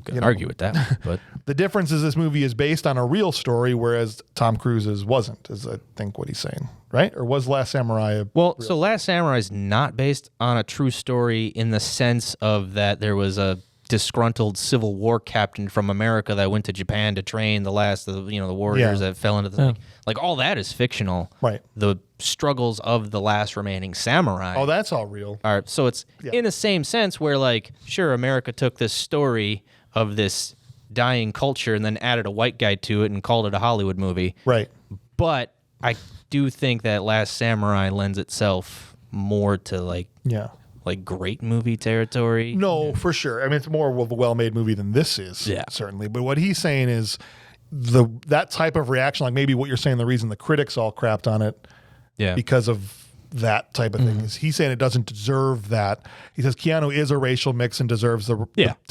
to argue with that, one, but The difference is this movie is based on a real story, whereas Tom Cruise's wasn't, is I think what he's saying, right? Or was Last Samurai so Last Samurai is not based on a true story in the sense of that there was a disgruntled Civil War captain from America that went to Japan to train the last of the warriors that fell into the thing. Like all that is fictional. Right. The struggles of the last remaining samurai. Oh, that's all real. Are so it's in the same sense where like sure America took this story of this dying culture and then added a white guy to it and called it a Hollywood movie. Right. But I do think that Last Samurai lends itself more to like great movie territory. No, for sure. I mean, it's more of a well-made movie than this is, certainly. But what he's saying is that type of reaction, like maybe what you're saying, the reason the critics all crapped on it because of that type of thing is he's saying it doesn't deserve that. He says Keanu is a racial mix and deserves to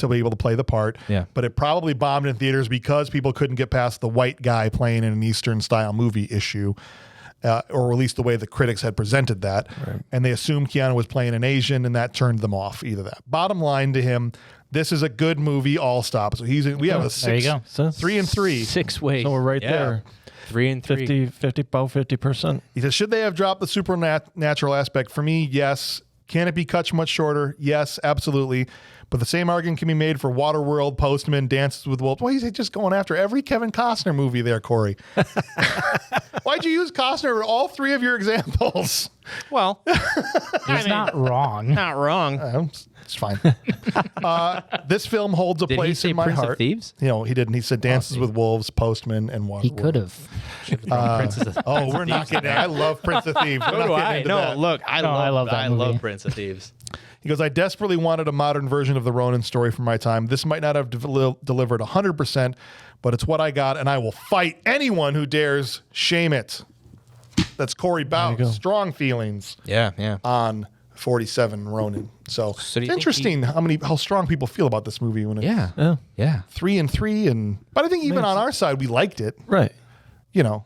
be able to play the part. Yeah. But it probably bombed in theaters because people couldn't get past the white guy playing in an Eastern style movie issue. Or at least the way the critics had presented that. Right. And they assumed Keanu was playing an Asian, and that turned them off, either that. Bottom line to him, this is a good movie, all stop. So we have a 6, there you go. So 3 and 3. 6 ways. So we're right there. 3 and 3. 50, about 50%. He says, should they have dropped the supernatural aspect? For me, yes. Can it be cut much shorter? Yes, absolutely. But the same argument can be made for Waterworld, Postman, Dances with Wolves. Why is he just going after every Kevin Costner movie there, Corey? Why'd you use Costner for all 3 of your examples? Well, He's not wrong. not wrong. It's fine. This film holds a Did he place say in my Prince heart. of Thieves? He didn't. He said Dances with Wolves, Postman, and Waterworld. He could have. Oh, we're not getting. I love Prince of Thieves. We're not getting into that. Look, I love that movie. love Prince of Thieves. He goes, I desperately wanted a modern version of the Ronin story for my time. This might not have delivered 100%, but it's what I got, and I will fight anyone who dares shame it. That's Corey Bout. Strong feelings Yeah. on 47 Ronin. So, do you it's think interesting how strong people feel about this movie when it's Yeah. 3 and 3, but I think even on our side we liked it. Right.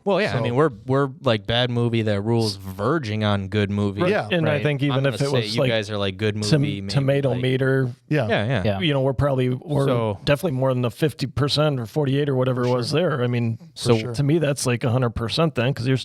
Well, yeah. So- I mean, we're like bad movie that rules verging on good movie. Right. Yeah. And I right? think I'm even if gonna it say was you like guys are like good movie, maybe, tomato like, meter, Yeah. Yeah. you know, we're So- definitely more than the 50% or 48 or whatever it was there. I mean, So- to me, that's like 100% then, because you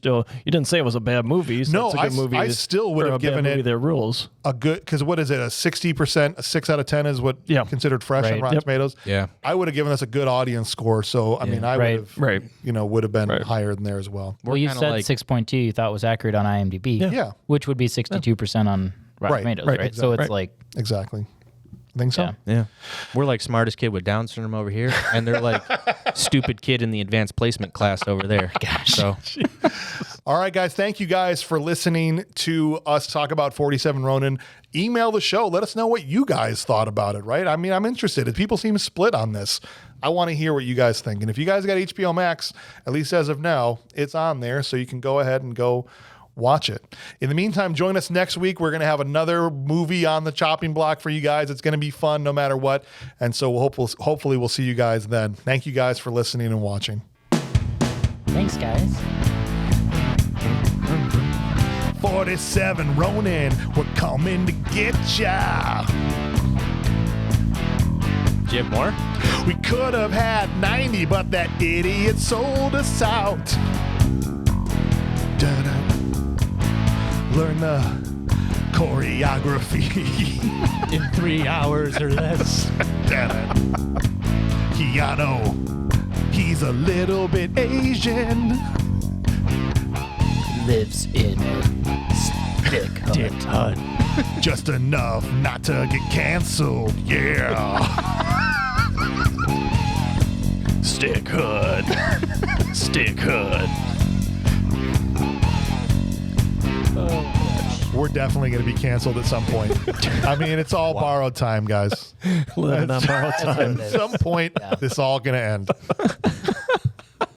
didn't say it was a bad movie. So No, it's a good movie. I still would or have a bad given movie it that rules. a good, because what is it, a 60%, a 6 out of 10 is what considered fresh on Right. Rotten Yep. Tomatoes. Yeah. I would have given this a good audience score. So, I mean, I would Right. have, Right. would have been higher than there as well. Well, you kinda said like- 6.2 you thought was accurate on IMDb. Yeah. Which would be 62% on Rotten Right, Tomatoes, right, right? So it's exactly. like, Exactly. I think so. Yeah. Yeah. We're like smartest kid with Down syndrome over here, and they're like stupid kid in the advanced placement class over there. Gosh. So All right, guys. Thank you guys for listening to us talk about 47 Ronin. Email the show. Let us know what you guys thought about it, right? I mean, I'm interested. People seem split on this. I want to hear what you guys think. And if you guys got HBO Max, at least as of now, it's on there. So you can go ahead and go watch it. In the meantime, join us next week. We're going to have another movie on the chopping block for you guys. It's going to be fun no matter what. And so hopefully we'll see you guys then. Thank you guys for listening and watching. thanks, guys. 47 Ronin, we're coming to get ya. do you have more? We could have had 90, but that idiot sold us out. Da-da. Learn the choreography. In 3 hours or less. Da-da. Keanu, he's a little bit Asian. Lives in a stick hut. Just enough not to get canceled. Yeah. Stick hood. Stick hood. We're definitely going to be canceled at some point. I mean, it's all borrowed time, guys. Living on borrowed time. At some point, this all going to end.